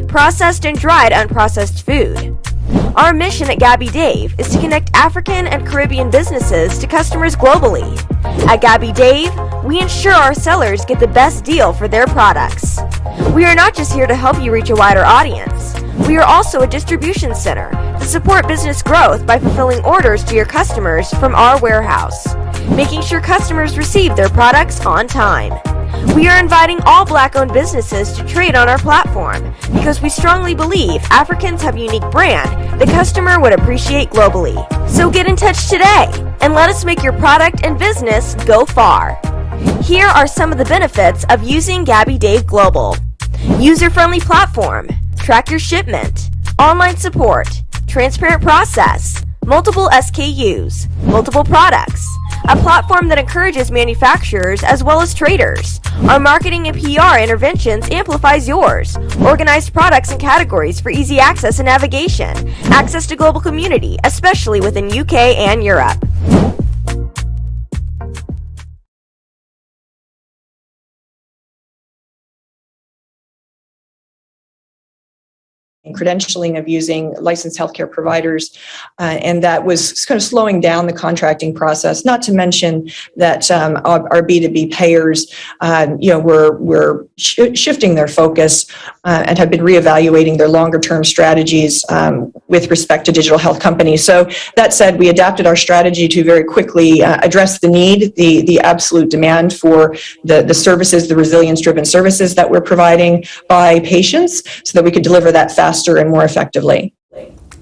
processed and dried unprocessed food. Our mission at Gabby Dave is to connect African and Caribbean businesses to customers globally. At Gabby Dave, we ensure our sellers get the best deal for their products. We are not just here to help you reach a wider audience. We are also a distribution center to support business growth by fulfilling orders to your customers from our warehouse, making sure customers receive their products on time. We are inviting all Black-owned businesses to trade on our platform because we strongly believe Africans have a unique brand the customer would appreciate globally. So get in touch today and let us make your product and business go far. Here are some of the benefits of using Gabby Dave Global. User-friendly platform, track your shipment, online support, transparent process, multiple SKUs, multiple products, a platform that encourages manufacturers as well as traders. Our marketing and PR interventions amplifies yours. Organized products and categories for easy access and navigation. Access to global community, especially within UK and Europe. Credentialing of using licensed healthcare providers, and that was kind of slowing down the contracting process. Not to mention that our B2B payers, were shifting their focus and have been reevaluating their longer-term strategies with respect to digital health companies. So that said, we adapted our strategy to very quickly address the need, the absolute demand for the services, the resilience-driven services that we're providing by patients, so that we could deliver that faster and more effectively.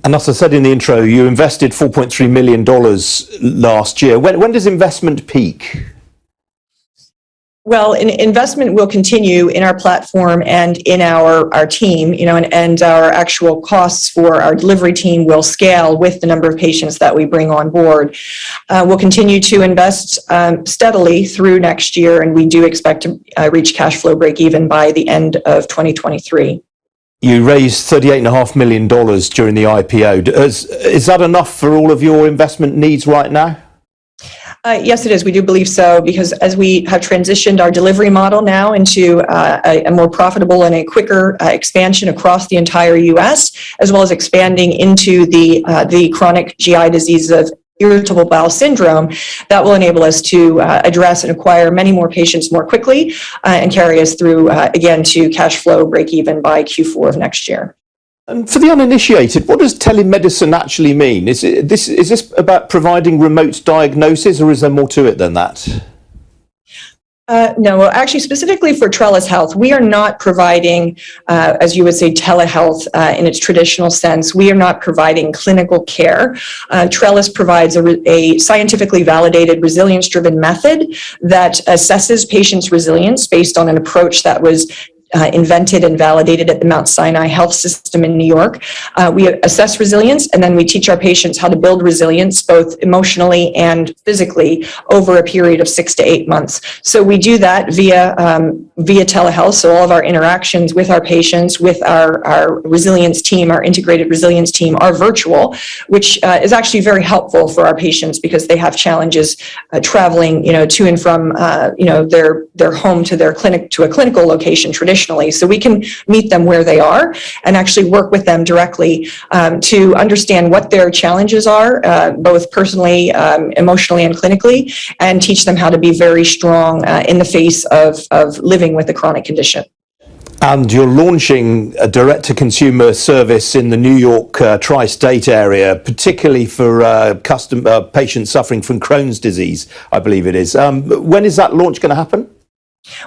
And as I said in the intro, you invested $4.3 million last year. When does investment peak? Well, investment will continue in our platform and in our team, and our actual costs for our delivery team will scale with the number of patients that we bring on board. We'll continue to invest steadily through next year, and we do expect to reach cash flow break even by the end of 2023. You raised $38.5 million during the IPO. Is that enough for all of your investment needs right now? Yes, it is. We do believe so, because as we have transitioned our delivery model now into a more profitable and a quicker expansion across the entire U.S., as well as expanding into the chronic GI disease of irritable bowel syndrome, that will enable us to address and acquire many more patients more quickly and carry us through, again, to cash flow break even by Q4 of next year. And for the uninitiated, what does telemedicine actually mean? Is this about providing remote diagnosis, or is there more to it than that? No, well, actually, specifically for Trellis Health, we are not providing, as you would say, telehealth in its traditional sense. We are not providing clinical care. Trellis provides a scientifically validated resilience-driven method that assesses patients' resilience based on an approach that was invented and validated at the Mount Sinai Health System in New York. We assess resilience, and then we teach our patients how to build resilience both emotionally and physically over a period of 6 to 8 months. So we do that via telehealth. So all of our interactions with our patients, with our resilience team, our integrated resilience team, are virtual, which is actually very helpful for our patients because they have challenges traveling, to and from, their home to their clinic, to a clinical location traditionally. So we can meet them where they are and actually work with them directly to understand what their challenges are, both personally, emotionally, and clinically, and teach them how to be very strong in the face of living with a chronic condition. And you're launching a direct-to-consumer service in the New York tri-state area, particularly for patients suffering from Crohn's disease, I believe it is. When is that launch going to happen?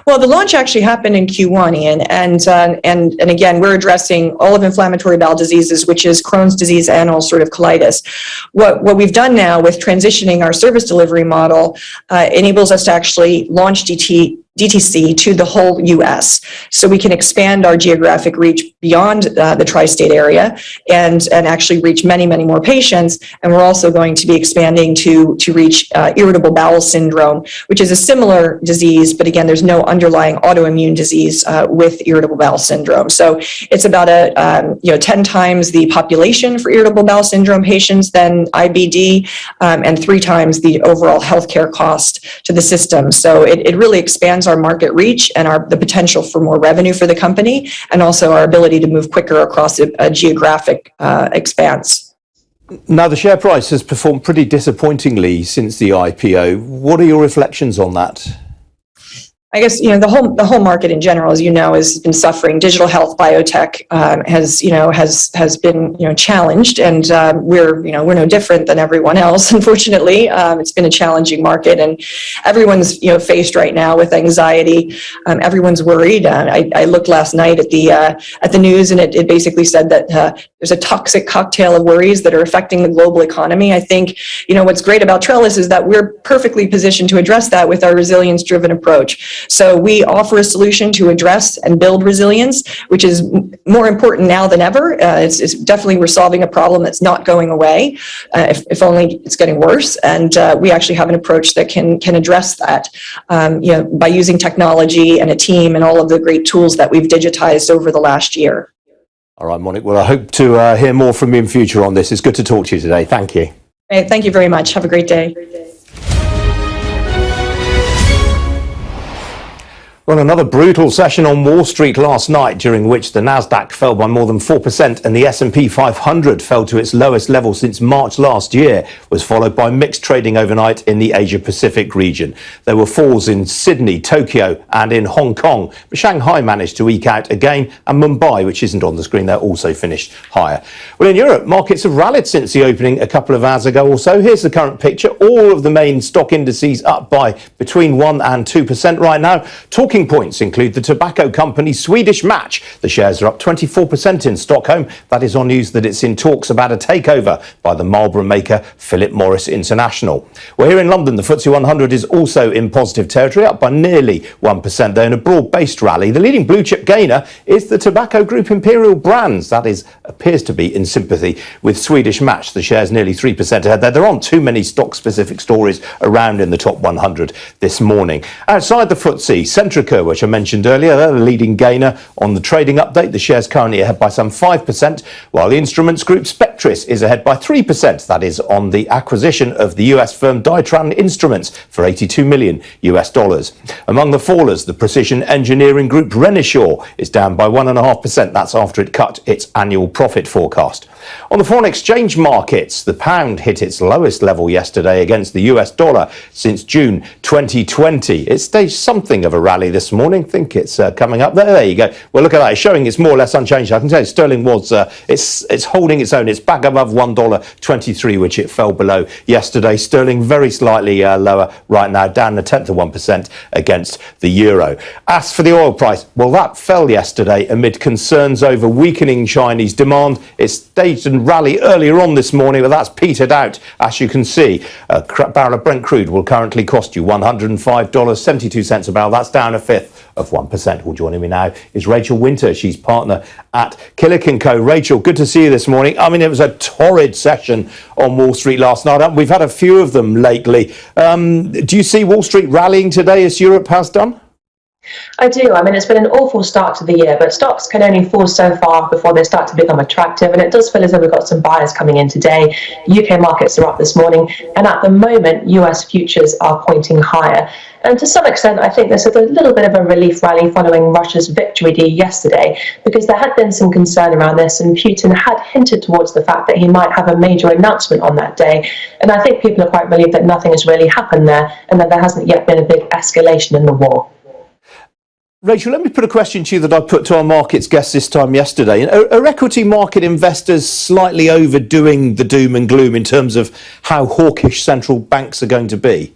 Well, the launch actually happened in Q1, Ian, and again, we're addressing all of inflammatory bowel diseases, which is Crohn's disease and ulcerative colitis. What we've done now with transitioning our service delivery model enables us to actually launch DTC to the whole U.S. So we can expand our geographic reach beyond the tri-state area and actually reach many, many more patients. And we're also going to be expanding to reach irritable bowel syndrome, which is a similar disease, but again, there's no underlying autoimmune disease with irritable bowel syndrome. So it's about 10 times the population for irritable bowel syndrome patients than IBD, and 3 times the overall healthcare cost to the system. So it really expands expands our market reach and the potential for more revenue for the company, and also our ability to move quicker across a geographic expanse. Now, the share price has performed pretty disappointingly since the IPO. What are your reflections on that? I guess, the whole market in general, as you know, has been suffering. Digital health biotech has been challenged, and we're no different than everyone else. Unfortunately, it's been a challenging market, and everyone's faced right now with anxiety. Everyone's worried. I looked last night at the news, and it basically said that there's a toxic cocktail of worries that are affecting the global economy. I think what's great about Trellis is that we're perfectly positioned to address that with our resilience-driven approach. So we offer a solution to address and build resilience, which is more important now than ever. It's definitely, we're solving a problem that's not going away, if only it's getting worse. And we actually have an approach that can address that, by using technology and a team and all of the great tools that we've digitized over the last year. All right, Monique. Well, I hope to hear more from you in future on this. It's good to talk to you today. Thank you. Hey, thank you very much. Have a great day. Well, another brutal session on Wall Street last night, during which the Nasdaq fell by more than 4% and the S&P 500 fell to its lowest level since March last year, was followed by mixed trading overnight in the Asia-Pacific region. There were falls in Sydney, Tokyo and in Hong Kong, but Shanghai managed to eke out a gain, and Mumbai, which isn't on the screen there, also finished higher. Well, in Europe, markets have rallied since the opening a couple of hours ago or so. Here's the current picture. All of the main stock indices up by between 1 and 2% right now. Talking points include the tobacco company Swedish Match. The shares are up 24% in Stockholm. That is on news that it's in talks about a takeover by the Marlboro maker Philip Morris International. Well, here in London, the FTSE 100 is also in positive territory, up by nearly 1% there in a broad-based rally. The leading blue chip gainer is the tobacco group Imperial Brands. That appears to be in sympathy with Swedish Match. The shares nearly 3% ahead there. There aren't too many stock-specific stories around in the top 100 this morning. Outside the FTSE, Centrica, which I mentioned earlier, they're the leading gainer on the trading update. The shares currently ahead by some 5%, while the instruments group Spectris is ahead by 3%. That is on the acquisition of the US firm Dytran Instruments for $82 million. Among the fallers, the precision engineering group Renishaw is down by 1.5%. That's after it cut its annual profit forecast. On the foreign exchange markets, the pound hit its lowest level yesterday against the US dollar since June 2020. It staged something of a rally this morning. I think it's coming up there. There you go. Well, look at that. It's showing it's more or less unchanged. I can tell you sterling was, it's holding its own. It's back above $1.23, which it fell below yesterday. Sterling very slightly lower right now, down 0.1% against the euro. As for the oil price, well, that fell yesterday amid concerns over weakening Chinese demand. It staged and rally earlier on this morning, but that's petered out. As you can see, a barrel of Brent crude will currently cost you $105.72 a barrel. That's down 1/5%. Well, joining me now is Rachel Winter. She's partner at Killick & Co. Rachel, good to see you this morning. I mean, it was a torrid session on Wall Street last night. We've had a few of them lately. Do you see Wall Street rallying today as Europe has done? I do. I mean, it's been an awful start to the year, but stocks can only fall so far before they start to become attractive. And it does feel as though we've got some buyers coming in today. UK markets are up this morning. And at the moment, US futures are pointing higher. And to some extent, I think this is a little bit of a relief rally following Russia's victory yesterday, because there had been some concern around this, and Putin had hinted towards the fact that he might have a major announcement on that day. And I think people are quite relieved that nothing has really happened there, and that there hasn't yet been a big escalation in the war. Rachel, let me put a question to you that I put to our markets guests this time yesterday. Are equity market investors slightly overdoing the doom and gloom in terms of how hawkish central banks are going to be?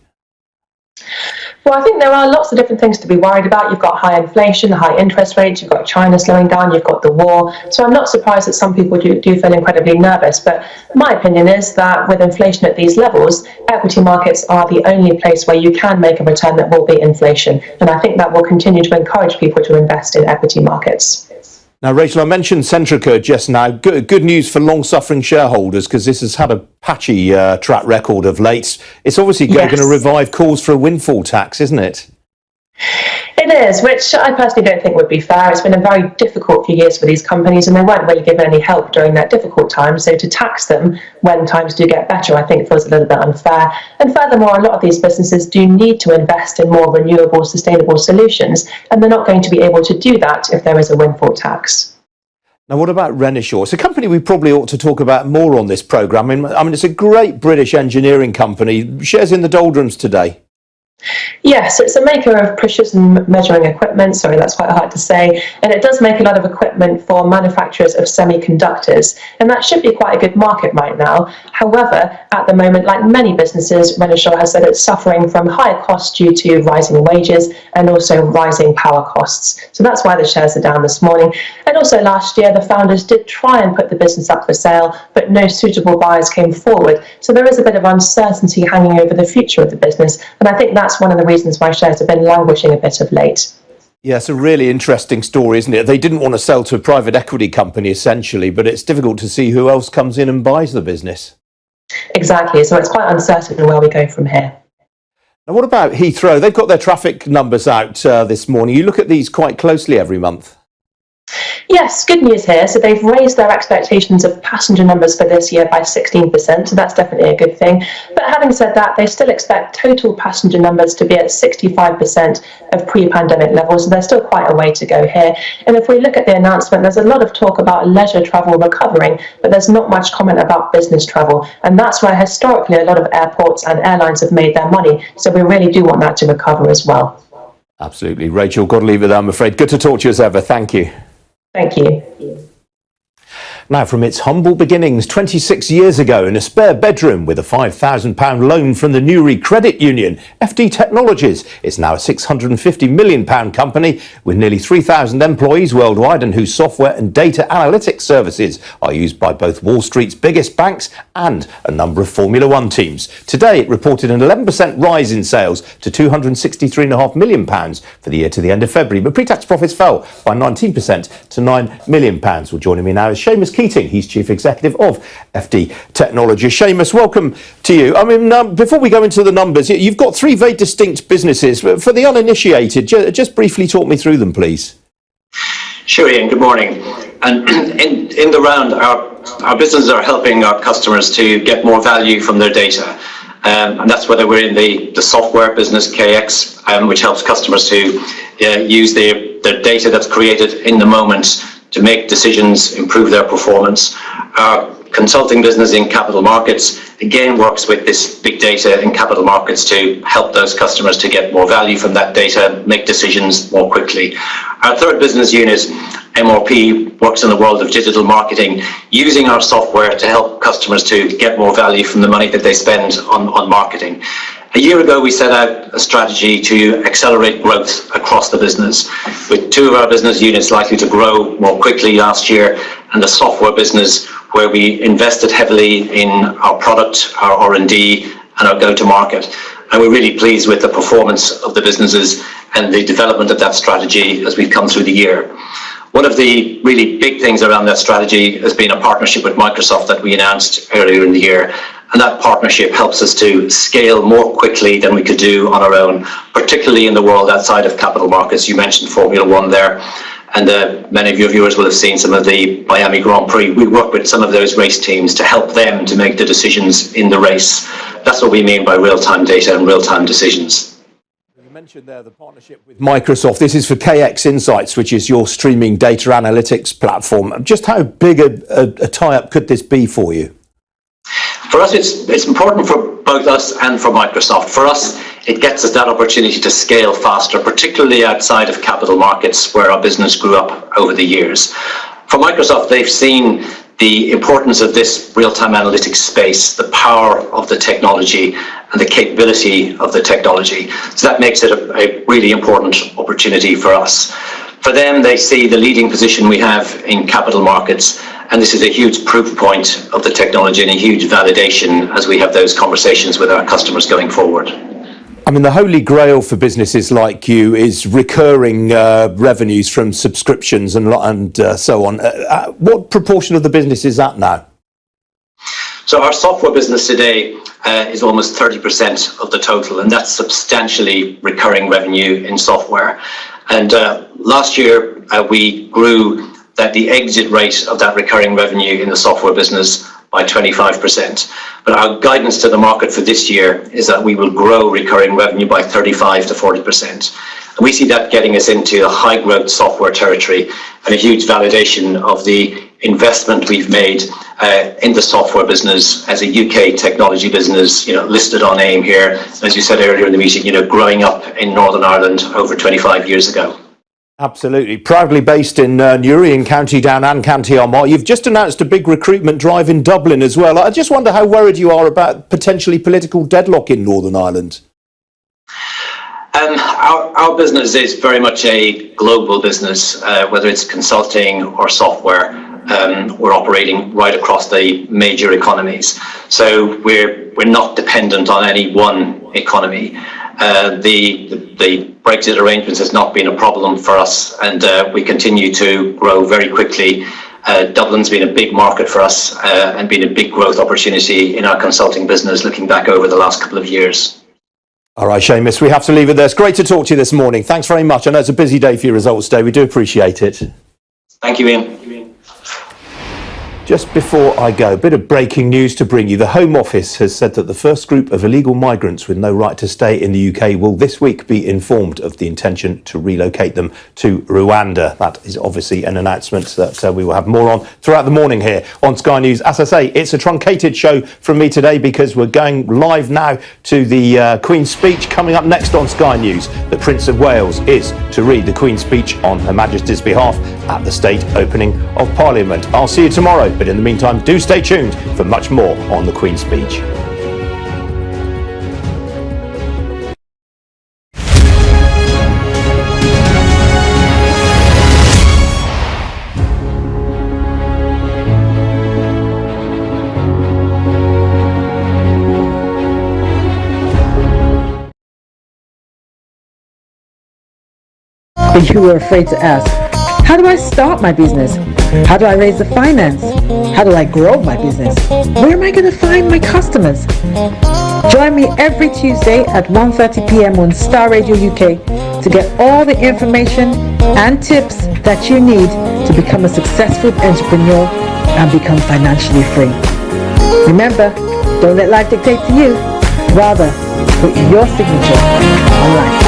Well, I think there are lots of different things to be worried about. You've got high inflation, high interest rates, you've got China slowing down, you've got the war. So I'm not surprised that some people do feel incredibly nervous. But my opinion is that with inflation at these levels, equity markets are the only place where you can make a return that will beat inflation. And I think that will continue to encourage people to invest in equity markets. Now, Rachel, I mentioned Centrica just now. Good news for long-suffering shareholders, because this has had a patchy track record of late. It's obviously going to revive calls for a windfall tax, isn't it? It is, which I personally don't think would be fair. It's been a very difficult few years for these companies, and they weren't really given any help during that difficult time. So to tax them when times do get better, I think feels a little bit unfair. And furthermore, a lot of these businesses do need to invest in more renewable, sustainable solutions, and they're not going to be able to do that if there is a windfall tax. Now, what about Renishaw? It's a company we probably ought to talk about more on this programme. I mean, it's a great British engineering company. Shares in the doldrums today. Yes, it's a maker of precision measuring equipment, sorry, that's quite hard to say, and it does make a lot of equipment for manufacturers of semiconductors, and that should be quite a good market right now. However, at the moment, like many businesses, Renishaw has said it's suffering from higher costs due to rising wages and also rising power costs. So that's why the shares are down this morning. And also last year, the founders did try and put the business up for sale, but no suitable buyers came forward. So there is a bit of uncertainty hanging over the future of the business, and I think that's one of the reasons why shares have been languishing a bit of late. Yeah, it's a really interesting story, isn't it? They didn't want to sell to a private equity company, essentially, but it's difficult to see who else comes in and buys the business. Exactly, so it's quite uncertain where we go from here. Now, what about Heathrow? They've got their traffic numbers out this morning. You look at these quite closely every month. Yes, good news here. So they've raised their expectations of passenger numbers for this year by 16%, so that's definitely a good thing. But having said that, they still expect total passenger numbers to be at 65% of pre-pandemic levels, so there's still quite a way to go here. And if we look at the announcement, there's a lot of talk about leisure travel recovering, but there's not much comment about business travel. And that's where historically a lot of airports and airlines have made their money, so we really do want that to recover as well. Absolutely. Rachel, got to leave it there, I'm afraid. Good to talk to you as ever. Thank you. Thank you. Now, from its humble beginnings 26 years ago in a spare bedroom with a £5,000 loan from the Newry Credit Union, FD Technologies is now a £650 million company with nearly 3,000 employees worldwide and whose software and data analytics services are used by both Wall Street's biggest banks and a number of Formula One teams. Today, it reported an 11% rise in sales to £263.5 million for the year to the end of February, but pre-tax profits fell by 19% to £9 million. Well, joining me now is Seamus Keating. He's Chief Executive of FD Technology. Seamus, welcome to you. I mean, before we go into the numbers, you've got three very distinct businesses. For the uninitiated, just briefly talk me through them, please. Sure, Ian. Good morning. And in the round, our businesses are helping our customers to get more value from their data. And that's whether we're in the software business, KX, which helps customers to use their data that's created in the moment to make decisions, improve their performance. Our consulting business in capital markets, again, works with this big data in capital markets to help those customers to get more value from that data, make decisions more quickly. Our third business unit, MRP, works in the world of digital marketing, using our software to help customers to get more value from the money that they spend on marketing. A year ago, we set out a strategy to accelerate growth across the business, with two of our business units likely to grow more quickly last year, and the software business where we invested heavily in our product, our R&D, and our go-to-market. And we're really pleased with the performance of the businesses and the development of that strategy as we've come through the year. One of the really big things around that strategy has been a partnership with Microsoft that we announced earlier in the year. And that partnership helps us to scale more quickly than we could do on our own, particularly in the world outside of capital markets. You mentioned Formula One there, and many of your viewers will have seen some of the Miami Grand Prix. We work with some of those race teams to help them to make the decisions in the race. That's what we mean by real-time data and real-time decisions. You mentioned there the partnership with Microsoft. This is for KX Insights, which is your streaming data analytics platform. Just how big a tie-up could this be for you? For us, it's important for both us and for Microsoft. For us, it gets us that opportunity to scale faster, particularly outside of capital markets where our business grew up over the years. For Microsoft, they've seen the importance of this real-time analytics space, the power of the technology and the capability of the technology. So that makes it a really important opportunity for us. For them, they see the leading position we have in capital markets, and this is a huge proof point of the technology and a huge validation as we have those conversations with our customers going forward. I mean, the holy grail for businesses like you is recurring revenues from subscriptions and so on. What proportion of the business is that now? So our software business today is almost 30% of the total, and that's substantially recurring revenue in software. And last year we grew the exit rate of that recurring revenue in the software business by 25%. But our guidance to the market for this year is that we will grow recurring revenue by 35 to 40%. And we see that getting us into a high growth software territory and a huge validation of the investment we've made in the software business as a UK technology business, listed on AIM here, as you said earlier in the meeting, growing up in Northern Ireland over 25 years ago. Absolutely. Proudly based in Newry in County Down and County Armagh. You've just announced a big recruitment drive in Dublin as well. I just wonder how worried you are about potentially political deadlock in Northern Ireland. Our business is very much a global business, whether it's consulting or software. We're operating right across the major economies. So we're not dependent on any one economy. The Brexit arrangements has not been a problem for us, and we continue to grow very quickly. Dublin's been a big market for us and been a big growth opportunity in our consulting business looking back over the last couple of years. All right, Seamus, we have to leave it there. It's great to talk to you this morning. Thanks very much. I know it's a busy day for your results day. We do appreciate it. Thank you, Ian. Just before I go, a bit of breaking news to bring you. The Home Office has said that the first group of illegal migrants with no right to stay in the UK will this week be informed of the intention to relocate them to Rwanda. That is obviously an announcement that we will have more on throughout the morning here on Sky News. As I say, it's a truncated show from me today because we're going live now to the Queen's speech. Coming up next on Sky News, the Prince of Wales is to read the Queen's speech on Her Majesty's behalf at the state opening of Parliament. I'll see you tomorrow. But in the meantime, do stay tuned for much more on the Queen's speech. But you were afraid to ask, how do I start my business? How do I raise the finance? How do I grow my business? Where am I going to find my customers? Join me every Tuesday at 1:30 p.m. on Starr Radio UK to get all the information and tips that you need to become a successful entrepreneur and become financially free. Remember, don't let life dictate to you. Rather, put your signature on life.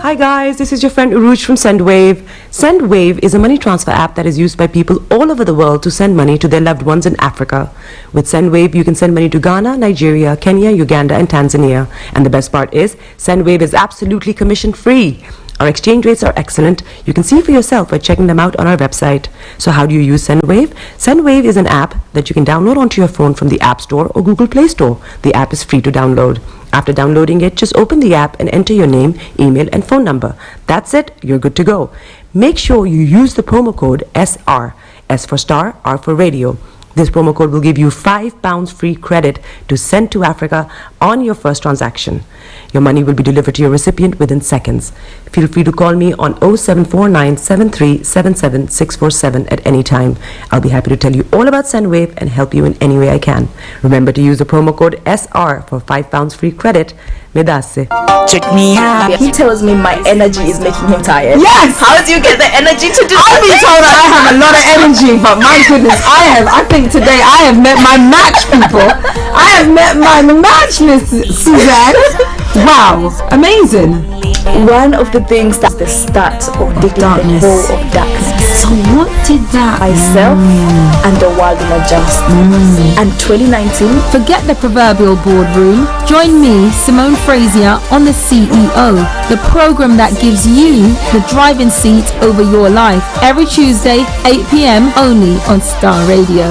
Hi guys, this is your friend Uruj from SendWave. SendWave is a money transfer app that is used by people all over the world to send money to their loved ones in Africa. With SendWave, you can send money to Ghana, Nigeria, Kenya, Uganda, and Tanzania. And the best part is, SendWave is absolutely commission free. Our exchange rates are excellent. You can see for yourself by checking them out on our website. So how do you use SendWave? SendWave is an app that you can download onto your phone from the App Store or Google Play Store. The app is free to download. After downloading it, just open the app and enter your name, email, and phone number. That's it. You're good to go. Make sure you use the promo code SR. S for Star, R for Radio. This promo code will give you £5 free credit to send to Africa on your first transaction. Your money will be delivered to your recipient within seconds. Feel free to call me on 0749 7377 647 at any time. I'll be happy to tell you all about SendWave and help you in any way I can. Remember to use the promo code SR for £5 free credit. Medasse. Check me out. He tells me my energy is making him tired. Yes! How do you get the energy to do that? I've been told that I have a lot of energy, but my goodness, I think today I have met my match, people. I have met my match, Miss Suzanne. Wow, amazing. One of the things that's the start of the darkness. The whole of darkness. So what did that Myself and the world in adjustment. And 2019. Forget the proverbial boardroom. Join me, Simone Frazier, on The CEO, the program that gives you the driving seat over your life. Every Tuesday, 8 p.m. only on Starr Radio.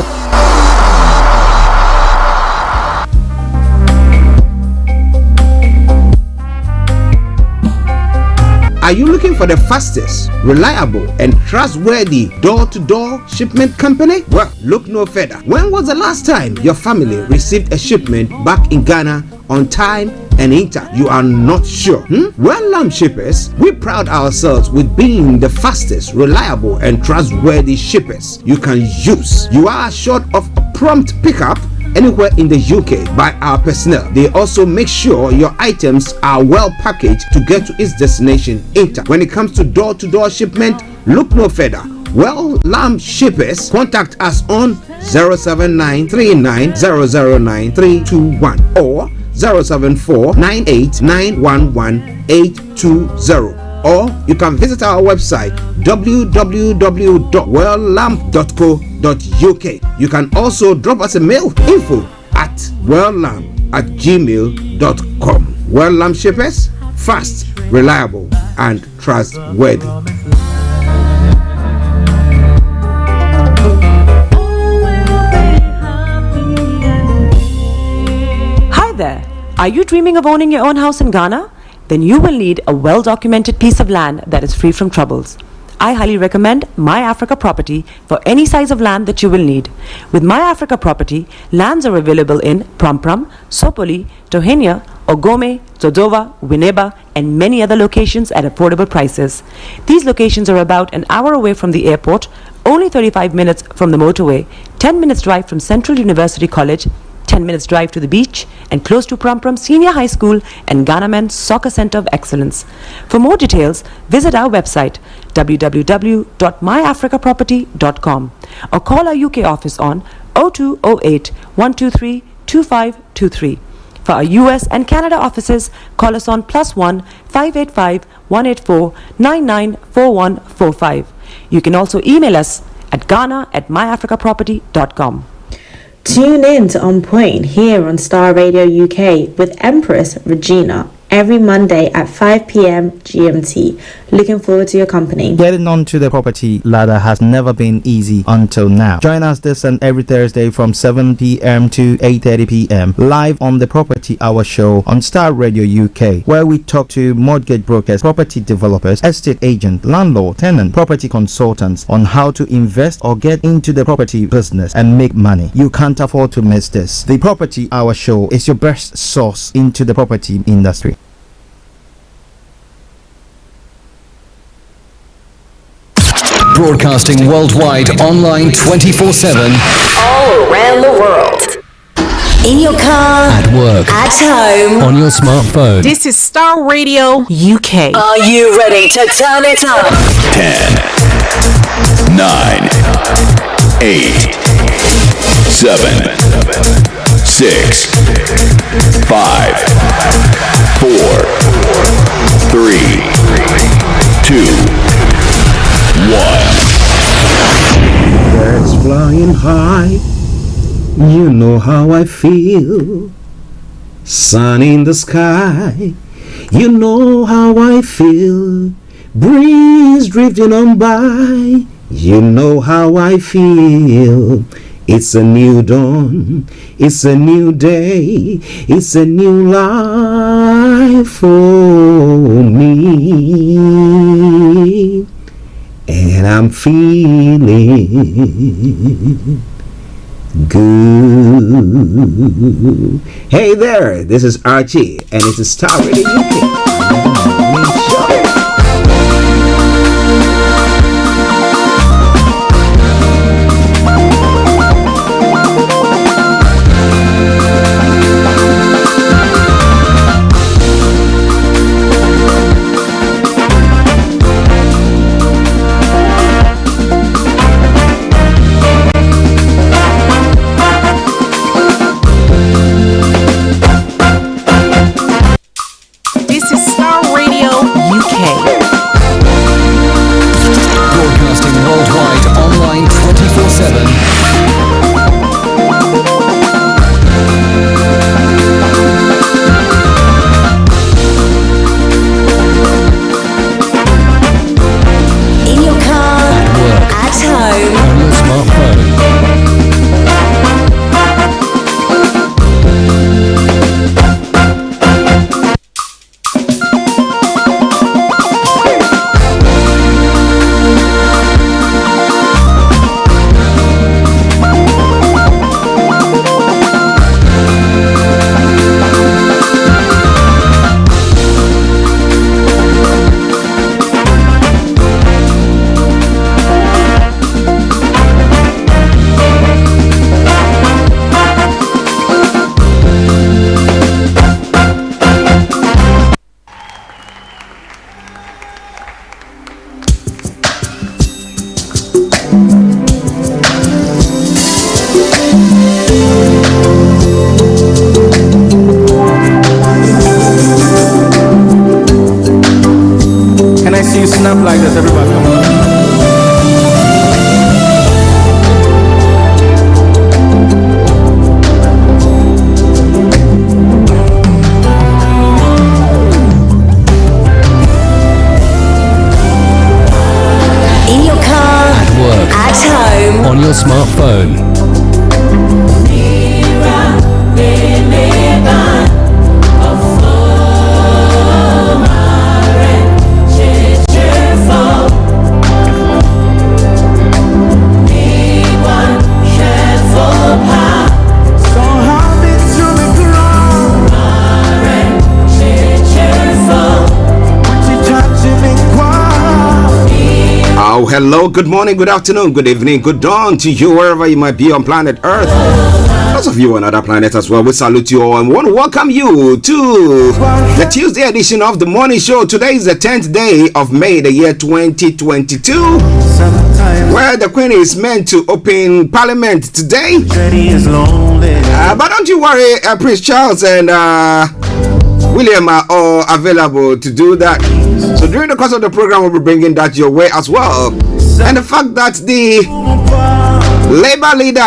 Are you looking for the fastest, reliable, and trustworthy door-to-door shipment company? Well, look no further. When was the last time your family received a shipment back in Ghana on time and in time. You are not sure? Well, Lamb Shippers, we pride ourselves with being the fastest, reliable, and trustworthy shippers you can use. You are assured of a prompt pickup anywhere in the UK by our personnel. They also make sure your items are well packaged to get to its destination in time. When it comes to door-to-door shipment, look no further. Well, Lamb Shippers, contact us on 07939009321 or 07498911820, or you can visit our website www.welllamb.co.uk. You can also drop us a mail, info@welllamb@gmail.com. Well Lamb Shippers, fast, reliable, and trustworthy. There. Are you dreaming of owning your own house in Ghana? Then you will need a well-documented piece of land that is free from troubles. I highly recommend My Africa Property for any size of land that you will need. With My Africa Property, lands are available in Pram, Sopoli, Tohenia, Ogome, Dodova, Winneba, and many other locations at affordable prices. These locations are about an hour away from the airport, only 35 minutes from the motorway, 10 minutes drive from Central University College, 10 minutes drive to the beach, and close to Pram Senior High School and Ghana Men's Soccer Center of Excellence. For more details, visit our website www.myafricaproperty.com or call our UK office on 0208 123 2523. For our US and Canada offices, call us on +1 585 184 994145. You can also email us at ghana@myafricaproperty.com. Tune in to On Point here on Starr Radio UK with Empress Regina every Monday at 5 p.m. GMT. Looking forward to your company. Getting onto the property ladder has never been easy until now. Join us this and every Thursday from 7 p.m. to 8:30 p.m. live on the Property Hour Show on Starr Radio UK, where we talk to mortgage brokers, property developers, estate agents, landlord, tenant, property consultants on how to invest or get into the property business and make money. You can't afford to miss this. The Property Hour Show is your best source into the property industry. Broadcasting worldwide, online 24/7. All around the world. In your car. At work. At home. On your smartphone. This is Starr Radio UK. Are you ready to turn it up? 10, 9, 8, 7, 6, 5, 4, 3, 2, 1. Birds flying high, you know how I feel. Sun in the sky, you know how I feel. Breeze drifting on by, you know how I feel. It's a new dawn, it's a new day, it's a new life for me. And I'm feeling good. Hey there, this is Archie, and it's a Starr Radio UK. This is Starr Radio UK. In your car, At work. at home. On your smartphone. Oh, hello, good morning, good afternoon, good evening, good dawn to you wherever you might be on planet Earth. Those of you on other planets as well, we salute you all and want to welcome you to the Tuesday edition of the morning show. Today is the 10th day of May, the year 2022, where the Queen is meant to open Parliament today. But don't you worry, Prince Charles and William are all available to do that. So during the course of the program, we'll be bringing that your way as well. And the fact that the Labour leader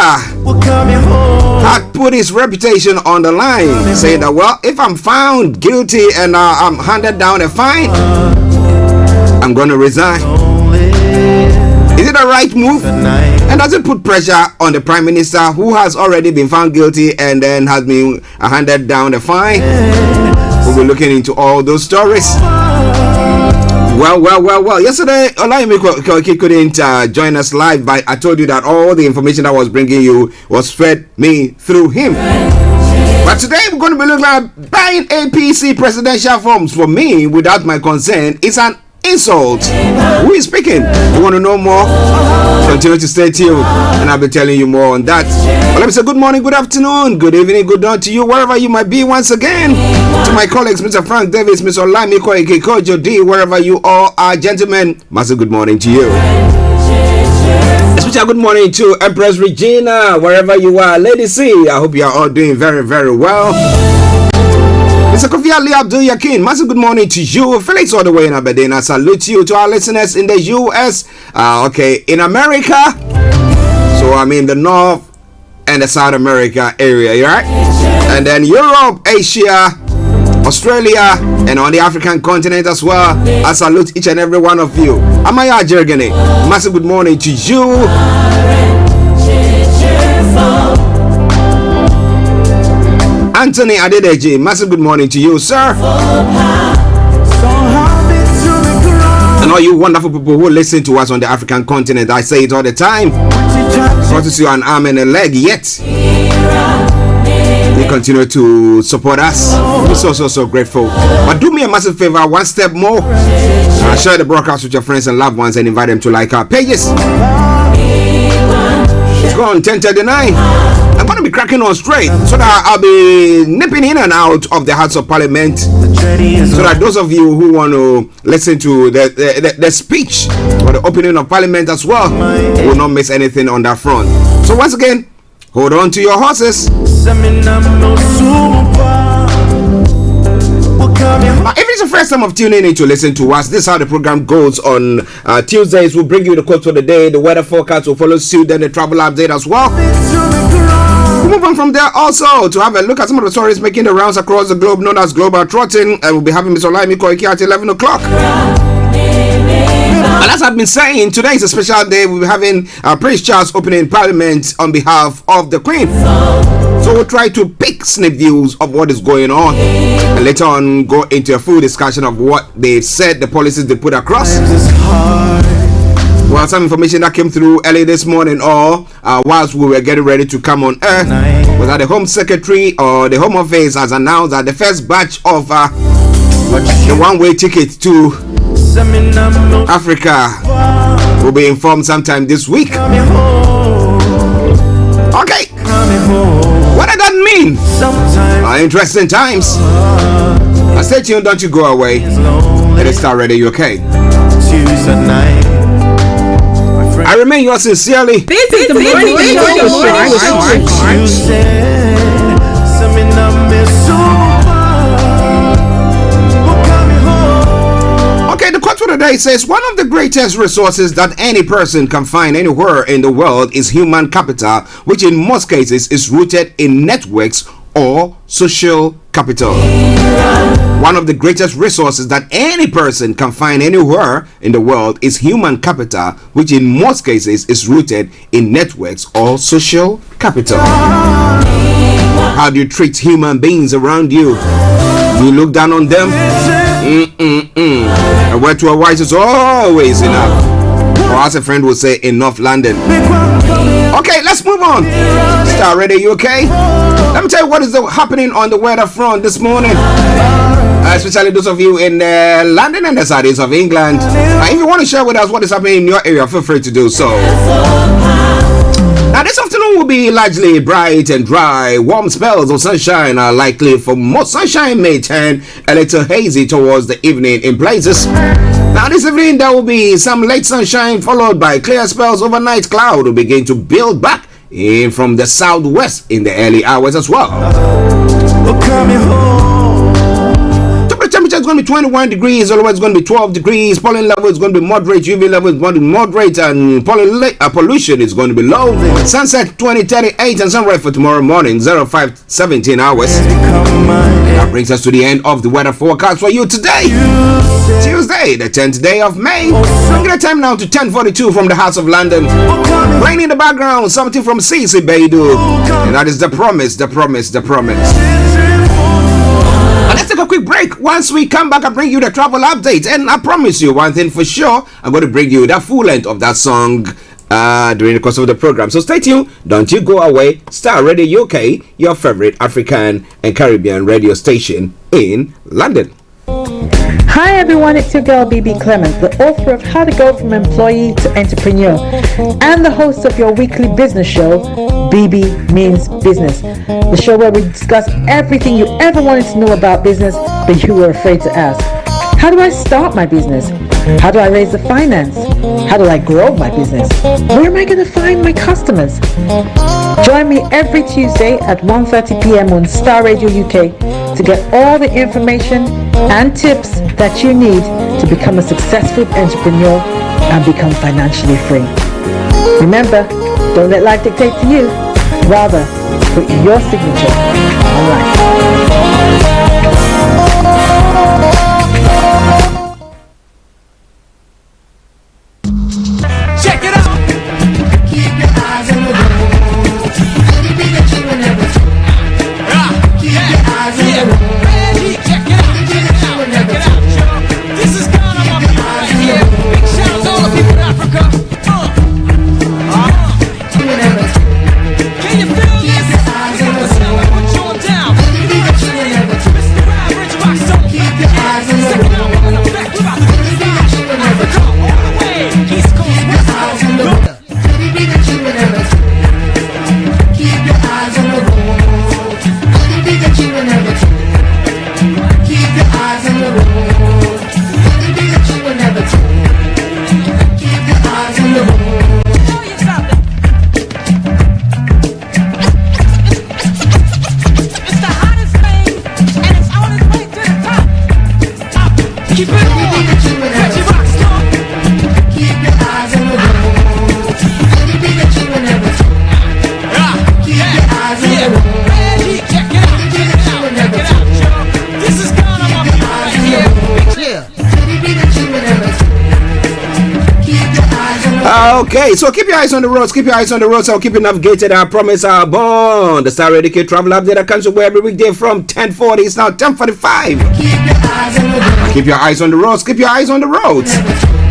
had put his reputation on the line, saying that, well, if I'm found guilty and I'm handed down a fine, I'm going to resign. Is it a right move? And does it put pressure on the Prime Minister, who has already been found guilty and then has been handed down a fine? We'll be looking into all those stories. Well. Yesterday, Olayomi couldn't join us live, but I told you that all the information I was bringing you was fed me through him. But today, we're going to be looking at buying APC presidential forms for me without my consent. It's an insult. Who is speaking? You want to know more? Continue to stay tuned, and I'll be telling you more on that. But let me say good morning, good afternoon, good evening, good dawn to you wherever you might be once again. To my colleagues, Mr. Frank Davis, Mr. Olayomi Kojo D, wherever you all are, gentlemen, massive good morning to you. Special good morning to Empress Regina, wherever you are. Lady C, I hope you are all doing very, very well. Mr. Kofi Ali Abdul Yakin, massive good morning to you. Felix all the way in Aberdeen. I salute you. To our listeners in the US, in America. So I'm in the North and the South America area, right? And then Europe, Asia, Australia, and on the African continent as well. I salute each and every one of you. Amaya Jergene, massive good morning to you. Anthony Adedeji, massive good morning to you, sir. And all you wonderful people who listen to us on the African continent, I say it all the time. Not to see an arm and a leg yet. You continue to support us. We're so grateful. But do me a massive favor, one step more. Share the broadcast with your friends and loved ones and invite them to like our pages. It's gone 10:39. I'm going to be cracking on straight so that I'll be nipping in and out of the House of Parliament, so that those of you who want to listen to the speech or the opening of Parliament as well will not miss anything on that front. So once again, hold on to your horses. If it's the first time of tuning in to listen to us, this is how the program goes on Tuesdays. We'll bring you the quote for the day, the weather forecast will follow suit, then the travel update as well. We'll move on from there also to have a look at some of the stories making the rounds across the globe, known as Global Trotting, and we'll be having Mr. Olayomi Koiki at 11 o'clock. And as I've been saying, today is a special day. We'll be having Prince Charles opening Parliament on behalf of the Queen. So we'll try to pick snip views of what is going on and later on go into a full discussion of what they've said, the policies they put across. Well, some information that came through early this morning, or whilst we were getting ready to come on air, was that the Home Secretary or the Home Office has announced that the first batch of the one-way ticket to Africa will be informed sometime this week. Okay. What does that mean? Interesting times. Stay tuned, don't you go away. It is Starr Radio UK. I remain yours sincerely. This is the morning Okay, the quote for the today says one of the greatest resources that any person can find anywhere in the world is human capital, which in most cases is rooted in networks or social capital. One of the greatest resources that any person can find anywhere in the world is human capital, which in most cases is rooted in networks or social capital. How do you treat human beings around you? Do you look down on them? A word to a wise is always enough. Or as a friend would say, enough London. Okay, let's move on. Starr Radio, you okay? Let me tell you what is happening on the weather front this morning. Especially those of you in London and the southeast of England. If you want to share with us what is happening in your area, feel free to do so. Now, this afternoon will be largely bright and dry. Warm spells of sunshine are likely for most. Sunshine may turn a little hazy towards the evening in places. Now, this evening there will be some late sunshine followed by clear spells. Overnight cloud will begin to build back in from the southwest in the early hours as well. Temperature is going to be 21 degrees, otherwise it's going to be 12 degrees. Pollen level is going to be moderate, UV level is going to be moderate, and pollution is going to be low. Sunset 20:38 and sunrise for tomorrow morning 05:17 hours. That brings us to the end of the weather forecast for you today, Tuesday, the 10th day of May. Bringing the time now to 10:42 from the House of London. Playing in the background, something from CC Beidou, and that is The Promise, The Promise, The Promise. Let's take a quick break. Once we come back, I'll bring you the travel update. And I promise you one thing for sure, I'm going to bring you the full length of that song during the course of the program. So stay tuned. Don't you go away. Starr Radio UK, your favorite African and Caribbean radio station in London. Hi everyone, it's your girl BB Clement, the author of How to Go From Employee to Entrepreneur and the host of your weekly business show, BB Means Business, the show where we discuss everything you ever wanted to know about business but you were afraid to ask. How do I start my business? How do I raise the finance? How do I grow my business? Where am I going to find my customers? Join me every Tuesday at 1:30 p.m. on Starr Radio UK to get all the information and tips that you need to become a successful entrepreneur and become financially free. Remember, don't let life dictate to you. Rather, put your signature on life. Check it out. Keep your eyes on the road. Anything that you will never do. Keep your eyes on the road. Check it out. Check it out. Check it out, y'all. This is Ghana, my people right here. Big shout out to all the people in Africa. Can you feel this? What's up? I put you on down. Mr. Average Rock Soul. Keep your eyes on the road. Second album in effect. We're about to do this live. Africa, all the way. East Coast, West Coast. Anything that you will never do. Keep your eyes on the road. Anything that you will never do. Keep your eyes on the road. Anything that you will never do. Keep your eyes on the road. Tell you something. It's the hottest thing, and it's on its way to the top. Keep it on. Reggie Rock Starr. Keep your eyes on the road. Anything that you will never do. Keep your eyes on the road. Reggie, check it out. Check it out. Check it out, y'all. This is Ghana, my people right here. Anything that you will never do. Keep your eyes on the road. Okay, so keep your eyes on the roads. Keep your eyes on the roads. I'll keep you navigated. I promise I'll born. The Starr Radio Travel Update that comes away every weekday from 10:40. It's now 10:45. Keep your eyes on the road. Keep your eyes on the roads. Keep your eyes on the roads.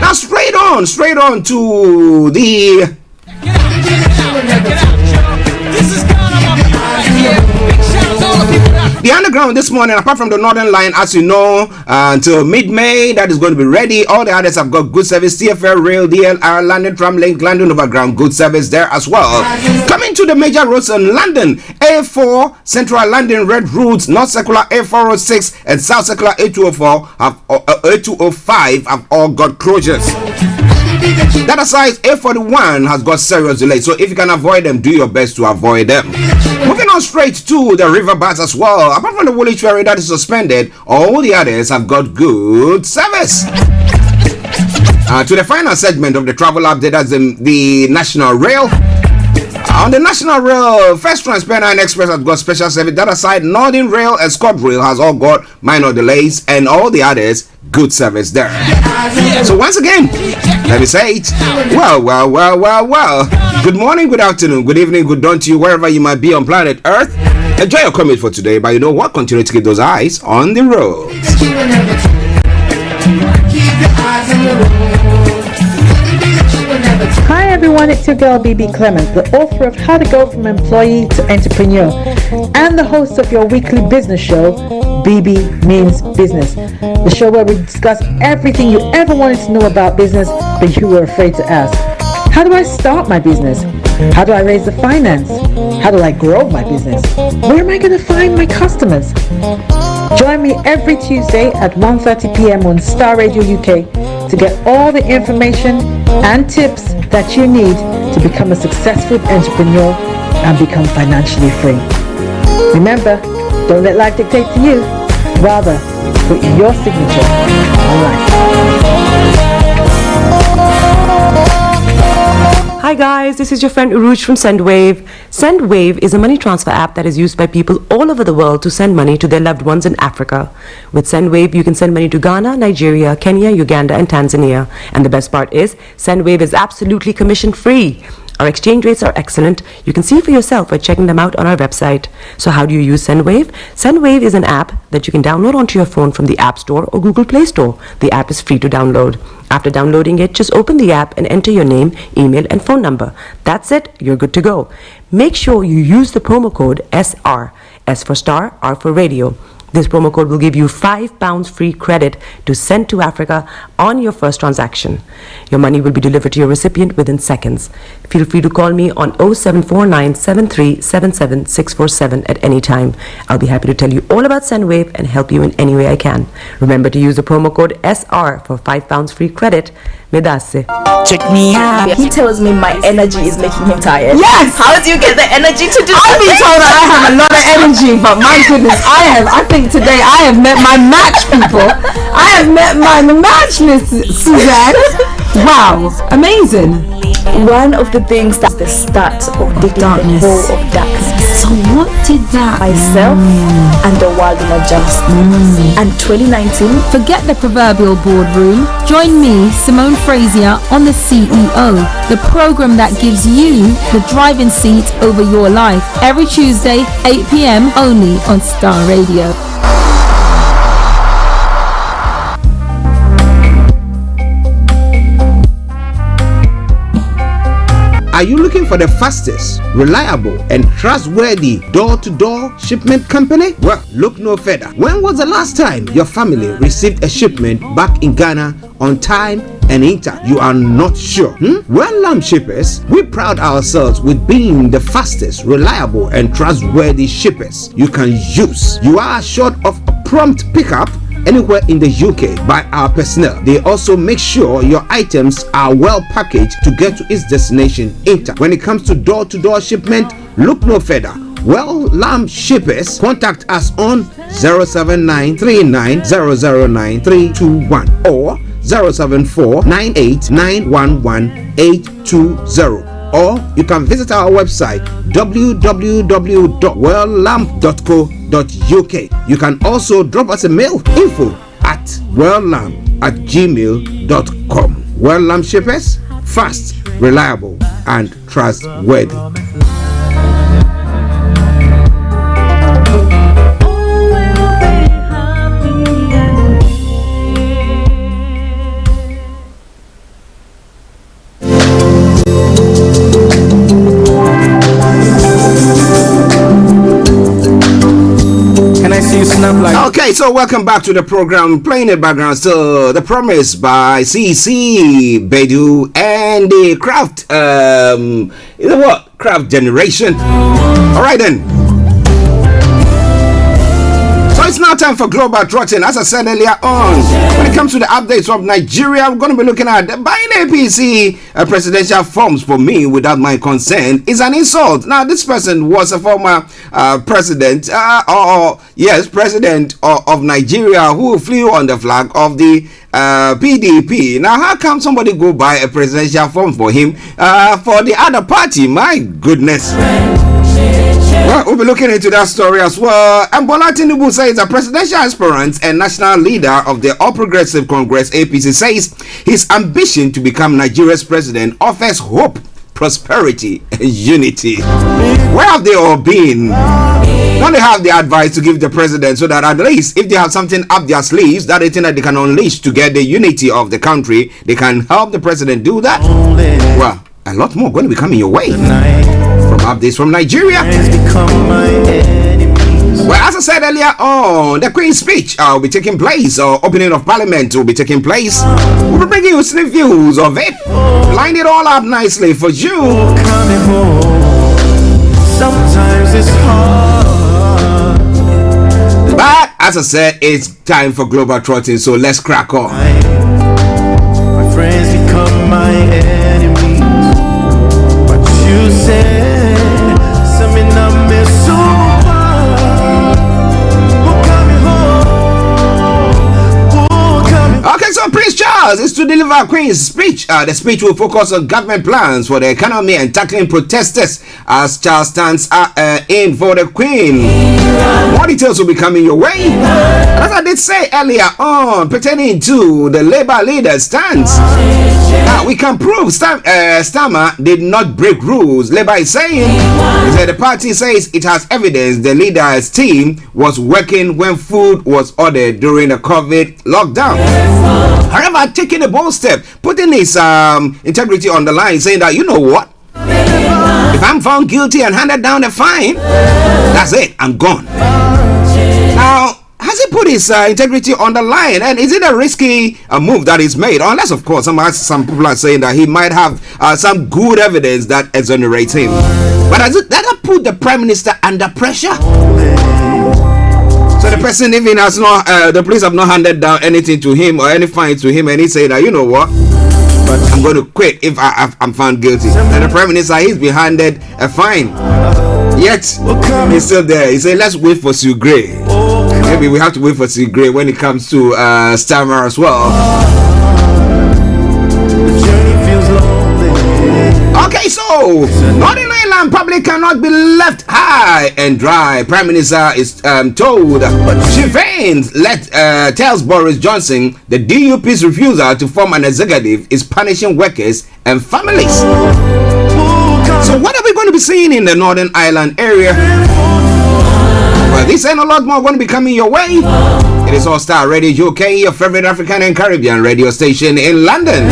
Now straight on to the This is Ghana, my people right here. Big shout out to all the people in Africa. The underground this morning, apart from the Northern Line, as you know, until mid-May, that is going to be ready. All the others have got good service. TFL, Rail, DLR, London Tram Link, London Overground, good service there as well. Coming to the major roads in London, A4, Central London Red Routes, North Circular A406, and South Circular A204 A205 have all got closures. That aside, A41 has got serious delays, so if you can avoid them, do your best to avoid them. Moving on straight to the river bars as well. Apart from the Woolwich ferry that is suspended, all the others have got good service. to the final segment of the travel update, that's the National Rail. On the National Rail, First Transparent and Express has got special service. That aside, Northern Rail and Scott Rail has all got minor delays, and all the others, good service there. So once again, let me say it. Well. Good morning, good afternoon, good evening, good dawn to you, wherever you might be on planet Earth. Enjoy your commute for today, but you know what? Continue to keep those eyes on the road. Hi everyone, it's your girl BB Clemens, the author of How to Go From Employee to Entrepreneur and the host of your weekly business show, BB Means Business, the show where we discuss everything you ever wanted to know about business but you were afraid to ask. How do I start my business? How do I raise the finance? How do I grow my business? Where am I going to find my customers? Join me every Tuesday at 1:30 p.m. on Starr Radio UK to get all the information and tips that you need to become a successful entrepreneur and become financially free. Remember, don't let life dictate to you. Rather, put your signature on life. Hi guys, this is your friend Uruj from SendWave. SendWave is a money transfer app that is used by people all over the world to send money to their loved ones in Africa. With SendWave, you can send money to Ghana, Nigeria, Kenya, Uganda, and Tanzania. And the best part is, SendWave is absolutely commission free. Our exchange rates are excellent. You can see for yourself by checking them out on our website. So how do you use SendWave? SendWave is an app that you can download onto your phone from the App Store or Google Play Store. The app is free to download. After downloading it, just open the app and enter your name, email, and phone number. That's it. You're good to go. Make sure you use the promo code SR. S for Star, R for Radio. This promo code will give you £5 free credit to send to Africa on your first transaction. Your money will be delivered to your recipient within seconds. Feel free to call me on 0749 7377 647 at any time. I'll be happy to tell you all about SendWave and help you in any way I can. Remember to use the promo code SR for £5 free credit. Medasse. Check me out. He tells me my energy is making him tired. Yes! How do you get the energy to do I've been told that I have a lot of energy, but my goodness, I think today I have met my match people. I have met my match, Miss Suzanne. Wow, amazing. One of the things that's the start of the darkness. Of darkness. So what did that Myself and the world in a just. And 2019. Forget the proverbial boardroom. Join me, Simone Frazier, on the CEO, the program that gives you the driving seat over your life. Every Tuesday, 8 p.m. only on Starr Radio. Are you looking for the fastest, reliable, and trustworthy door-to-door shipment company? Well, look no further. When was the last time your family received a shipment back in Ghana on time and in time? You are not sure? Well, shippers, we pride ourselves with being the fastest, reliable, and trustworthy shippers you can use. You are assured of a prompt pickup anywhere in the UK by our personnel. They also make sure your items are well packaged to get to its destination in time. When it comes to door-to-door shipment, look no further. Well, shippers, contact us on 07939009321 or 07498911820. Or you can visit our website www.welllamp.co.uk. You can also drop us a mail, info@welllamp@gmail.com. Well Lamp Shippers, fast, reliable, and trustworthy. Okay, so welcome back to the program. Playing the background, so The Promise by CC, Bedu, and the Craft, Craft Generation. Alright then. So it's now time for Global Trotting. As I said earlier on, when it comes to the updates of Nigeria, we're going to be looking at buying APC presidential forms for me without my consent is an insult. Now, this person was a former president, president of Nigeria who flew on the flag of the PDP. Now, how come somebody go buy a presidential form for him for the other party? My goodness. Well, we'll be looking into that story as well. And Bola Tinubu says a presidential aspirant and national leader of the All Progressive Congress APC says his ambition to become Nigeria's president offers hope, prosperity, and unity. Where have they all been? Don't they have the advice to give the president so that at least if they have something up their sleeves, that is thing that they can unleash to get the unity of the country, they can help the president do that? Well, a lot more going to be coming your way from updates from Nigeria. Well, as I said earlier on, the Queen's speech will be taking place, or opening of Parliament will be taking place. We'll be bringing you sneak views of it, line it all up nicely for you. Sometimes it's hard, but as I said, it's time for Global Trotting, so let's crack on. My friends become my enemies. What you said, something I miss so much. Okay, so Prince Charles is to deliver Queen's speech. The speech will focus on government plans for the economy and tackling protesters as Charles stands in for the Queen. More details will be coming your way. As I did say earlier on, pertaining to the Labour leader's stance, we can prove Starmer did not break rules. Labour is saying that the party says it has evidence the leader's team was working when food was ordered during the COVID lockdown. However, taking a bold step, putting his integrity on the line, saying that, you know what? If I'm found guilty and handed down a fine, that's it, I'm gone. Now, has he put his integrity on the line? And is it a risky move that is made? Unless, of course, some people are saying that he might have some good evidence that exonerates him. But has that put the Prime Minister under pressure? So the person even has not, the police have not handed down anything to him or any fine to him, and he said that, you know what, I'm going to quit if I'm found guilty. And the Prime Minister, he's been handed a fine, yet he's still there. He said, let's wait for Sue Gray. Maybe we have to wait for Sue Gray when it comes to Starr as well. Okay, so Northern Ireland public cannot be left high and dry. Prime Minister is told. Sinn Féin tells Boris Johnson the DUP's refusal to form an executive is punishing workers and families. So what are we going to be seeing in the Northern Ireland area? Well, this and a lot more going to be coming your way. It is All Star Radio UK, your favorite African and Caribbean radio station in London.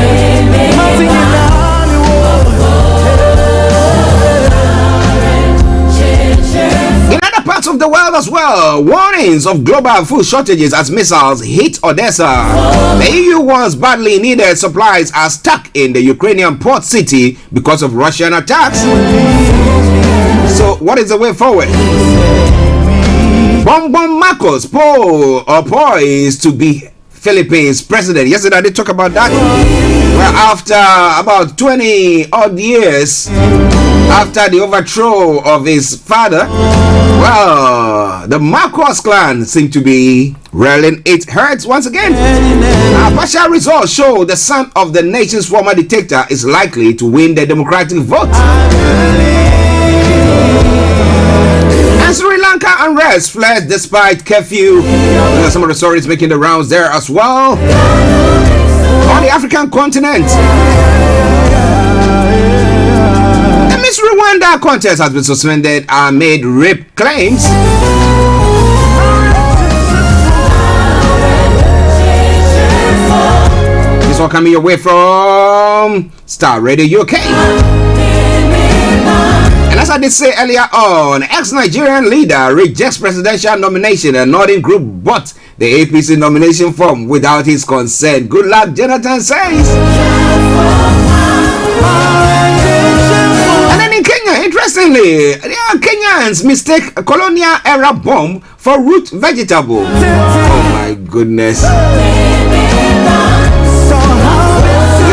In other parts of the world as well, warnings of global food shortages as missiles hit Odessa. The EU wants badly needed supplies are stuck in the Ukrainian port city because of Russian attacks. So what is the way forward? Bongbong Marcos poised to be Philippines president. Yesterday I did talk about that. Well, after about 20 odd years after the overthrow of his father, well, the Marcos clan seem to be rearing its herds once again. Partial results show the son of the nation's former dictator is likely to win the democratic vote. And Sri Lanka unrest flares despite curfew. Some of the stories making the rounds there as well. On the African continent, the Miss Rwanda contest has been suspended amid rape claims. This all coming your way from Starr Radio UK. And as I did say earlier on, ex-Nigerian leader rejects presidential nomination and Northern Group bought the APC nomination form without his consent. Good luck, Jonathan says. And then in Kenya, interestingly, Kenyans mistake colonial era bomb for root vegetable. Oh my goodness.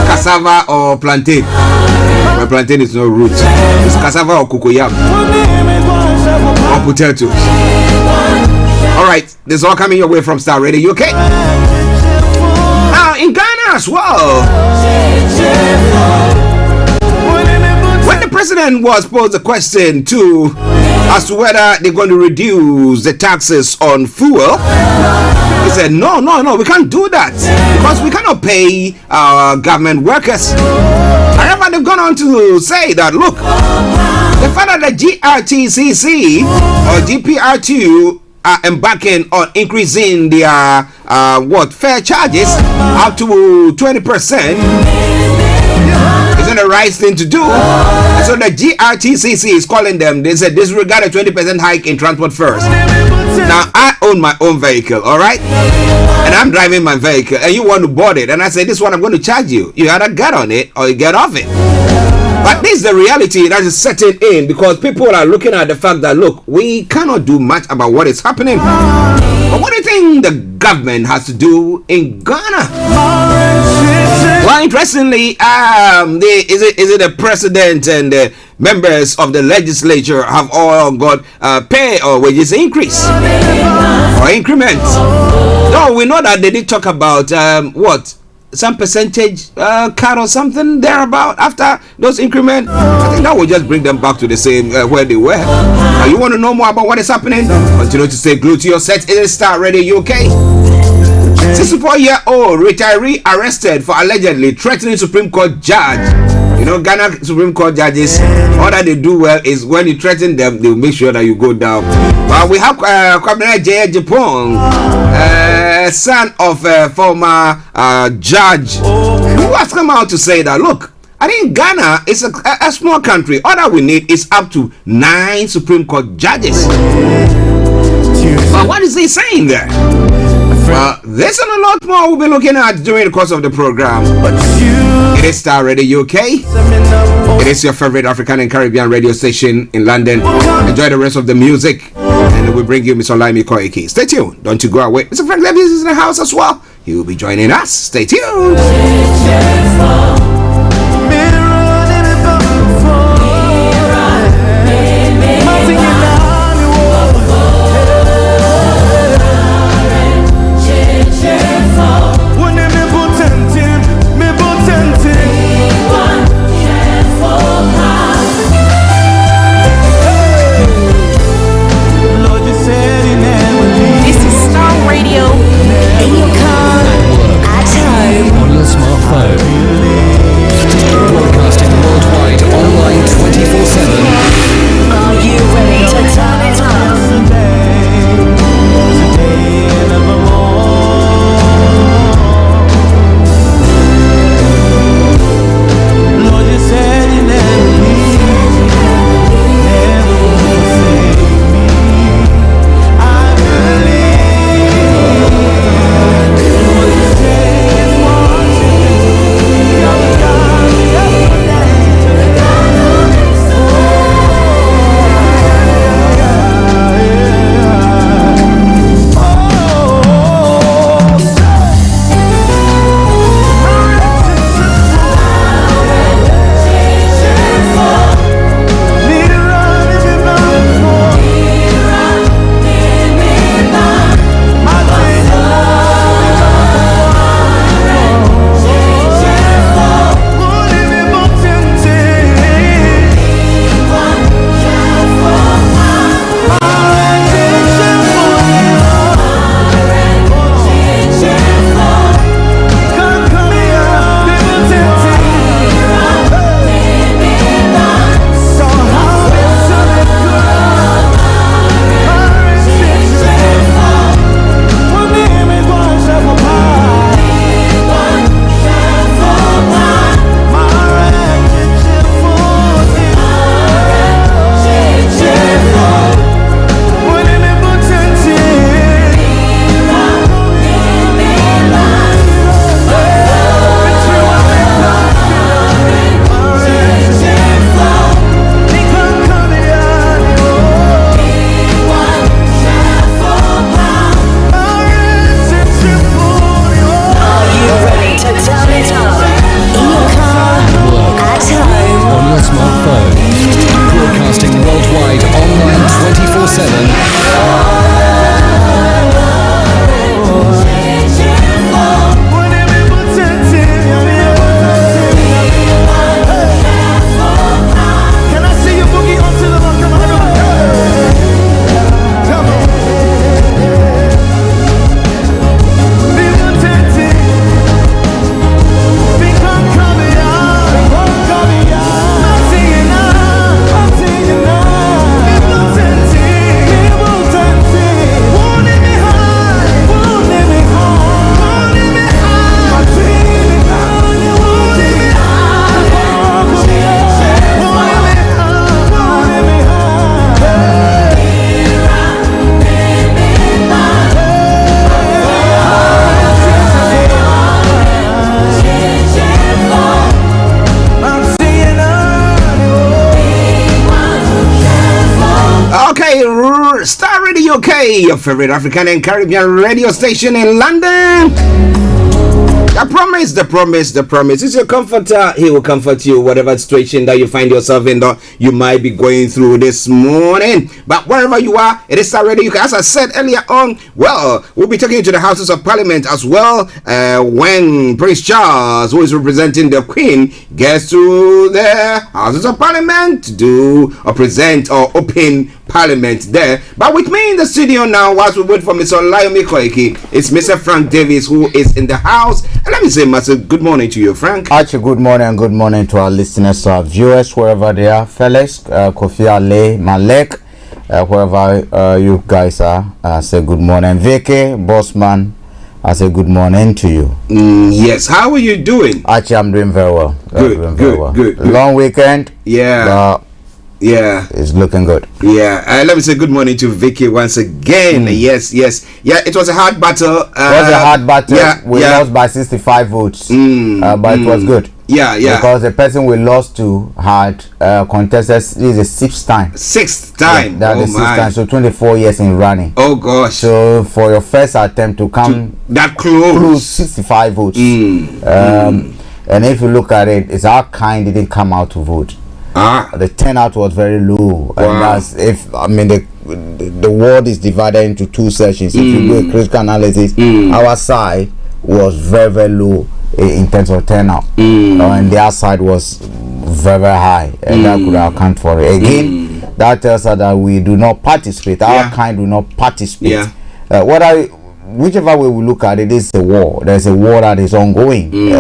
Cassava or plantain? Well, plantain is no root. It's cassava or cocoyam or potatoes. All right, this is all coming your way from Starr Radio UK. Now in Ghana as well. When the president was posed a question as to whether they're going to reduce the taxes on fuel, he said, no, we can't do that because we cannot pay our government workers. However, they've gone on to say that, look, the fact that the GRTCC or GPR2 are embarking on increasing their fare charges up to 20%. Isn't the right thing to do? And so the GRTCC is calling them. They said disregard a 20% hike in transport first. Now I own my own vehicle, all right, and I'm driving my vehicle, and you want to board it, and I say this one I'm going to charge you. You either get on it or you get off it. But this is the reality that is setting in because people are looking at the fact that look, we cannot do much about what is happening. But what do you think the government has to do in Ghana? Well, interestingly, is it the president and the members of the legislature have all got pay or wages increase or increments? No, we know that they did talk about some percentage cut or something thereabout after those increments. I think that will just bring them back to the same where they were. Now, you want to know more about what is happening? Continue to stay glued to your set. It is Starr Radio UK. 64-year-old retiree arrested for allegedly threatening Supreme Court judge. You know, Ghana Supreme Court judges, all that they do well is when you threaten them, they'll make sure that you go down. But we have Kwabena J. Japong, son of a former judge, who has come out to say that, look, I think Ghana is a small country. All that we need is up to 9 Supreme Court judges. But what is he saying there? This and a lot more we'll be looking at during the course of the program. It is Starr Radio UK. It is your favorite African and Caribbean radio station in London. Enjoy the rest of the music, and we bring you Mr. Olayomi Koiki. Stay tuned. Don't you go away. Mr. Frank Levis is in the house as well. He will be joining us. Stay tuned. On your smartphone. Star Radio UK, your favorite African and Caribbean radio station in London. The promise is your comforter. He will comfort you, whatever situation that you find yourself in that you might be going through this morning. But wherever you are, it is already, as I said earlier on, well, we'll be taking you to the Houses of Parliament as well when Prince Charles, who is representing the Queen, gets to the Houses of Parliament to do or present or open Parliament there. But with me in the studio now, whilst we wait for Mr. Olayomi, it's Mr. Frank Davis, who is in the house. And let me say, Master, good morning to you, Frank. Archie, good morning, and good morning to our listeners, to our viewers, wherever they are. Felix, Kofi Ale, Malek, wherever you guys are, say good morning. Vicky, Bossman, I say good morning to you. Yes, how are you doing? Archie, I'm doing very well. Good. Long weekend. Yeah. Yeah, it's looking good. Yeah, let me say good morning to Vicky once again. Yes. Yeah, it was a hard battle. It was a hard battle. We lost by 65 votes, but it was good. Yeah. Because the person we lost to had contested this is the sixth time. Yeah, that's the sixth time. So 24 years in running. Oh gosh. So for your first attempt to come that close 65 votes. And if you look at it, it's our kind didn't come out to vote. The turnout was very low, and that's the world is divided into two sections. If you do a critical analysis, our side was very low in terms of turnout, and their side was very high, and that could account for it. Again, that tells us that we do not participate. Our kind do not participate. Whichever way we look at it, is a war. There's a war that is ongoing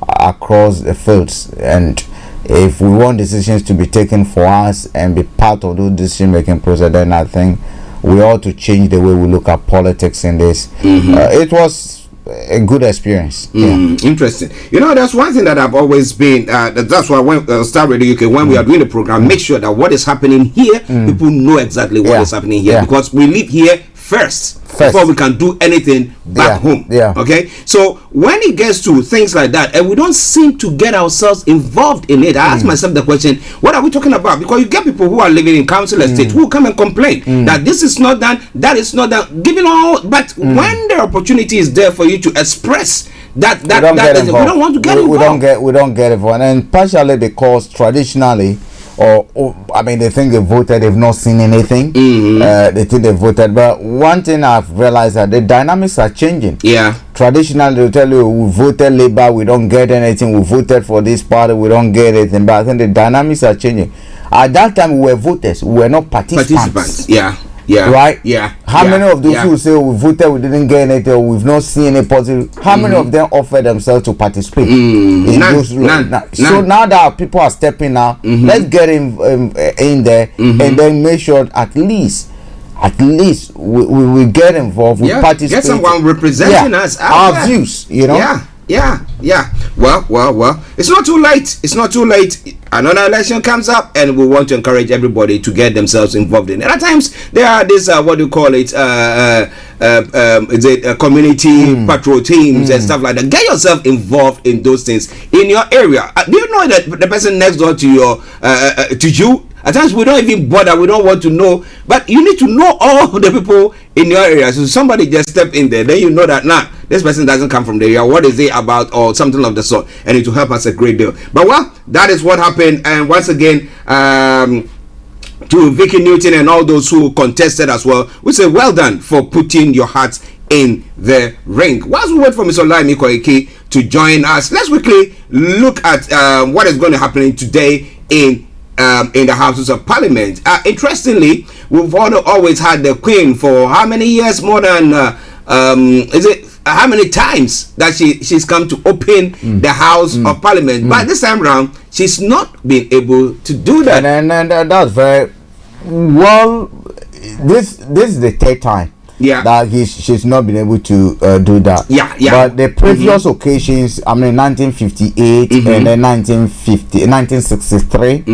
across the fields, and if we want decisions to be taken for us and be part of those decision making process, then I think we ought to change the way we look at politics in this. It was a good experience. Interesting. You know, that's one thing that I've always been. That's why when Star Radio UK, when we are doing the program, make sure that what is happening here, people know exactly what is happening here, because we live here first before we can do anything back home. Okay, so when it gets to things like that and we don't seem to get ourselves involved in it, I ask myself the question, what are we talking about? Because you get people who are living in council estate who come and complain that this is not done, that is not done, giving all, but when the opportunity is there for you to express we don't want to get involved. We don't get involved, and partially because traditionally, they think they voted, they've not seen anything. They think they voted, but one thing I've realized that the dynamics are changing. Traditionally, they'll tell you, we voted Labour, we don't get anything. We voted for this party, we don't get anything. But I think the dynamics are changing. At that time, we were voters, we were not participants. How many of those who say we voted, we didn't get anything, or we've not seen any positive, how many of them offered themselves to participate? None. So now that people are stepping out, let's get in there and then make sure at least we get involved, we participate, get someone representing us, our views, Well, it's not too late. Another election comes up and we want to encourage everybody to get themselves involved in it. At times there are this community patrol teams and stuff like that. Get yourself involved in those things in your area. Do you know that the person next door to your to you, at times we don't even bother, we don't want to know, but you need to know all the people in your area. So somebody just step in there, then you know that this person doesn't come from the area, what is it about, or something of the sort, and it will help us a great deal. But that is what happened. And once again, to Vicky Newton and all those who contested as well, we say well done for putting your hearts in the ring. Whilst we wait for Mr. Olayomi to join us, let's quickly look at what is going to happen today in the Houses of Parliament. Interestingly, we've always had the Queen for how many years? More than how many times that she's come to open the House of Parliament, but this time around she's not been able to do that. And that's very well. This is the third time that she's not been able to do that. But the previous occasions, 1958 and then 1963.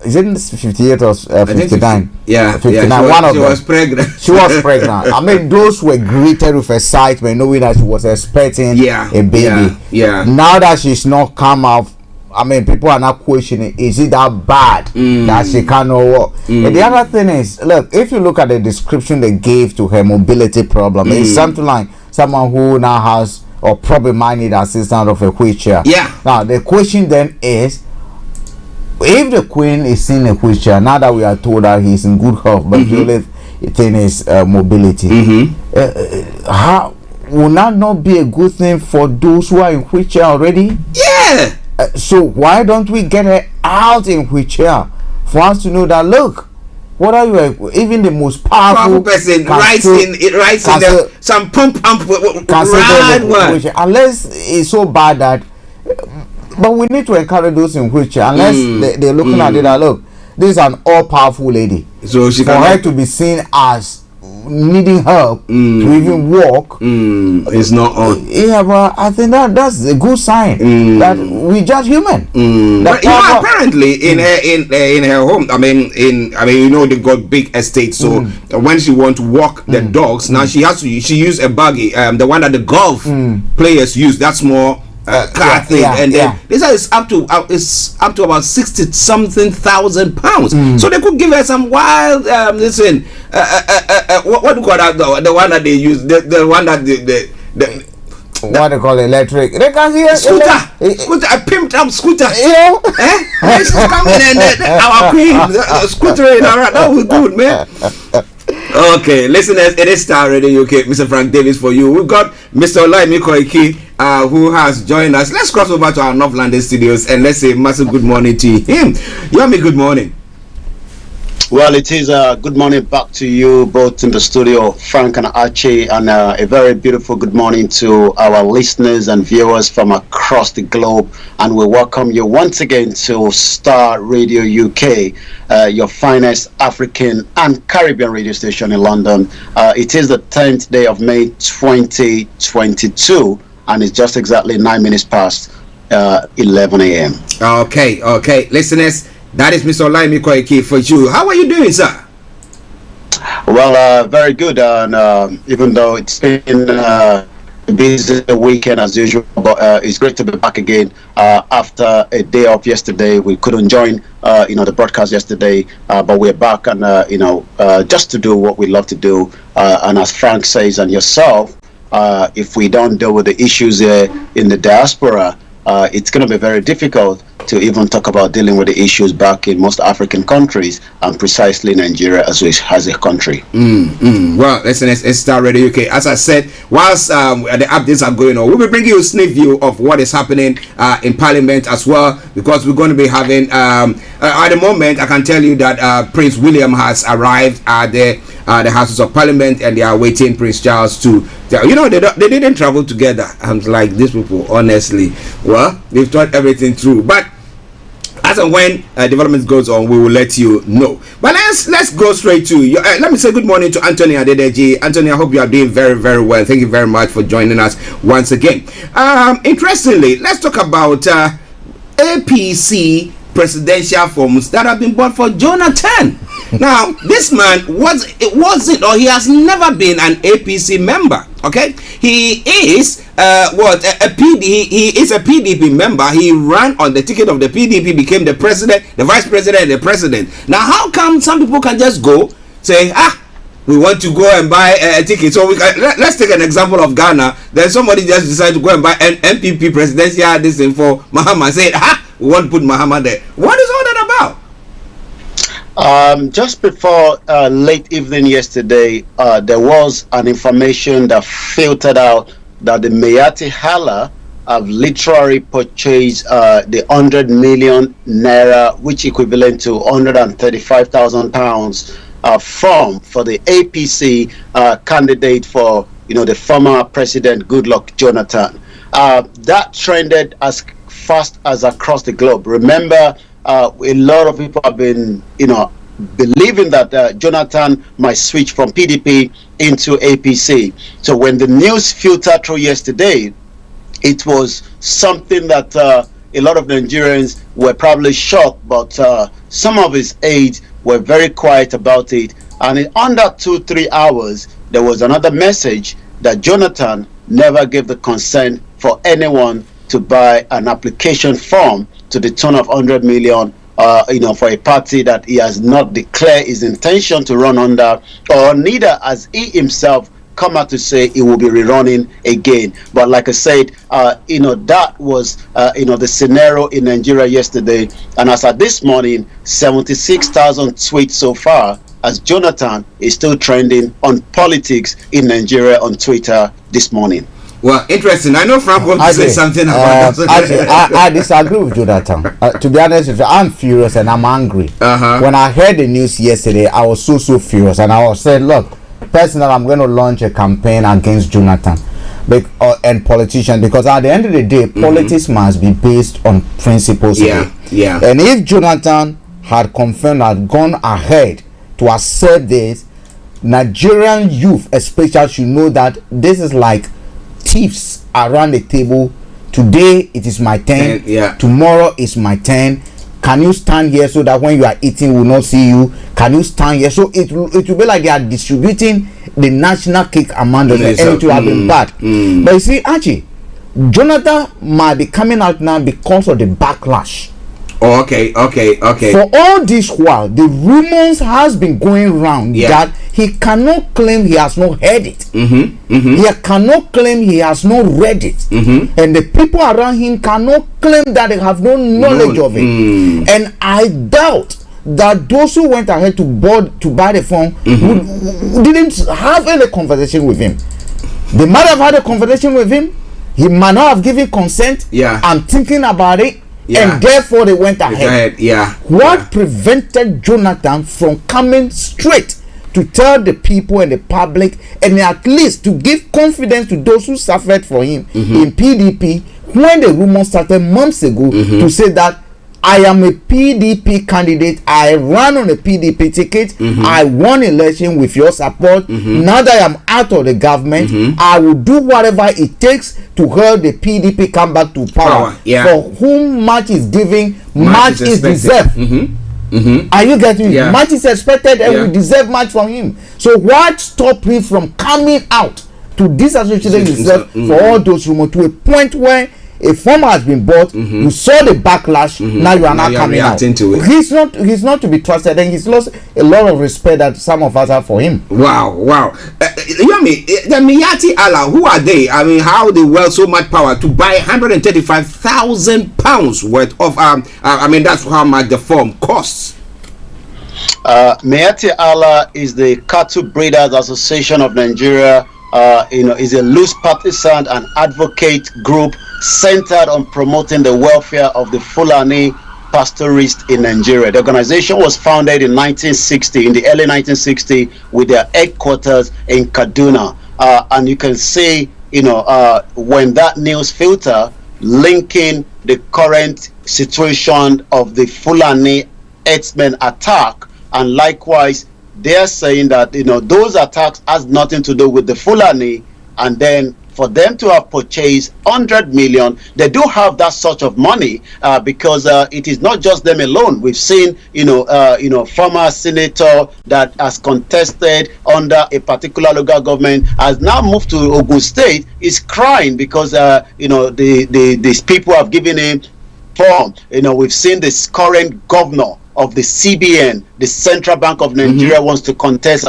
Is it 58 or 59? 59. She was pregnant. She was pregnant. Those were greeted with excitement, knowing that she was expecting a baby. Now that she's not come out I mean, people are not questioning, is it that bad that she cannot walk? And the other thing is, look, if you look at the description they gave to her mobility problem, it's something like someone who now has or probably might need assistance of a wheelchair. Yeah. Now, the question then is, if the queen is in a wheelchair, now that we are told that he's in good health, but the only thing is mobility, how will that not be a good thing for those who are in wheelchair already? Yeah. So why don't we get her out in wheelchair for us to know that, look, what are you, even the most powerful person writes in some pump unless it's so bad that, but we need to encourage those in wheelchair, unless they're looking at it that, look, this is an all-powerful lady, so she for her to be seen as needing help to even walk is not on. Yeah, but I think that's a good sign that we just human. But apparently in her home, I mean they got big estates, so when she want to walk the dogs, now she use a buggy, the one that the golf players use. That's more car thing, and then this is up to about 60-something thousand pounds. So they could give her some wild what do you call that? The one that they use, the one that the what they call electric. They can hear scooter, a pimped up scooter. This is coming and our queen scootering around. That was good, man. Okay, listeners, it is Starr Radio UK. Mr. Frank Davis for you. We've got Mr. Olayomi who has joined us. Let's cross over to our North London studios and let's say massive good morning to him. Yomi, good morning. Well, it is a good morning back to you both in the studio, Frank and Archie, and a very beautiful good morning to our listeners and viewers from across the globe. And we welcome you once again to Starr Radio UK, your finest African and Caribbean radio station in London. It is the 10th day of May 2022, and it's just exactly 9 minutes past 11 a.m. Okay, listeners. That is Mr. Olayomi for you. How are you doing, sir? Well, very good. And even though it's been a busy weekend as usual, but it's great to be back again after a day off yesterday. We couldn't join, the broadcast yesterday, but we're back and just to do what we love to do. And as Frank says, and yourself, if we don't deal with the issues here in the diaspora, it's going to be very difficult to even talk about dealing with the issues back in most African countries, and precisely Nigeria as a country. Well, listen, it's Starr Radio UK. As I said, whilst the updates are going on, we will bring you a sneak view of what is happening in Parliament as well, because we're going to be having, at the moment, I can tell you that Prince William has arrived at the Houses of Parliament, and they are waiting Prince Charles to, they didn't travel together. I'm like, these people, honestly, well, they've thought everything through. But as and when development goes on, we will let you know. But let's go straight to you. Let me say good morning to Anthony Adedeji. Anthony, I hope you are doing very, very well. Thank you very much for joining us once again. Interestingly, let's talk about APC presidential forms that have been bought for Jonathan. Now, this man he has never been an APC member. Okay, he is he is a PDP member. He ran on the ticket of the PDP, became the president, the vice president, and the president. Now, how come some people can just go say, we want to go and buy a ticket? So let's take an example of Ghana. Then somebody just decided to go and buy an MPP presidential this thing for Mahama. Said, we want to put Mahama there. What is all that about? Just before late evening yesterday, there was an information that filtered out that the Mayati Hala have literally purchased the 100 million naira, which equivalent to 135,000 pounds, form for the APC candidate for the former president Goodluck Jonathan. That trended as fast as across the globe. Remember, a lot of people have been, believing that Jonathan might switch from PDP into APC. So when the news filtered through yesterday, it was something that a lot of Nigerians were probably shocked, but some of his aides were very quiet about it. And in under 2-3 hours, there was another message that Jonathan never gave the consent for anyone to buy an application form to the tune of 100 million. For a party that he has not declared his intention to run under, or neither has he himself come out to say he will be rerunning again. But like I said, that was the scenario in Nigeria yesterday, and as at this morning, 76,000 tweets so far, as Jonathan is still trending on politics in Nigeria on Twitter this morning. Well, interesting. I know Frank wants to say something about that. I disagree with Jonathan. To be honest with you, I'm furious and I'm angry. When I heard the news yesterday, I was so furious, and I was saying, look, personally, I'm going to launch a campaign against Jonathan and politicians, because at the end of the day, politics must be based on principles. Yeah. And if Jonathan had confirmed, had gone ahead to accept this, Nigerian youth especially should know that this is like thieves around the table. Today it is my turn, tomorrow is my turn. Can you stand here so that when you are eating we will not see you? Can you stand here? So it will be like they are distributing the national cake among them, and it will have been bad. But you see, Archie, Jonathan might be coming out now because of the backlash. Okay. For all this while, the rumors has been going round that he cannot claim he has not heard it. He cannot claim he has not read it. And the people around him cannot claim that they have no knowledge of it. And I doubt that those who went ahead to buy the phone didn't have any conversation with him. They might have had a conversation with him. He might not have given consent. I'm thinking about it. And therefore they went ahead. What prevented Jonathan from coming straight to tell the people and the public, and at least to give confidence to those who suffered for him in PDP when the rumor started months ago, to say that I am a PDP candidate, I ran on a PDP ticket, I won election with your support. Now that I am out of the government, I will do whatever it takes to help the PDP come back to power. For whom much is given, much is deserved. Are you getting me? Much is expected, and we deserve much from him. So what stopped him from coming out to disassociate himself for all those rumors to a point where a farmer has been bought, you saw the backlash, now you are not coming out. To it. He's not to be trusted, and he's lost a lot of respect that some of us have for him. Wow. Yomi, the Miyati Allah, who are they? I mean, how they wield so much power to buy 135,000 pounds worth of that's how much the farm costs. Miyati Allah is the Cattle Breeders Association of Nigeria. Is a loose partisan and advocate group centered on promoting the welfare of the Fulani pastoralists in Nigeria. The organization was founded in the early 1960s, with their headquarters in Kaduna. And you can see, when that news filter linking the current situation of the Fulani herdsmen attack, and likewise they're saying that those attacks has nothing to do with the Fulani, and then for them to have purchased 100 million, they do have that sort of money, because it is not just them alone. We've seen former senator that has contested under a particular local government has now moved to Ogun State, is crying because these people have given him form. We've seen this current governor of the CBN, the Central Bank of Nigeria, wants to contest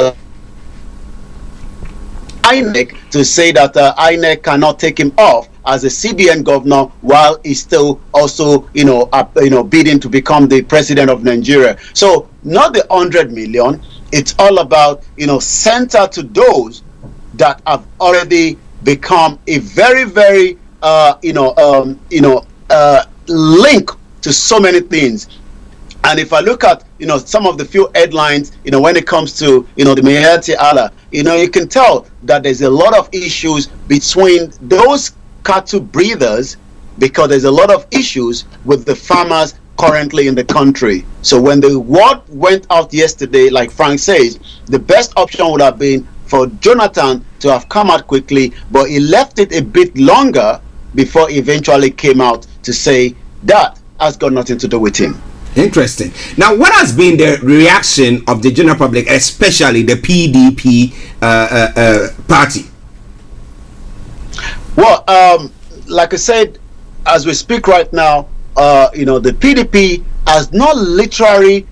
INEC to say that INEC cannot take him off as a CBN governor while he's still also bidding to become the president of Nigeria. So not the 100 million. It's all about center to those that have already become a very, very link to so many things. And if I look at some of the few headlines when it comes to the Miyati Allah, you can tell that there's a lot of issues between those cattle breeders, because there's a lot of issues with the farmers currently in the country. So when the word went out yesterday, like Frank says, the best option would have been for Jonathan to have come out quickly, but he left it a bit longer before he eventually came out to say that has got nothing to do with him. Interesting. Now, what has been the reaction of the general public, especially the PDP party? Well, like I said, as we speak right now, the PDP has not literally,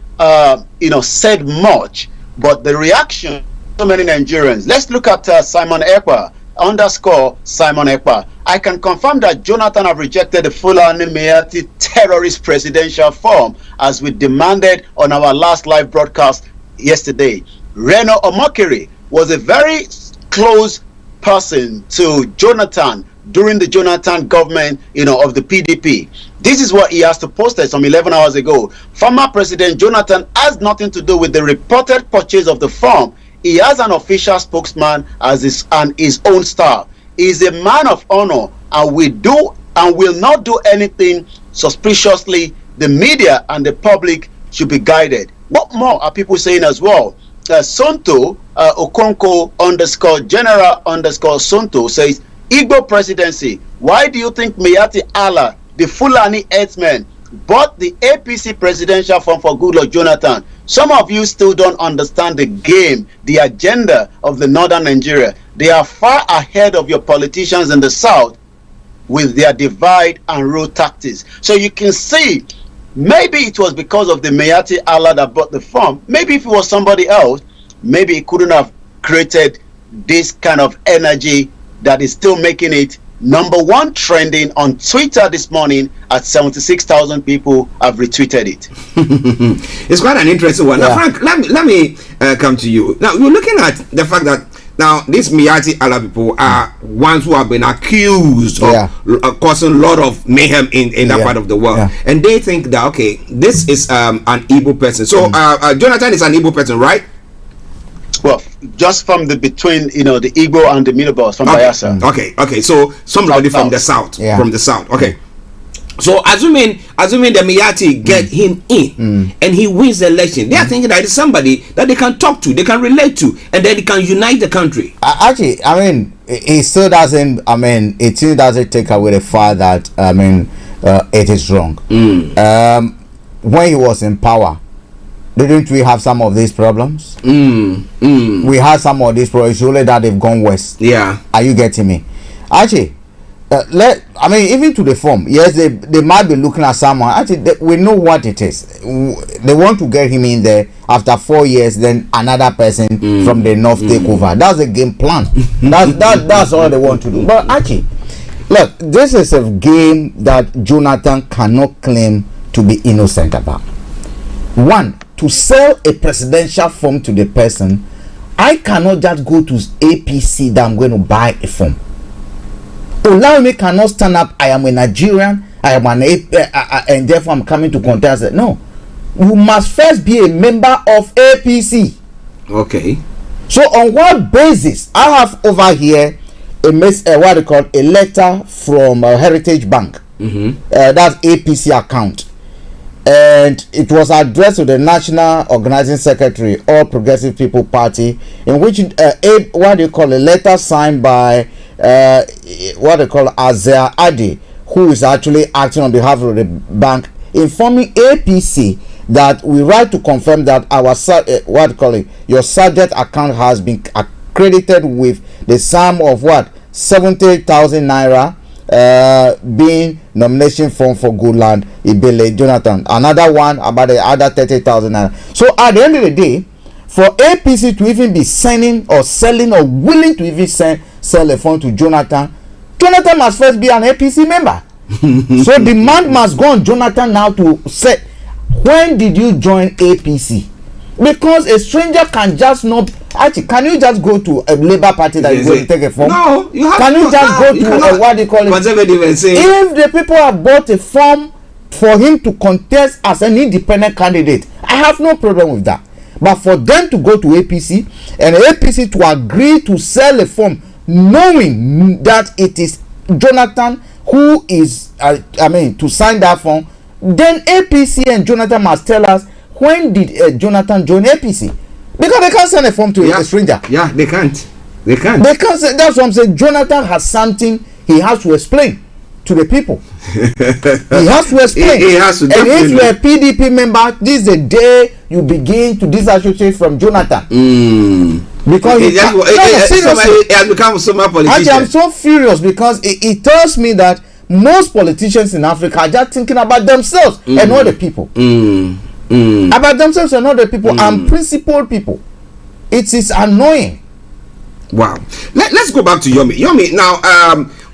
said much, but the reaction so many Nigerians. Let's look at Simon Ekpa _ Simon Ekpa. I can confirm that Jonathan have rejected the Fulani Meati terrorist presidential form as we demanded on our last live broadcast yesterday. Reno Omokiri was a very close person to Jonathan during the Jonathan government, of the PDP. This is what he has to post some 11 hours ago. Former President Jonathan has nothing to do with the reported purchase of the form. He has an official spokesman as his own staff. He is a man of honor and will not do anything suspiciously. The media and the public should be guided. What more are people saying as well? Sonto Okonko _ General _ Sonto says, Igbo presidency, why do you think Meati Allah, the Fulani herdsmen, bought the APC presidential form for Goodluck Jonathan? Some of you still don't understand the game, the agenda of the northern Nigeria. They are far ahead of your politicians in the south with their divide and rule tactics. So you can see, maybe it was because of the Meati Allah that bought the form. Maybe if it was somebody else, maybe it couldn't have created this kind of energy that is still making it #1 trending on Twitter this morning. At 76,000 people have retweeted it. It's quite an interesting one. Yeah. Now, Frank, let me come to you. Now, you're looking at the fact that now these Meati Allah people are ones who have been accused of causing a lot of mayhem in that part of the world, and they think that okay, this is an Igbo person. So Jonathan is an Igbo person, right? Well, just from the between, the Igbo and the Middle Belt from Bayelsa. Okay. So somebody from the south, Okay. So assuming the Meati get him in and he wins the election, they are thinking that it's somebody that they can talk to, they can relate to, and then they can unite the country. Actually, it still doesn't. It still doesn't take away the fact that it is wrong. When he was in power, didn't we have some of these problems? We had some of these problems. It's only that they've gone west. Yeah. Are you getting me? Actually, even to the form, yes, they might be looking at someone. Actually, we know what it is. They want to get him in there. After 4 years, then another person from the north take over. That's a game plan. That's all they want to do. But actually, look, this is a game that Jonathan cannot claim to be innocent about. One, to sell a presidential form to the person, I cannot just go to APC that I'm going to buy a form. Olayomi cannot stand up. I am a Nigerian. I am and therefore I'm coming to contest it. No, you must first be a member of APC. Okay. So on what basis? I have over here a letter from Heritage Bank. That's APC account. And it was addressed to the National Organizing Secretary, All Progressive People Party, in which a letter signed by Azia Adi, who is actually acting on behalf of the bank, informing APC that we write to confirm that our your subject account has been accredited with the sum of 70,000 naira. Being nomination form for Goodland Ibele Jonathan, another one about the other 30,000 naira. So at the end of the day, for APC to even be sending or selling or willing to even sell a form to Jonathan must first be an APC member. So demand must go on Jonathan now to say, when did you join APC? Because a stranger can just not. Actually, can you just go to a Labour Party that is going to take a form? No, you have. Can you just go to conservative and say, if the people have bought a form for him to contest as an independent candidate, I have no problem with that. But for them to go to APC and APC to agree to sell a form, knowing that it is Jonathan who is, to sign that form, then APC and Jonathan must tell us, when did Jonathan join APC? Because they can't send a form to a stranger. Yeah, they can't. Because that's what I'm saying. Jonathan has something he has to explain to the people. He has to explain. He has to. And if you're a PDP member, this is the day you begin to disassociate from Jonathan. Because he has become so much politician. Actually, I'm so furious because it tells me that most politicians in Africa are just thinking about themselves and not the people. About themselves and not the people, and principled people. It is annoying. Wow. Let's go back to Yomi. Yomi, now,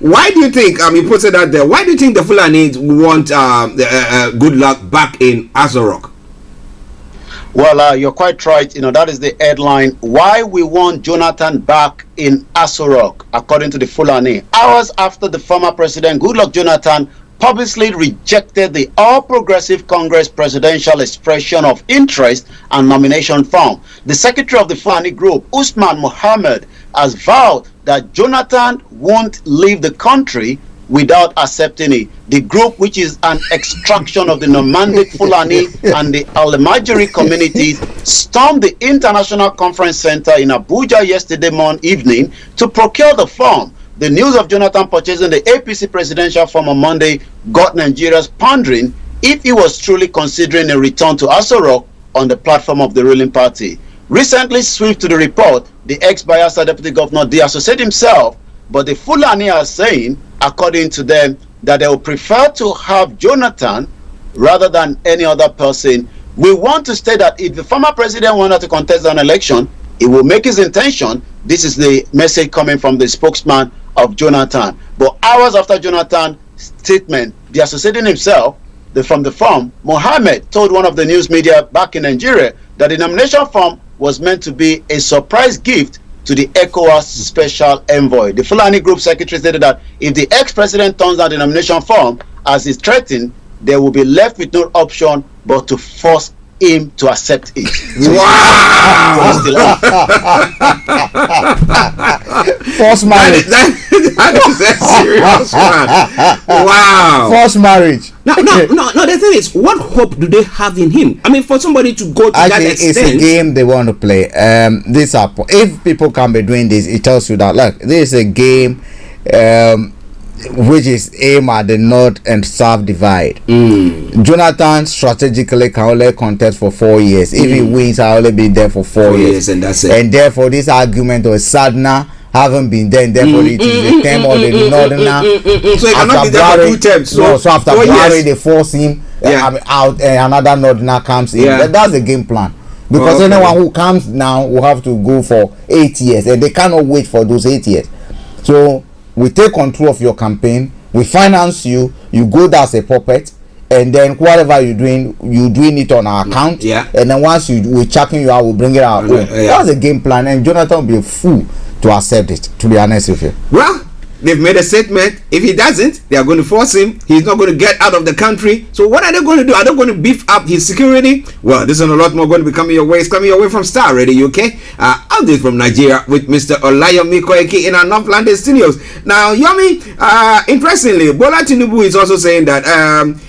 why do you think, you put it out there, why do you think the Fulani want good luck back in Aso Rock? Well, you're quite right. That is the headline. Why we want Jonathan back in Aso Rock, according to the Fulani. Hours after the former president, Goodluck Jonathan, publicly rejected the All Progressive Congress presidential expression of interest and nomination form. The secretary of the Fulani group, Usman Mohammed, has vowed that Jonathan won't leave the country without accepting it. The group, which is an extraction of the nomadic Fulani and the Alemajiri communities, stormed the International Conference Center in Abuja yesterday evening to procure the form. The news of Jonathan purchasing the APC presidential form on Monday got Nigerians pondering if he was truly considering a return to Aso Rock on the platform of the ruling party. Recently, swift to the report, the ex-Bayelsa deputy governor deassociated himself, but the Fulani are saying, according to them, that they would prefer to have Jonathan rather than any other person. We want to state that if the former president wanted to contest an election, he will make his intention. This is the message coming from the spokesman of Jonathan. But hours after Jonathan's statement, deassociating himself from the form, Mohammed told one of the news media back in Nigeria that the nomination form was meant to be a surprise gift to the ECOWAS special envoy. The Fulani group secretary stated that if the ex-president turns down the nomination form as is threatened, they will be left with no option but to force him to accept it. Wow! Forced marriage. That is a serious one. Wow. Forced marriage. No. The thing is, what hope do they have in him? I mean, for somebody to go to that extent. It's a game they want to play. If people can be doing this, it tells you that, look, this is a game which is aimed at the north and south divide. Jonathan strategically can only contest for 4 years. If he wins, I'll only be there for 4 years. And that's it. And therefore, this argument of Sadna haven't been there, and therefore it is the term of the northerner. So he cannot be there for 2 terms. So after Buhari, they force him out, and another northerner comes in. That's the game plan. Because anyone who comes now will have to go for 8 years, and they cannot wait for those 8 years. So we take control of your campaign, we finance you, you go there as a puppet, and then whatever you're doing it on our account, and then once we're checking you out, we'll bring it out. That's a game plan, and Jonathan will be a fool to accept it, to be honest with you. Well, they've made a statement. If he doesn't, they are going to force him. He's not going to get out of the country. So what are they going to do? Are they going to beef up his security? Well, this and a lot more going to be coming your way. It's coming your way from Starr Radio UK. Update from Nigeria with Mr. Olayomi in our North London studios. Now, Yomi, interestingly, Bola Tinubu is also saying that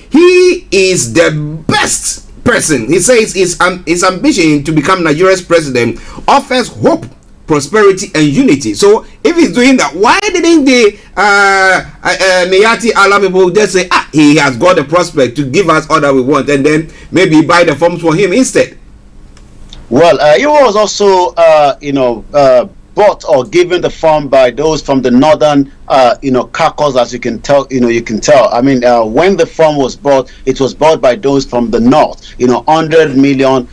he is the best person. He says his ambition to become Nigeria's president offers hope, prosperity and unity. So if he's doing that, why didn't the Meyati Allah people just say, he has got a prospect to give us all that we want, and then maybe buy the forms for him instead? Well, he was also bought or given the form by those from the northern caucus, as you can tell. I mean, when the form was bought, it was bought by those from the north. 100 million,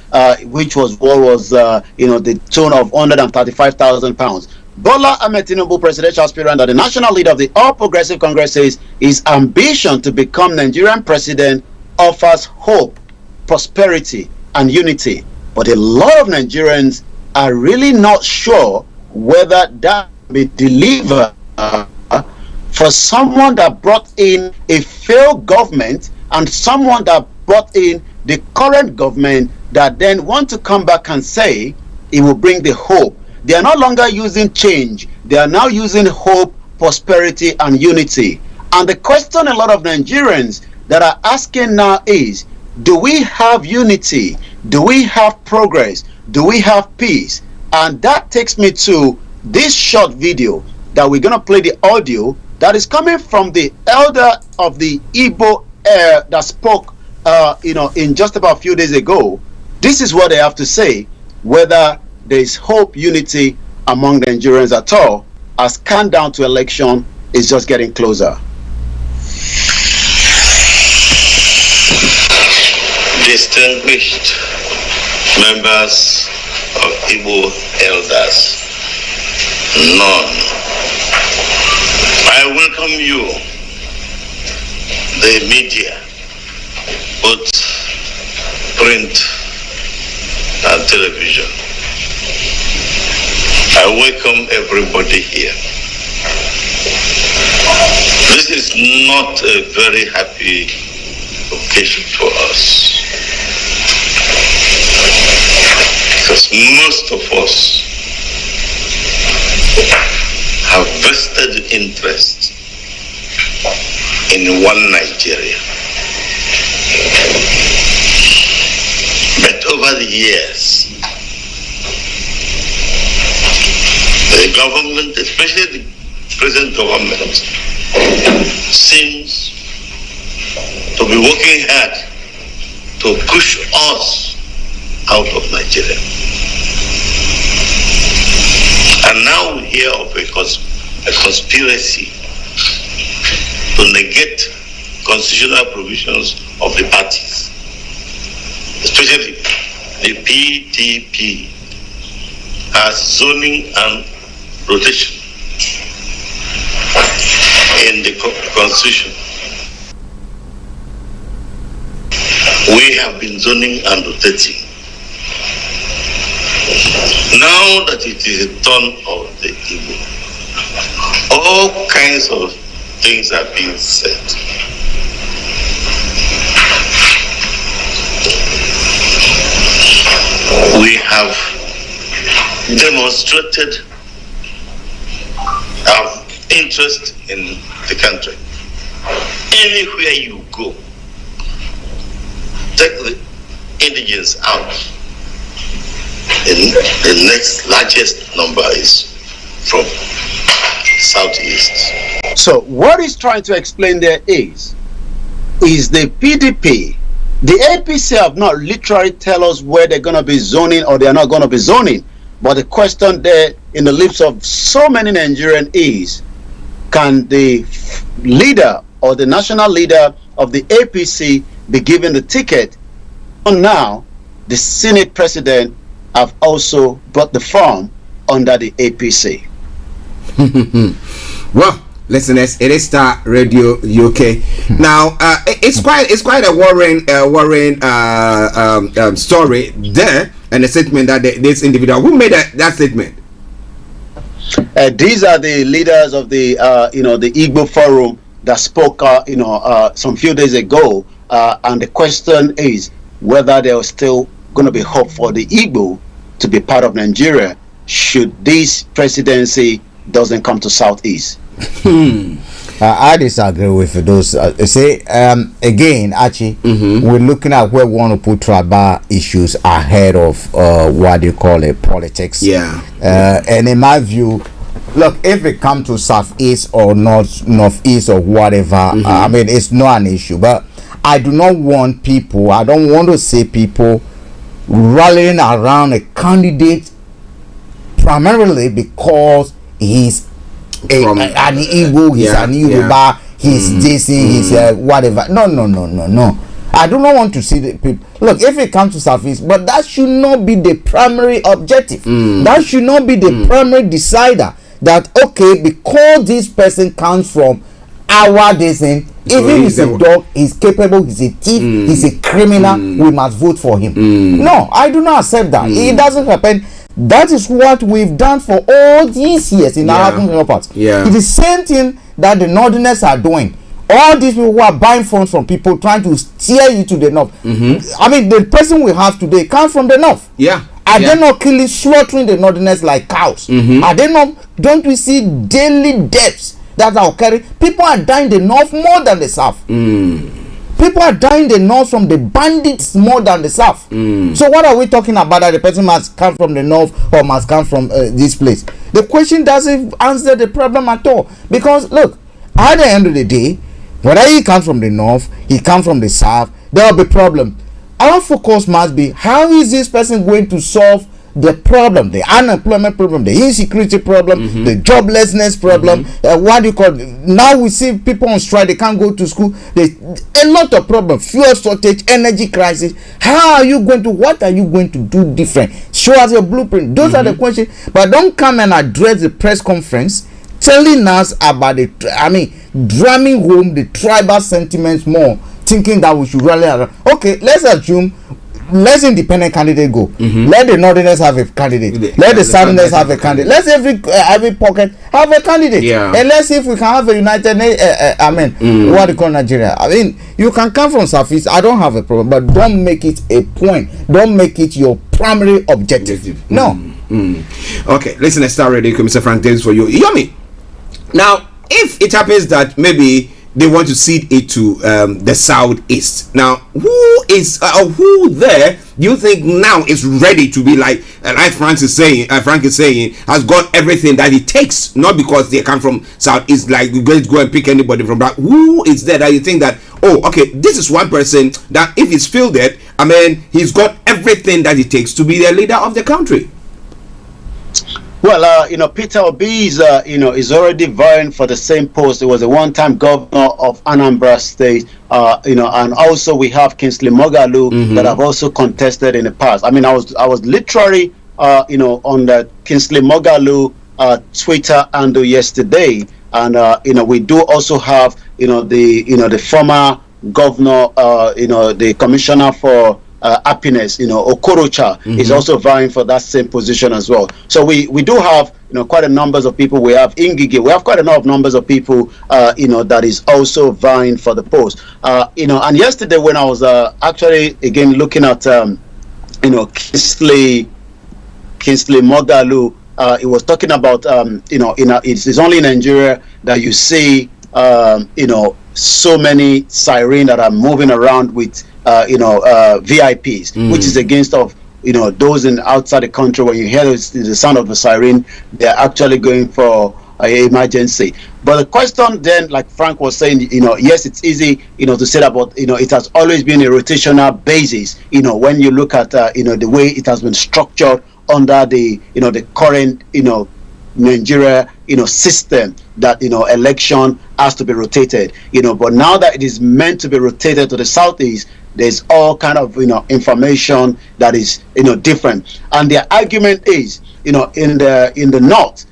which was what was the tune of 135,000 pounds. Bola Ahmed Tinubu, presidential aspirant and the national leader of the All Progressive Congress, says his ambition to become Nigerian president offers hope, prosperity, and unity. But a lot of Nigerians are really not sure whether that will be delivered for someone that brought in a failed government and someone that brought in the current government that then want to come back and say it will bring the hope. They are no longer using change. They are now using hope, prosperity, and unity. And the question a lot of Nigerians that are asking now is, do we have unity? Do we have progress? Do we have peace? And that takes me to this short video that we're going to play the audio that is coming from the elder of the Igbo that spoke in just about a few days ago. This is what they have to say, whether there is hope, unity among the Nigerians at all, as countdown to election is just getting closer. Distinguished members of Igbo elders, none. I welcome you, the media, both print and television. I welcome everybody here. This is not a very happy occasion for us, because most of us have vested interest in one Nigeria. But over the years, the government, especially the present government, seems to be working hard to push us out of Nigeria. And now we hear of a conspiracy to negate constitutional provisions of the parties, especially the PDP has zoning and rotation in the constitution. We have been zoning and rotating. Now that it is a turn of the Igbo, all kinds of things are being said. We have demonstrated our interest in the country. Anywhere you go, take the indigents out, and the next largest number is from Southeast. So what he's trying to explain there is the PDP, the APC have not literally tell us where they're going to be zoning or they're not going to be zoning. But the question there in the lips of so many Nigerians is, can the leader or the national leader of the APC be given the ticket? And now the Senate president have also brought the form under the APC. Well, listeners, it is Starr Radio UK. Now, it's quite a worrying story there, and a statement that this individual who made that statement. These are the leaders of the the Igbo Forum that spoke some few days ago, and the question is whether there is still going to be hope for the Igbo to be part of Nigeria should this presidency doesn't come to Southeast. I disagree with those. Again, Archie, we're looking at where we want to put tribal issues ahead of what you call it, politics. Yeah. And in my view, look, if it comes to Southeast or Northeast or whatever, I mean, it's not an issue. But I do not want people, I don't want to see people rallying around a candidate primarily because he's an Igbo, he's an Yoruba, he's this, he's whatever. No. I do not want to see the people. Look, if it comes to Southeast, but that should not be the primary objective. That should not be the primary decider. That okay, because this person comes from our descent, even he's a dog, he's capable, he's a thief, he's a criminal, we must vote for him. No, I do not accept that. It doesn't happen. That is what we've done for all these years in our parts. It's the same thing that the Northerners are doing. All these people who are buying funds from people trying to steer you to the north. I mean, the person we have today comes from the north. Are they not killing, slaughtering the Northerners like cows? Are they not? Don't we see daily deaths that are occurring? People are dying in the north more than the south. People are dying in the north from the bandits more than the south. So what are we talking about? That the person must come from the north or must come from this place? The question doesn't answer the problem at all. Because look, at the end of the day, whether he comes from the north, he comes from the south, there will be problem. Our focus must be, how is this person going to solve the problem, the unemployment problem, the insecurity problem, the joblessness problem. What do you call it? Now we see people on strike, they can't go to school. There's a lot of problems, fuel shortage, energy crisis. What are you going to do different? Show us your blueprint. Those are the questions. But don't come and address the press conference telling us about drumming home the tribal sentiments more, thinking that we should rally around. Okay, let's assume, let's independent candidate go. Let the northerners have a candidate. Let the southerners have a candidate. Let's every pocket have a candidate. And let's see if we can have a united what do you call Nigeria? I mean, you can come from Southeast. I don't have a problem, but don't make it a point. Don't make it your primary objective. No. Okay, listen to Starr Radio, Mr. Frank Davis for you. Yomi. Now, if it happens that maybe they want to cede it to the southeast, now who there do you think now is ready to be like Frank is saying, has got everything that it takes? Not because they come from southeast, like you're going to go and pick anybody from that. Who is there that you think that, oh, okay, this is one person that if he's fielded, I mean, he's got everything that it takes to be the leader of the country? Well, Peter Obi is, is already vying for the same post. He was a one-time governor of Anambra State, and also we have Kingsley Moghalu that have also contested in the past. I mean, I was literally, on the Kingsley Moghalu Twitter handle yesterday, and we do also have, the former governor, the commissioner for happiness, Okorocha is also vying for that same position as well. So we do have quite a numbers of people. We have Ingige. We have quite a lot of numbers of people that is also vying for the post. And yesterday when I was actually again looking at Kingsley Moghalu, it was talking about it's only in Nigeria that you see so many siren that are moving around with VIPs, which is against of those in outside the country. When you hear the sound of the siren, they're actually going for an emergency. But the question then, like Frank was saying, yes, it's easy to say that, but it has always been a rotational basis. When you look at the way it has been structured under the the current Nigeria system, that election has to be rotated. But now that it is meant to be rotated to the southeast, there's all kind of information that is different, and their argument is in the north,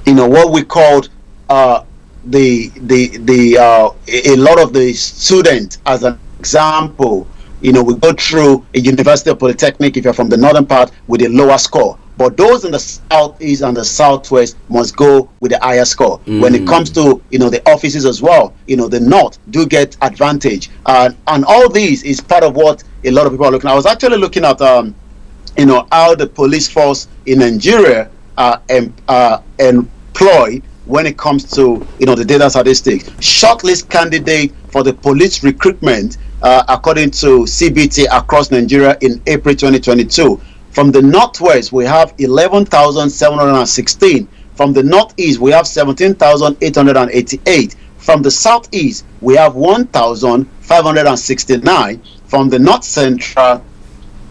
what we called a lot of the students, as an example, we go through a university or polytechnic if you're from the northern part with a lower score. But those in the southeast and the southwest must go with the higher score. When it comes to the offices as well, the north do get advantage, and all these is part of what a lot of people are looking at. I was actually looking at how the police force in Nigeria are employed when it comes to the data statistics. Shortlist candidate for the police recruitment according to CBT across Nigeria in April 2022. From the northwest, we have 11,716. From the northeast, we have 17,888. From the southeast, we have 1,569. From the north central,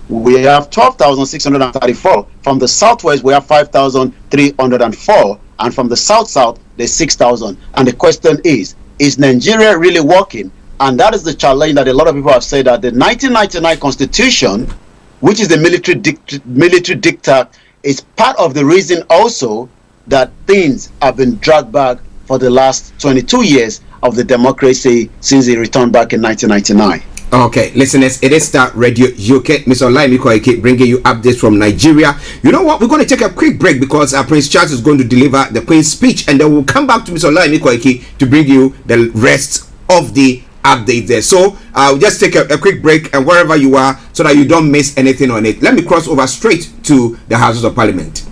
we have 12,634. From the southwest, we have 5,304. And from the south, there's 6,000. And the question is Nigeria really working? And that is the challenge that a lot of people have said, that the 1999 Constitution, which is the military diktat, is part of the reason also that things have been dragged back for the last 22 years of the democracy since it returned back in 1999. Okay, listeners, it is Starr Radio UK. Mr. Olayomi Koiki bringing you updates from Nigeria. You know what? We're going to take a quick break because Prince Charles is going to deliver the Queen's speech, and then we'll come back to Mr. Olayomi Koiki to bring you the rest of the update there. So we'll just take a quick break, and wherever you are, so that you don't miss anything on it, let me cross over straight to the Houses of Parliament.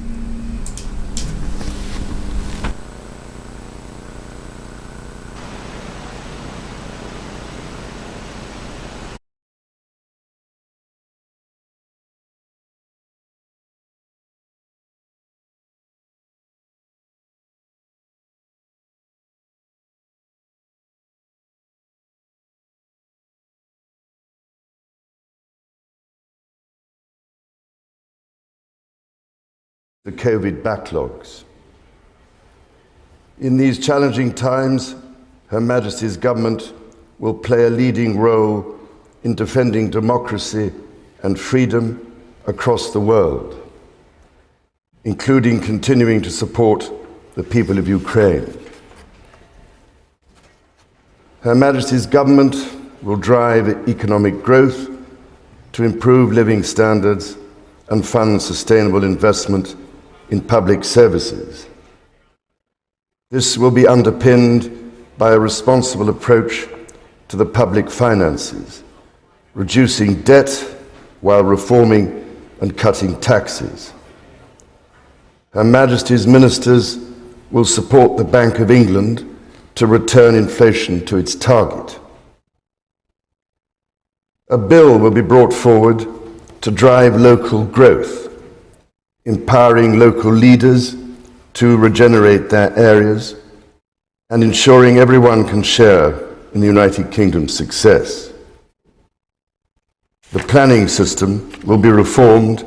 the COVID backlogs. In these challenging times, Her Majesty's government will play a leading role in defending democracy and freedom across the world, including continuing to support the people of Ukraine. Her Majesty's government will drive economic growth to improve living standards and fund sustainable investment in public services. This will be underpinned by a responsible approach to the public finances, reducing debt while reforming and cutting taxes. Her Majesty's ministers will support the Bank of England to return inflation to its target. A bill will be brought forward to drive local growth, empowering local leaders to regenerate their areas and ensuring everyone can share in the United Kingdom's success. The planning system will be reformed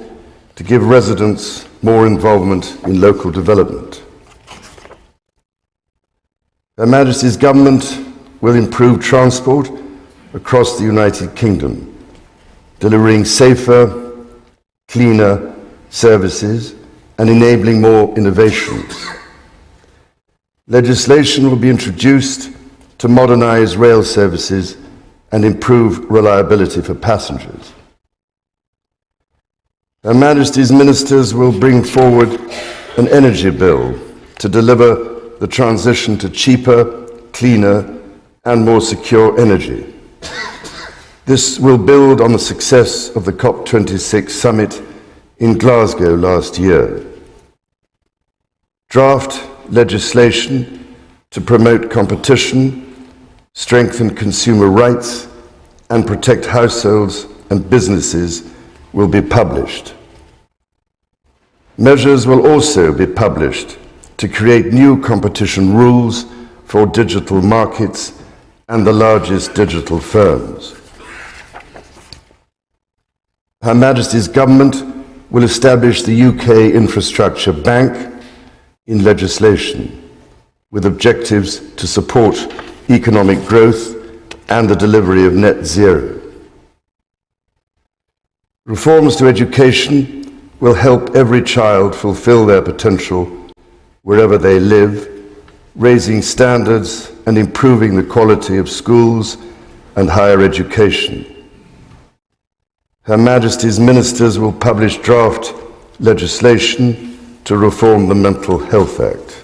to give residents more involvement in local development. Her Majesty's government will improve transport across the United Kingdom, delivering safer, cleaner services and enabling more innovations. Legislation will be introduced to modernize rail services and improve reliability for passengers. Her Majesty's ministers will bring forward an energy bill to deliver the transition to cheaper, cleaner, and more secure energy. This will build on the success of the COP26 summit in Glasgow last year. Draft legislation to promote competition, strengthen consumer rights, and protect households and businesses will be published. Measures will also be published to create new competition rules for digital markets and the largest digital firms. Her Majesty's government will establish the UK Infrastructure Bank in legislation, with objectives to support economic growth and the delivery of net zero. Reforms to education will help every child fulfill their potential wherever they live, raising standards and improving the quality of schools and higher education. Her Majesty's ministers will publish draft legislation to reform the Mental Health Act.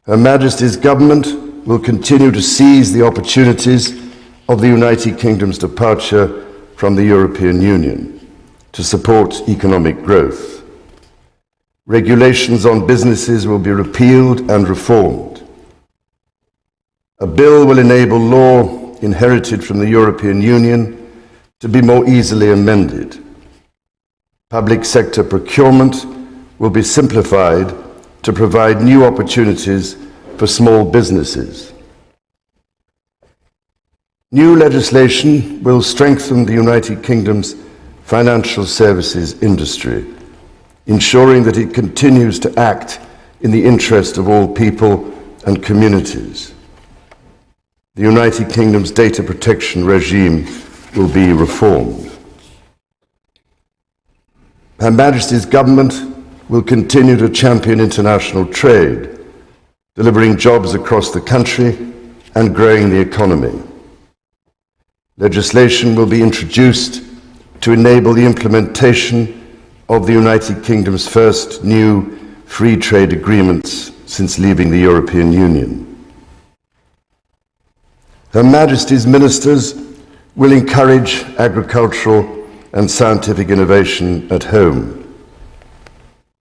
Her Majesty's government will continue to seize the opportunities of the United Kingdom's departure from the European Union to support economic growth. Regulations on businesses will be repealed and reformed. A bill will enable law inherited from the European Union to be more easily amended. Public sector procurement will be simplified to provide new opportunities for small businesses. New legislation will strengthen the United Kingdom's financial services industry, ensuring that it continues to act in the interest of all people and communities. The United Kingdom's data protection regime will be reformed. Her Majesty's government will continue to champion international trade, delivering jobs across the country and growing the economy. Legislation will be introduced to enable the implementation of the United Kingdom's first new free trade agreements since leaving the European Union. Her Majesty's ministers will encourage agricultural and scientific innovation at home.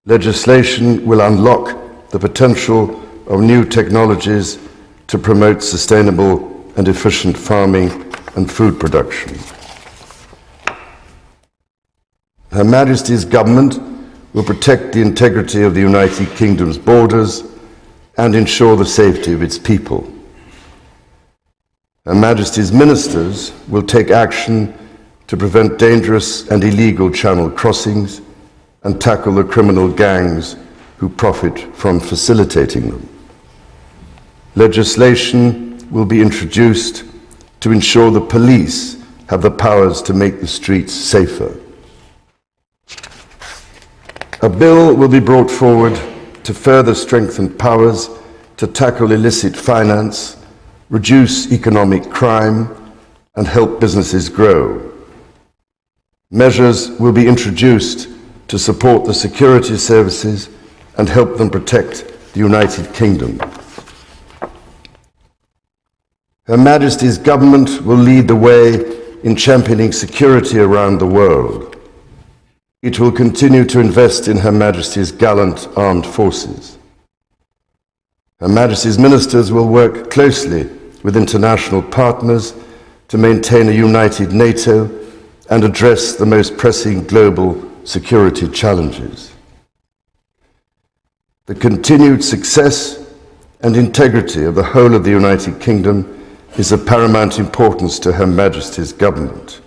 Legislation will unlock the potential of new technologies to promote sustainable and efficient farming and food production. Her Majesty's government will protect the integrity of the United Kingdom's borders and ensure the safety of its people. Her Majesty's ministers will take action to prevent dangerous and illegal channel crossings and tackle the criminal gangs who profit from facilitating them. Legislation will be introduced to ensure the police have the powers to make the streets safer. A bill will be brought forward to further strengthen powers to tackle illicit finance, reduce economic crime, and help businesses grow. Measures will be introduced to support the security services and help them protect the United Kingdom. Her Majesty's government will lead the way in championing security around the world. It will continue to invest in Her Majesty's gallant armed forces. Her Majesty's ministers will work closely with international partners to maintain a united NATO and address the most pressing global security challenges. The continued success and integrity of the whole of the United Kingdom is of paramount importance to Her Majesty's government,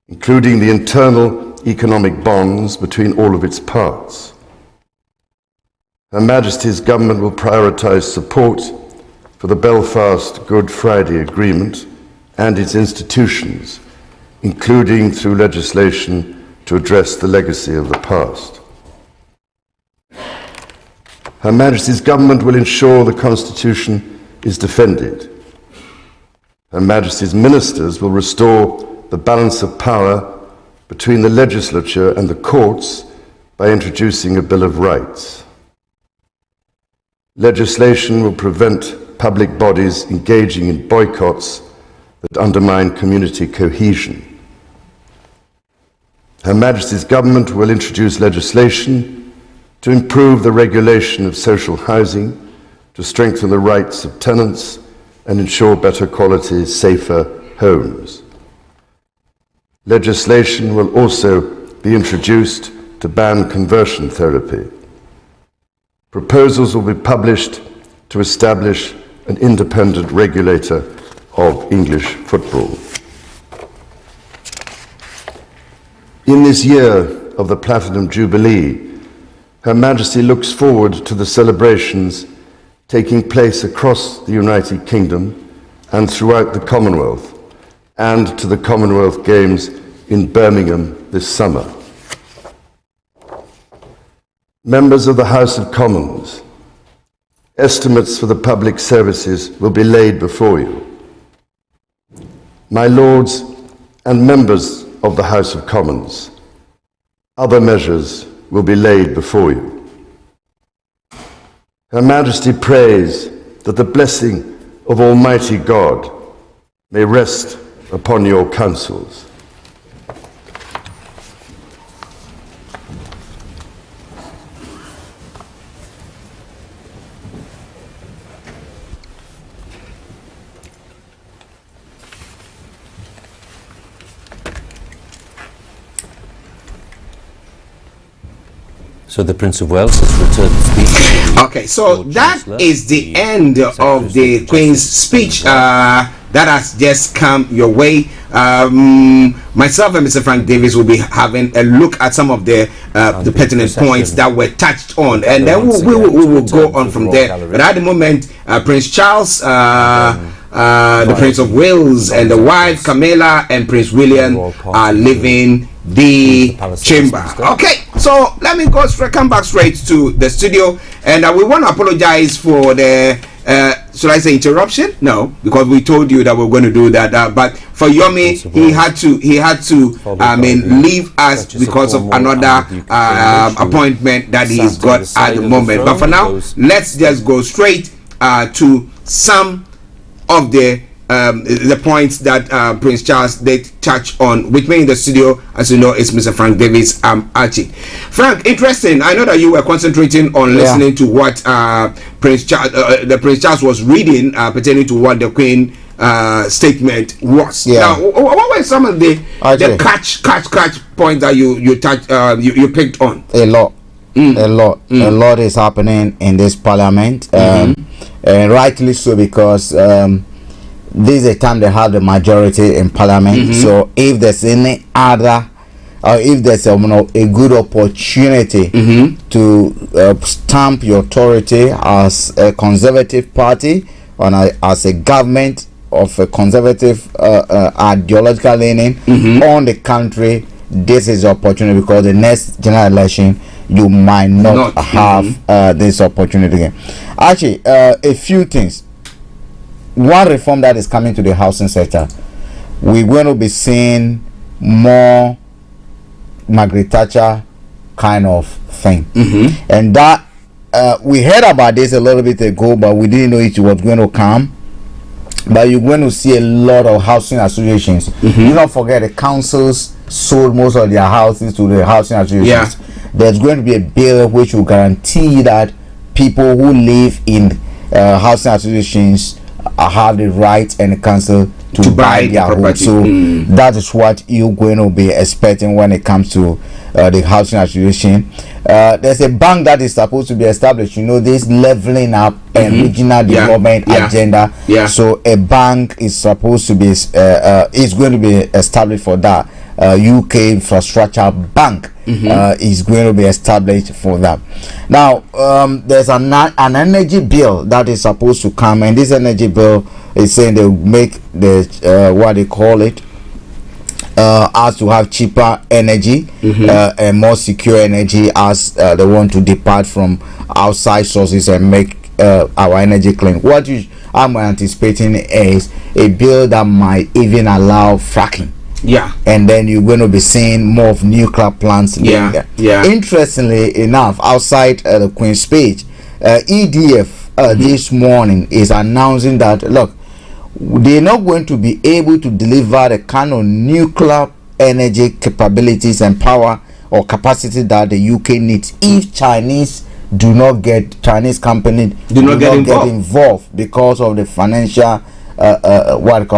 including the internal economic bonds between all of its parts. Her Majesty's government will prioritise support for the Belfast Good Friday Agreement and its institutions, including through legislation to address the legacy of the past. Her Majesty's government will ensure the Constitution is defended. Her Majesty's ministers will restore the balance of power between the legislature and the courts by introducing a Bill of Rights. Legislation will prevent public bodies engaging in boycotts that undermine community cohesion. Her Majesty's government will introduce legislation to improve the regulation of social housing, to strengthen the rights of tenants and ensure better quality, safer homes. Legislation will also be introduced to ban conversion therapy. Proposals will be published to establish an independent regulator of English football. In this year of the Platinum Jubilee, Her Majesty looks forward to the celebrations taking place across the United Kingdom and throughout the Commonwealth, and to the Commonwealth Games in Birmingham this summer. Members of the House of Commons, estimates for the public services will be laid before you. My Lords and members of the House of Commons, other measures will be laid before you. Her Majesty prays that the blessing of Almighty God may rest upon your councils. So the Prince of Wales has returned the speech. Okay, so that is the end of the Queen's speech that has just come your way. Myself and Mr. Frank Davis will be having a look at some of the pertinent points that were touched on, and then we will go on from there. But at the moment, Prince Charles, the Prince of Wales, and the wife Camilla and Prince William are leaving the chamber. Okay, so let me come back straight to the studio, and we want to apologize for the should I say interruption? No, because we told you that we're going to do that. But for Yomi, he had to leave us because of another appointment that he's got at the moment. But for now, let's just go straight to some of the points that Prince Charles did touch on. With me in the studio, as you know, is Mr. Frank Davis. Archie. Frank, interesting. I know that you were concentrating on listening to what Prince Charles was reading pertaining to what the Queen statement was. Yeah. Now, what were some of the catch points that you touched, you picked on? A lot. A lot is happening in this parliament, and rightly so, because this is a time they have the majority in parliament. So if there's any other if there's a good opportunity to stamp your authority as a conservative party and as a government of a conservative ideological leaning on the country, this is the opportunity, because the next general election you might not have this opportunity again. Actually, a few things. One reform that is coming to the housing sector, we're going to be seeing more Margaret Thatcher kind of thing, and that we heard about this a little bit ago, but we didn't know it was going to come. But you're going to see a lot of housing associations. Do not forget, the councils sold most of their houses to the housing associations. There's going to be a bill which will guarantee that people who live in housing associations have the right and the council to buy their home. So that is what you're going to be expecting when it comes to the housing association. There's a bank that is supposed to be established, this leveling up and regional development agenda. So a bank is supposed to be is going to be established for that. UK Infrastructure Bank is going to be established for that. Now there's an energy bill that is supposed to come, and this energy bill is saying they'll make the what they call it, as to have cheaper energy and more secure energy, as they want to depart from outside sources and make our energy clean. What I'm anticipating is a bill that might even allow fracking. And then you're going to be seeing more of nuclear plants. Interestingly enough, outside the Queen's speech, EDF this morning is announcing that, look, they're not going to be able to deliver the kind of nuclear energy capabilities and power or capacity that the UK needs if Chinese companies do not get involved because of the financial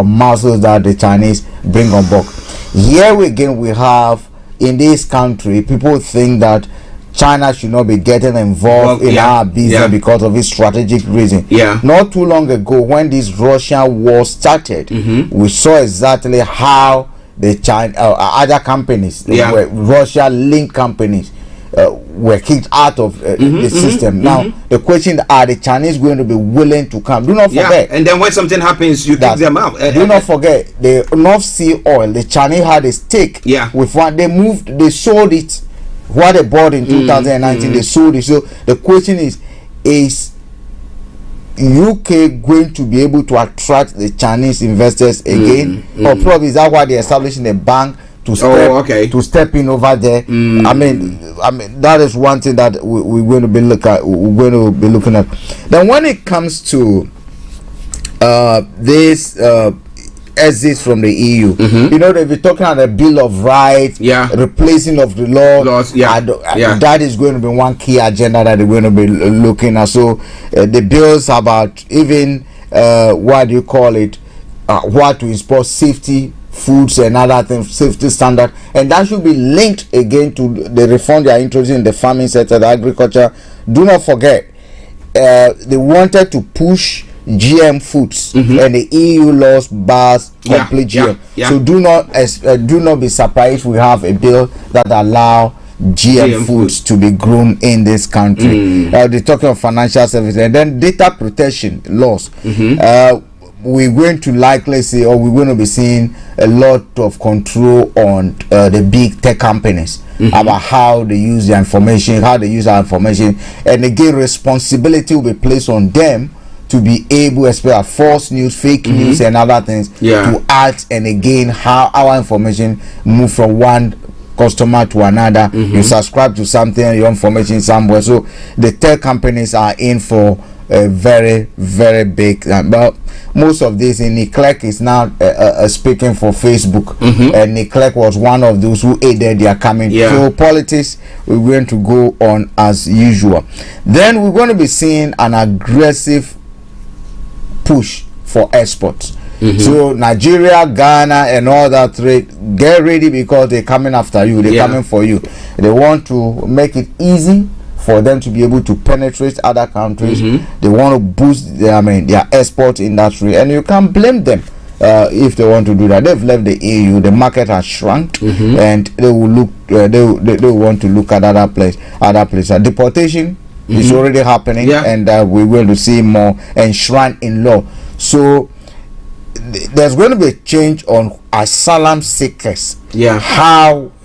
muscles that the Chinese bring on board. Here again, we have in this country, people think that China should not be getting involved in our business because of its strategic reason. Not too long ago, when this Russian war started, we saw exactly how the China other companies, Russia-linked companies, were kicked out of the system. Now the question: are the Chinese going to be willing to come? Do not forget. And then when something happens, you kick them out. Do not forget the North Sea oil. The Chinese had a stake. With one, they sold it. What they bought in 2019, they sold it. So the question is UK going to be able to attract the Chinese investors again, or probably is that why they're establishing a bank to step in over there? I mean that is one thing that we're going to be looking at. Then when it comes to this exit from the EU, they'll be talking about a Bill of Rights, replacing of the laws. That is going to be one key agenda that they're going to be looking at. So the bills about even what do you call it, what to import safety foods and other things, safety standard, and that should be linked again to the reform they are introducing in the farming sector, the agriculture. Do not forget, they wanted to push GM foods, and the EU laws bars complete GM. So do not be surprised if we have a bill that allow GM foods to be grown in this country. They're talking of financial services, and then data protection laws. We're going to likely see, or we're going to be seeing a lot of control on the big tech companies about how they use their information, how they use our information, and again, responsibility will be placed on them to be able, especially false news, fake news, and other things, to act, and again, how our information move from one customer to another. You subscribe to something, your information somewhere. So the tech companies are in for a very, very big, but most of this, in Nick Clegg is now speaking for Facebook, and Nick Clegg was one of those who aided their coming. So politics, we're going to go on as usual. Then we're going to be seeing an aggressive push for exports. So Nigeria, Ghana, and all that trade, get ready, because they're coming after you. They're coming for you. They want to make it easy for them to be able to penetrate other countries. They want to boost their export industry, and you can't blame them. if they want to do that. They've left the EU. The market has shrunk, and they will look. They want to look at other places. Deportation is already happening, and we're going to see more enshrined in law. So there's going to be a change on asylum seekers.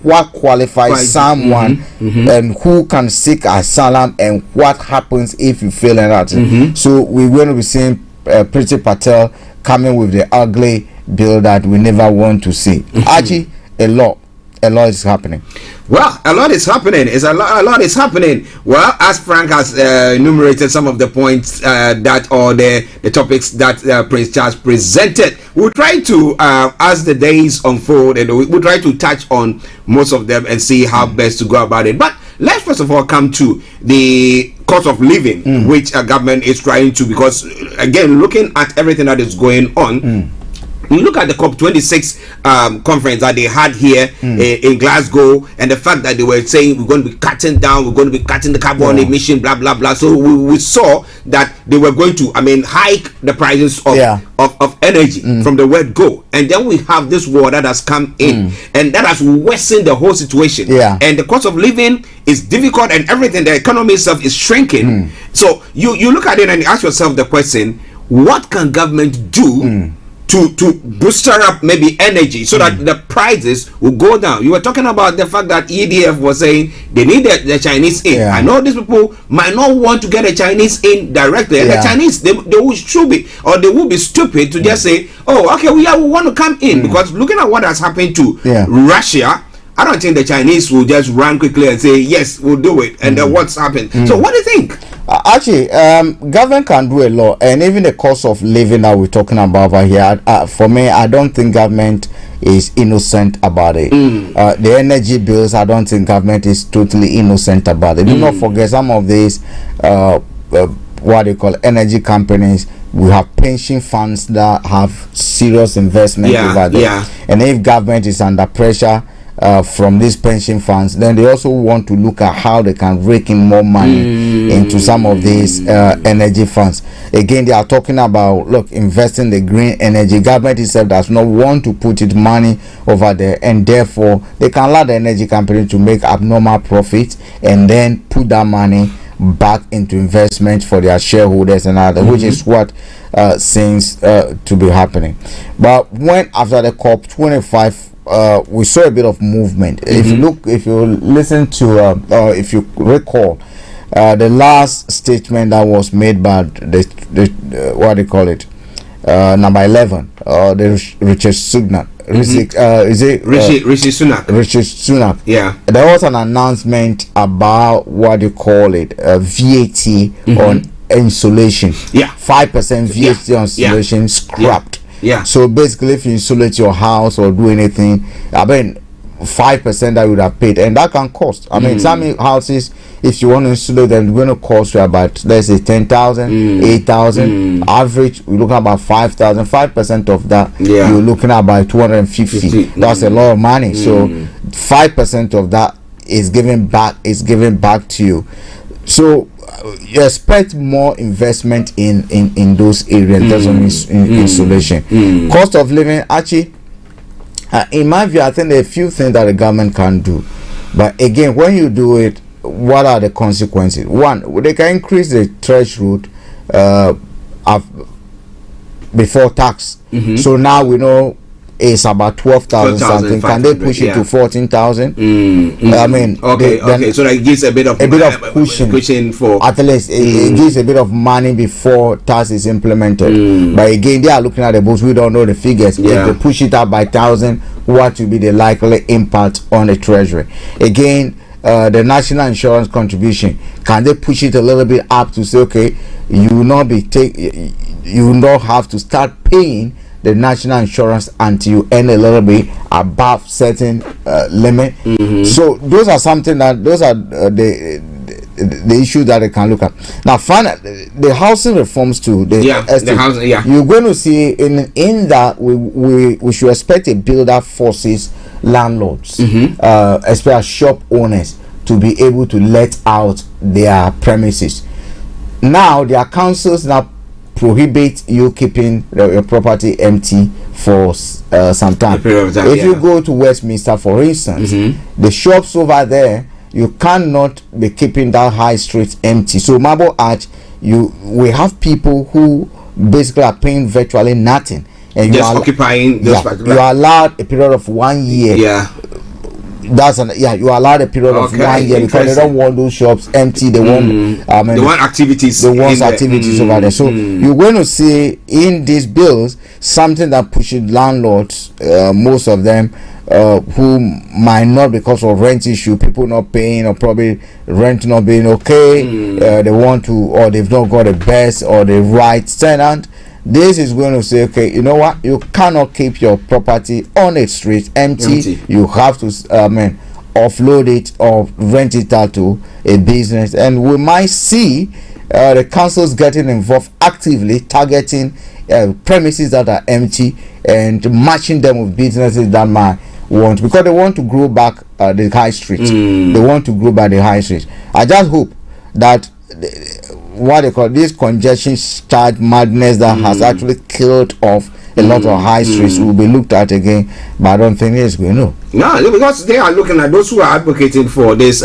What qualifies someone and who can seek asylum, and what happens if you fail in that. So we're going to be seeing Priti Patel coming with the ugly bill that we never want to see. Archie, a lot is happening. Well, a lot is happening. A lot is happening. Well, as Frank has enumerated some of the points the topics that Prince Charles presented, we'll try to, as the days unfold, and we'll try to touch on most of them and see how best to go about it. But let's first of all come to the cost of living, which a government is trying to, because again, looking at everything that is going on, we look at the COP26 conference that they had here in Glasgow, and the fact that they were saying we're going to be cutting down, we're going to be cutting the carbon emission, blah blah blah. So we saw that they were going to, hike the prices of energy from the word go, and then we have this war that has come in, and that has worsened the whole situation. And the cost of living is difficult, and everything, the economy itself is shrinking. So you look at it and you ask yourself the question: what can government do to boost up maybe energy so that the prices will go down? You were talking about the fact that EDF was saying they need the Chinese in. I know these people might not want to get a Chinese in directly, and the Chinese they will be stupid to just say, oh, okay, we want to come in, because looking at what has happened to Russia, I don't think the Chinese will just run quickly and say yes, we'll do it, and then what's happened. So what do you think? Actually, government can do a lot, and even the cost of living that we're talking about over here, for me, I don't think government is innocent about it. The energy bills, I don't think government is totally innocent about it. Do not forget, some of these what they call energy companies, we have pension funds that have serious investment over there, and if government is under pressure from these pension funds, then they also want to look at how they can rake in more money into some of these energy funds. Again, they are talking about, look, investing the green energy. Government itself does not want to put its money over there, and therefore they can allow the energy company to make abnormal profits and then put that money back into investment for their shareholders and other, which is what seems to be happening. But when after the COP25, we saw a bit of movement. If you listen to, if you recall, the last statement that was made by the what do you call it, number 11, the Richard Sunak. Rishi Sunak. Yeah. There was an announcement about what you call it, VAT on insulation. 5% VAT on insulation scrapped. So basically, if you insulate your house or do anything, 5% that you would have paid, and that can cost. Some houses, if you want to insulate them, it's going to cost you about, let's say, 10,000, 8,000. Average, we're looking at about 5,000. 5% of that, you're looking at about 250. That's a lot of money. So 5% of that is given back to you. So you expect more investment in those areas. That's on insulation. Cost of living, actually, in my view, I think there are a few things that the government can do. But again, when you do it, what are the consequences? One, they can increase the threshold before tax. So now we know it's about 12,000 something. Can they push it to 14,000? Okay. So that gives a bit of cushion for, at least it gives a bit of money before tax is implemented. But again, they are looking at the books. We don't know the figures. If they push it up by 1,000, what will be the likely impact on the treasury? Again, the national insurance contribution, can they push it a little bit up to say, okay, you will not have to start paying the national insurance until you earn a little bit above certain limit. So those are something that the issues that they can look at. Now, finally, the housing reforms too. The housing, you're going to see in that we should expect a bill that forces landlords, especially shop owners, to be able to let out their premises. Now, their councils now prohibit you keeping your property empty for some time. If you go to Westminster, for instance, the shops over there, you cannot be keeping that high street empty. So Marble Arch, we have people who basically are paying virtually nothing, and you are occupying those you are allowed a period of 1 year. You are allowed a period of 1 year because they don't want those shops empty. They want they want activities. They want activities over there. So you're going to see in these bills something that pushes landlords, most of them, who might not, because of rent issue, people not paying, or probably rent not being okay, they want to, or they've not got the best or the right tenant. This is going to say, okay, you know what, you cannot keep your property on a street empty. You have to offload it or rent it out to a business. And we might see the councils getting involved actively, targeting premises that are empty and matching them with businesses that might want, because they want to grow back the high street. They want to grow back the high street. I just hope that what they call this congestion charge madness that has actually killed off a lot of high streets will be looked at again, but I don't think it's going to. No, because they are looking at those who are advocating for this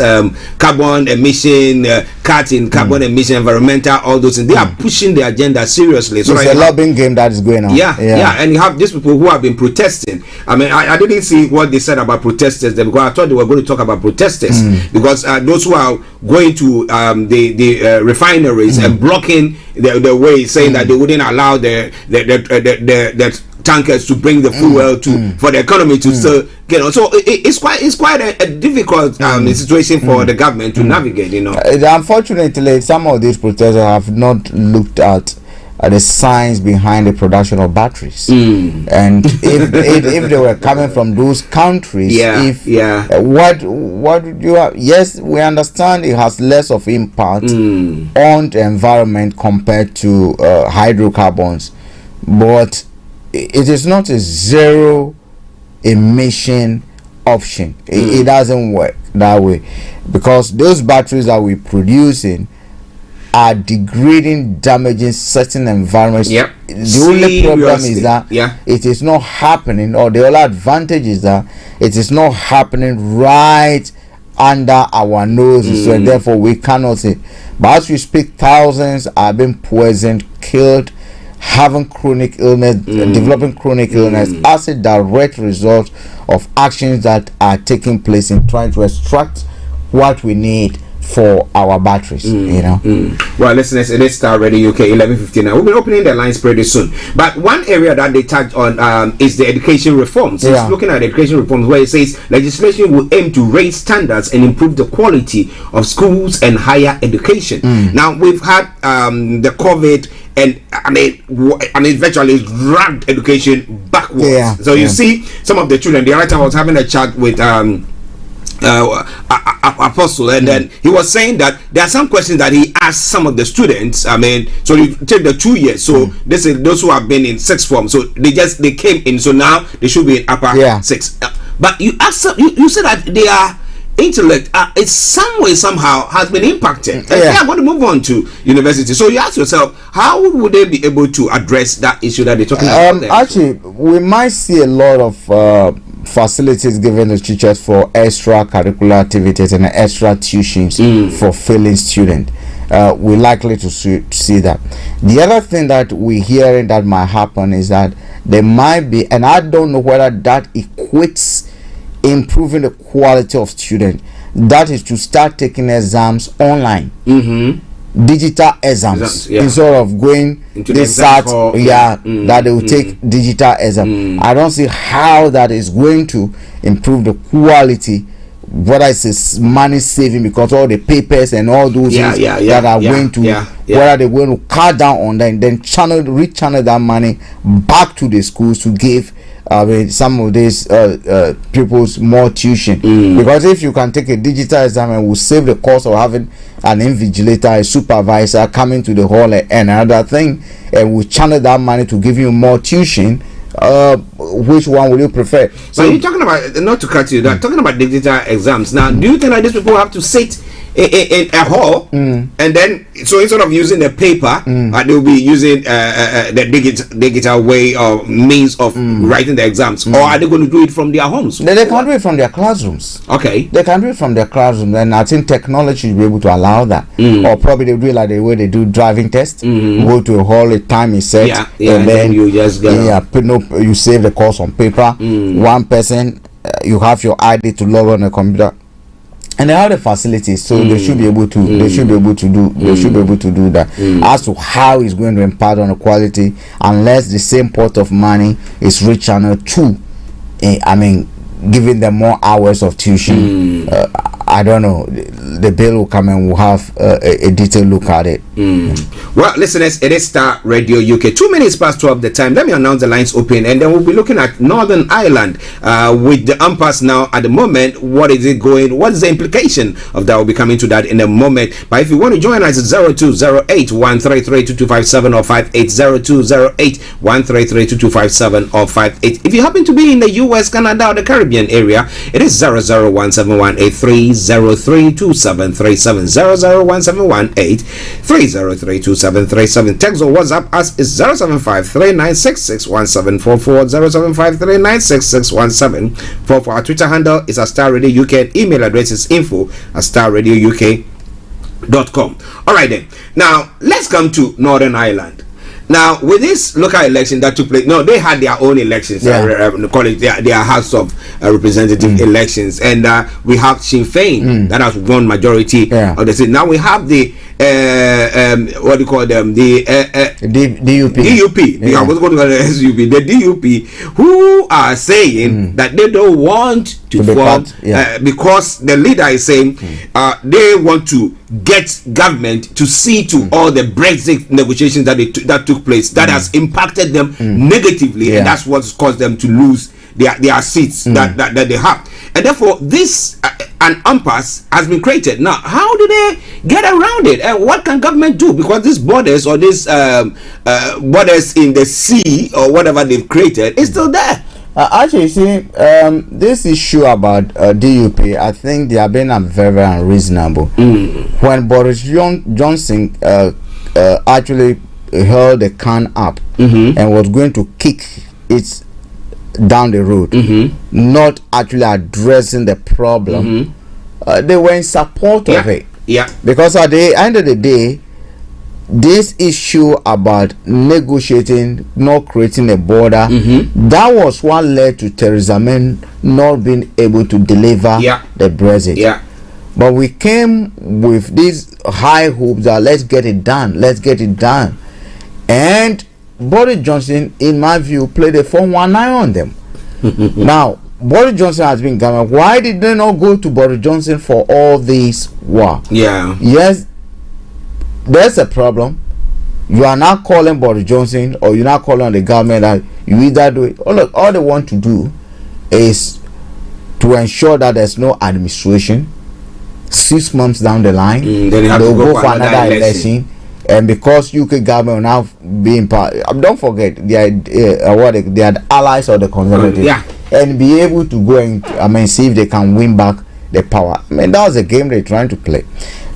carbon emission, cutting carbon emission, environmental, all those things. They are pushing the agenda seriously. So it's a lobbying game that is going on. Yeah, and you have these people who have been protesting. I mean, I didn't see what they said about protesters there, because I thought they were going to talk about protesters, because those who are going to the refineries and blocking the way, saying that they wouldn't allow the tankers to bring the fuel to for the economy to still get on. So it's quite a difficult situation for the government to navigate. Unfortunately, some of these protesters have not looked at the science behind the production of batteries, and if they were coming from those countries, what you are, yes, we understand it has less of impact on the environment compared to hydrocarbons, but it is not a zero emission option. It doesn't work that way, because those batteries that we're producing are degrading, damaging certain environments. The only problem is that it is not happening, or the only advantage is that it is not happening right under our noses, so therefore we cannot see. But as we speak, thousands are being poisoned, killed, having chronic illness, developing chronic illness as a direct result of actions that are taking place in trying to extract what we need for our batteries. Well, listeners, it is Starr Radio UK 11:59. We'll be opening the lines pretty soon. But one area that they touched on is the education reforms. It's looking at education reforms, where it says legislation will aim to raise standards and improve the quality of schools and higher education. Now, we've had the COVID, and I mean virtually dragged education backwards. So you see some of the children. The other time I was having a chat with Apostle, and then he was saying that there are some questions that he asked some of the students. I mean, so you take the 2 years, so this is those who have been in sixth form, so they came in, so now they should be in upper six. But you asked you said that their intellect in some way somehow has been impacted. They are going to move on to university. So you ask yourself, how would they be able to address that issue that they're talking about? Actually, we might see a lot of facilities given to teachers for extracurricular activities and extra tuitions for failing students. We're likely to see that. The other thing that we're hearing that might happen is that there might be, and I don't know whether that equates improving the quality of students, that is to start taking exams online, digital exams, instead of going into the SAT, that they will take digital exam. I don't see how that is going to improve the quality, whether it's money saving, because all the papers and all those things that are going to, whether they're going to cut down on that and then rechannel that money back to the schools to give some of these pupils more tuition. Because if you can take a digital exam, and will save the cost of having an invigilator, a supervisor coming to the hall and another thing, and will channel that money to give you more tuition, which one will you prefer? So you're talking about, not to cut you, talking about digital exams. Now, do you think that these people have to sit in a hall, and then so instead of using the paper, they'll be using the digital way or means of writing the exams, or are they going to do it from their homes? They can do it from their classrooms. Okay, they can do it from their classrooms, and I think technology will be able to allow that. Or probably they do it like the way they do driving tests. Go to a hall, a time is set, and then you just go. You save the course on paper. One person, you have your ID to log on the computer. And they have the facilities, so they should be able to. They should be able to do. They should be able to do that. As to how it's going to impact on the quality, unless the same pot of money is rechanneled to, I mean, giving them more hours of tuition. I don't know. The bill will come and we'll have a detailed look at it. Well, listeners, it is Star Radio UK. 2 minutes past 12 the time. Let me announce the lines open, and then we'll be looking at Northern Ireland with the impasse now at the moment. What is it going? What is the implication of that? We'll be coming to that in a moment. But if you want to join us, it's 0208-133-2257 or 580208-133-2257 or 58. If you happen to be in the US, Canada, or the Caribbean area, it is 0017183032737 0017183032737. Text or WhatsApp us is 07539661744 07539661744. Our Twitter handle is Starr Radio UK, and email address is info@starradiouk.com. All right then. Now let's come to Northern Ireland. Now, with this local election that took place, no, they had their own elections. Call it their House of Representative elections, and we have Sinn Féin that has won majority of the seat. Now we have the what do you call them? The DUP. DUP. I was going to call the SUP. The DUP, who are saying that they don't want to form because the leader is saying they want to get government to see to all the Brexit negotiations that took place that has impacted them negatively, and that's what's caused them to lose their seats that they have. And therefore this an impasse has been created. Now, how do they get around it, and what can government do? Because these borders or these borders in the sea or whatever they've created is still there. Actually, see, this issue about DUP, I think they are being very, very unreasonable. When Boris Johnson actually held the can up and was going to kick it down the road, not actually addressing the problem, they were in support of it. Because at the end of the day, this issue about negotiating, not creating a border, that was what led to Theresa May not being able to deliver the Brexit. But we came with these high hopes that let's get it done, and Boris Johnson, in my view, played a 419 on them. Now, Boris Johnson has been government. Why did they not go to Boris Johnson for all this war? Yes, there's a problem. You are not calling Boris Johnson, or you're not calling on the government that you either do it. All they want to do is to ensure that there's no administration. 6 months down the line, they'll go for another election. And because UK government will now be in power, don't forget they are the allies of the Conservatives, and be able to go and see if they can win back the power. That was a game they're trying to play.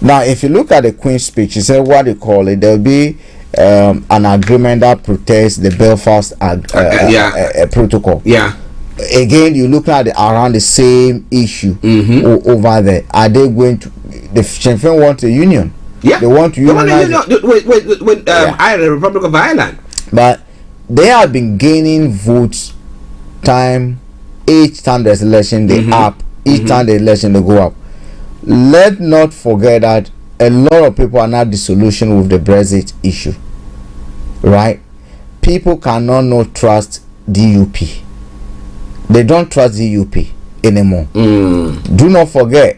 Now, if you look at the Queen's speech, she said what they call it, there'll be an agreement that protects the Belfast protocol. Again, you look at around the same issue over there. Are they going to? The Sinn Féin want a union. They want to unionize with Ireland, the Republic of Ireland. But they have been gaining votes each time there's election, they up. Each time the election, they go up. Let's not forget that a lot of people are not disillusioned with the Brexit issue. Right? People cannot not trust DUP. They don't trust DUP anymore. Do not forget,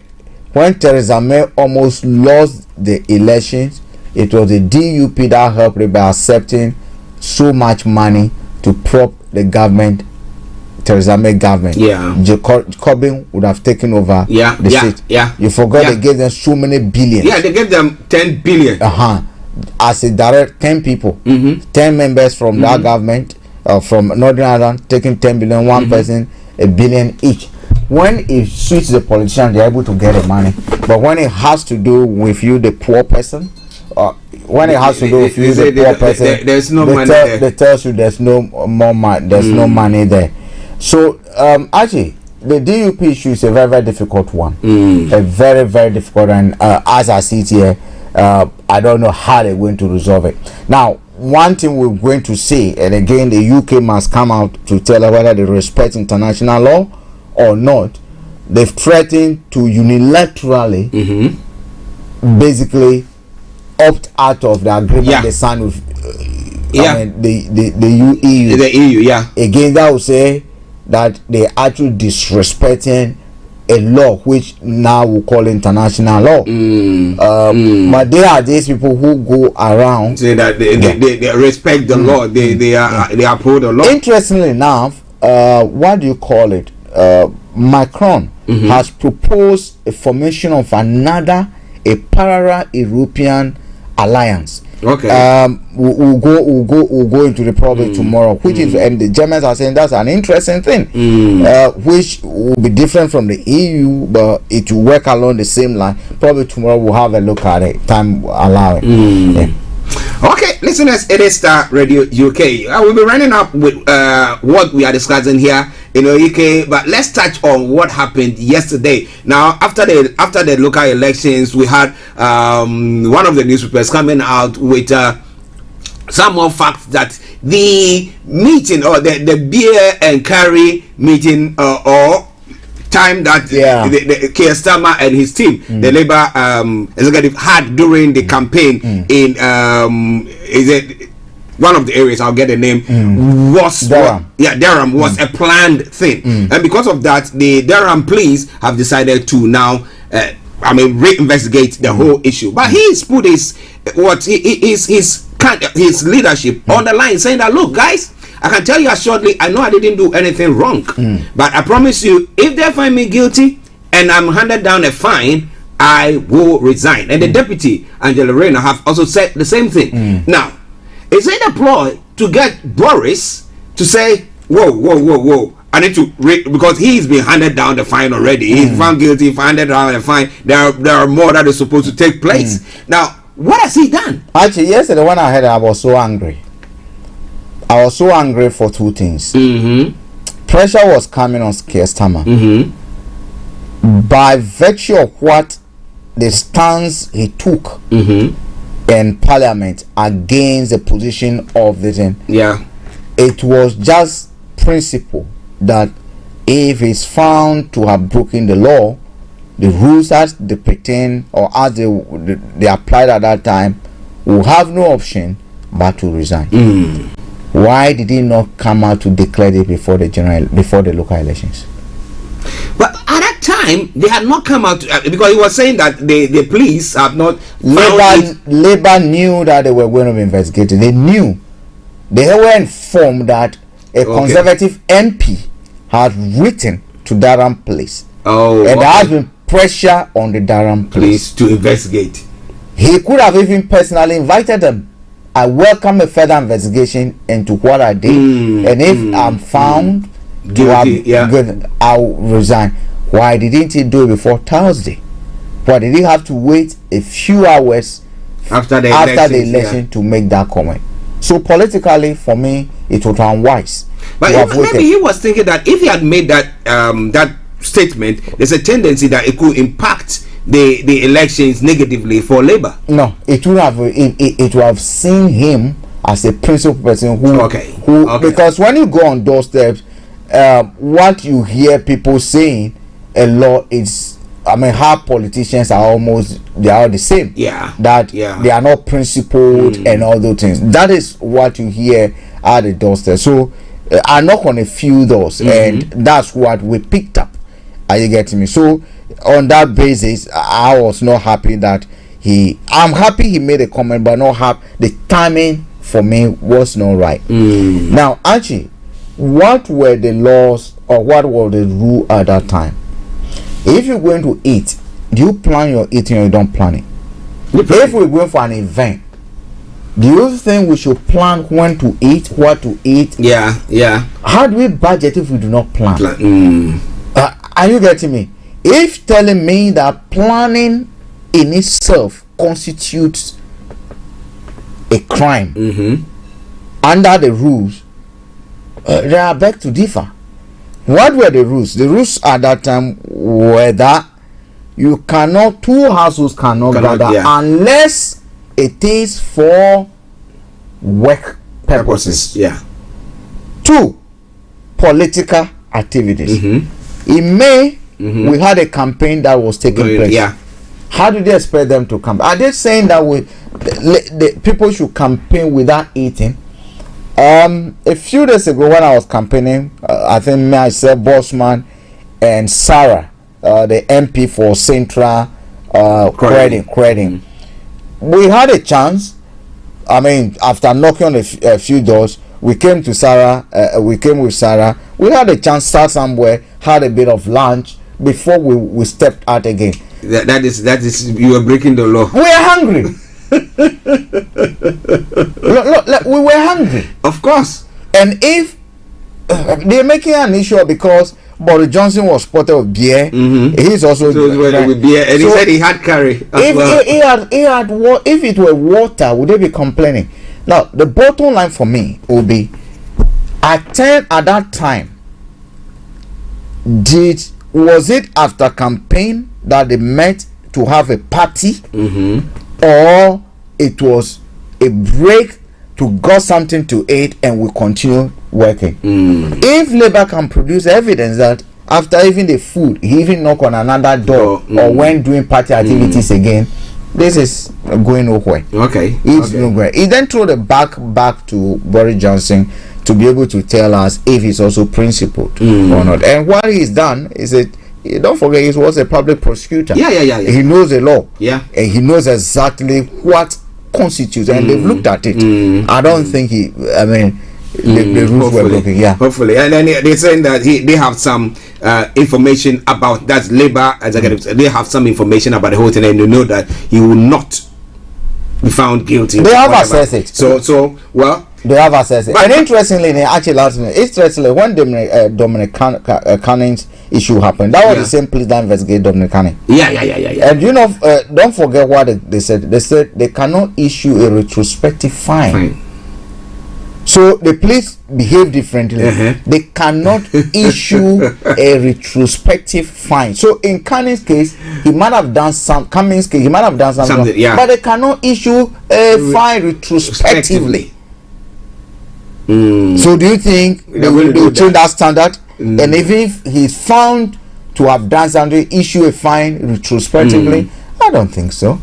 when Theresa May almost lost the elections, it was the DUP that helped her by accepting so much money to prop the government, Theresa May government. Corbyn would have taken over the seat. You forgot they gave them so many billions. They gave them 10 billion. As a direct 10 people, 10 members from that government, from Northern Ireland, taking 10 billion, one person, $1 billion each. when it suits the politician, they're able to get the money. But when it has to do with you, the poor person, when it has to do with you, the poor person, there's no money there. They tell you there's no more money. There's no money there. So actually, the DUP issue is a very, very difficult one. A very, very difficult, and as I see it here, I don't know how they're going to resolve it. Now, one thing we're going to see, and again, the UK must come out to tell us whether they respect international law or not. They've threatened to unilaterally, basically, opt out of the agreement they signed with I mean, the EU. The EU, yeah. Again, that will say that they actually disrespecting a law which now we call international law. But there are these people who go around say that they respect the law. They uphold the law. Interestingly enough, what do you call it? Macron has proposed a formation of a parallel European alliance. Okay. We'll go into the problem tomorrow, which is, and the Germans are saying that's an interesting thing, which will be different from the EU, but it will work along the same line. Probably tomorrow we'll have a look at it, time allowing. Okay, listeners, it is Starr Radio UK. We'll be running up with what we are discussing here in UK, but let's touch on what happened yesterday. Now, after the local elections, we had one of the newspapers coming out with some more facts that the meeting or the beer and curry meeting or time that the Keir Starmer and his team, the Labour executive, had during the campaign in is it one of the areas, I'll get the name, was Durham. Durham was a planned thing, and because of that, the Durham police have decided to now reinvestigate the whole issue. But he's put his leadership on the line, saying that, look, guys, I can tell you assuredly, I know I didn't do anything wrong, but I promise you, if they find me guilty and I'm handed down a fine, I will resign. And the deputy, Angela Rayner, have also said the same thing. Now, is it a ploy to get Boris to say, whoa, I need to because he's been handed down the fine already. He's found guilty, handed down the fine. There are more that is supposed to take place. Now, what has he done? Actually, yesterday when I heard it, I was so angry. I was so angry for two things. Pressure was coming on Keir Starmer by virtue of what the stance he took in Parliament against the position of the thing. It was just principle that if he's found to have broken the law, the rules as they pertain or as they applied at that time, will have no option but to resign. Why did he not come out to declare it before the local elections? But at that time, they had not come out because he was saying that the police have not. Labour knew that they were going to be investigated. They knew. They were informed that a Conservative MP had written to Durham Police. And there has been pressure on the Durham Police to investigate. He could have even personally invited them. I welcome a further investigation into what I did, and if I'm found guilty, I'll resign. Why didn't he do it before Thursday? Why did he have to wait a few hours after the election to make that comment? So politically, for me, it was unwise. But maybe he was thinking that if he had made that that statement, there's a tendency that it could impact the elections negatively for Labour. No, it would have seen him as a principal person who because when you go on doorsteps, what you hear people saying a lot is, how politicians are they are the same. They are not principled and all those things. That is what you hear at the doorstep. So I knock on a few doors, and that's what we picked up. Are you getting me? So on that basis, I was not happy that I'm happy he made a comment, but not happy. The timing for me was not right. Now, Archie, what were the laws or what was the rule at that time? If you're going to eat, do you plan your eating or you don't plan it? If we're going for an event, do you think we should plan when to eat, what to eat? How do we budget if we do not plan? Are you getting me? If telling me that planning in itself constitutes a crime under the rules, they are beg to differ. What were the rules? The rules at that time were that you cannot, two households cannot gather unless it is for work purposes. Yeah. 2, political activities. In May, we had a campaign that was taking place. Yeah. How do they expect them to come? Are they saying that the people should campaign without eating? A few days ago, when I was campaigning, I think myself, Bossman, and Sarah, the MP for Central Credit, we had a chance. I mean, after knocking on a few doors, we came to Sarah. We came with Sarah. We had a chance to start somewhere, had a bit of lunch before we stepped out again. That is you are breaking the law. We are hungry. look, we were hungry, of course. And if they're making an issue because Boris Johnson was spotted with beer, he's also with beer, and he said he had curry as well. If it were water, would they be complaining? Now, the bottom line for me would be, at that time, was it after campaign that they met to have a party, or it was a break to get something to eat and we continue working? If Labour can produce evidence that after even the food, he even knock on another door or when doing party activities again, this is going nowhere. Okay. It's nowhere. He then throw the back to Boris Johnson to be able to tell us if he's also principled or not. And what he's done is that, don't forget, he was a public prosecutor. Yeah. He knows the law. Yeah. And he knows exactly what constitutes, and they've looked at it. I don't think the rules were broken. Yeah. Hopefully. And then they're saying that they have some information about that Labour executives. They have some information about the whole thing, and they know that he will not be found guilty. They have assessed it. So well, they have assessed it. And interestingly, when Dominic Cunning's issue happened, that was the same police that investigated Dominic Cunning. Yeah. And don't forget what they said. They said they cannot issue a retrospective fine. So the police behave differently. They cannot issue a retrospective fine. So in Cunning's case, he might have done something. But they cannot issue a fine retrospectively. So do you think they will change that standard? And if he's found to have done something, issue a fine retrospectively? I don't think so.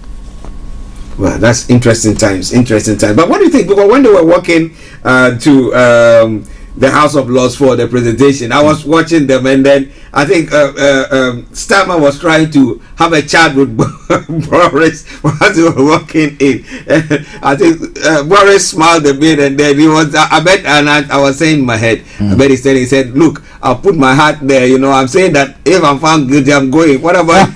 Well, that's interesting times. But what do you think? Because when they were walking to the House of Lords for the presentation, I was watching them, and then I think Starr was trying to have a chat with Boris while they were walking in. I think Boris smiled a bit, and then he was. I was saying in my head. I bet he said, "Look, I'll put my hat there. I'm saying that if I'm found guilty, I'm going. What about?"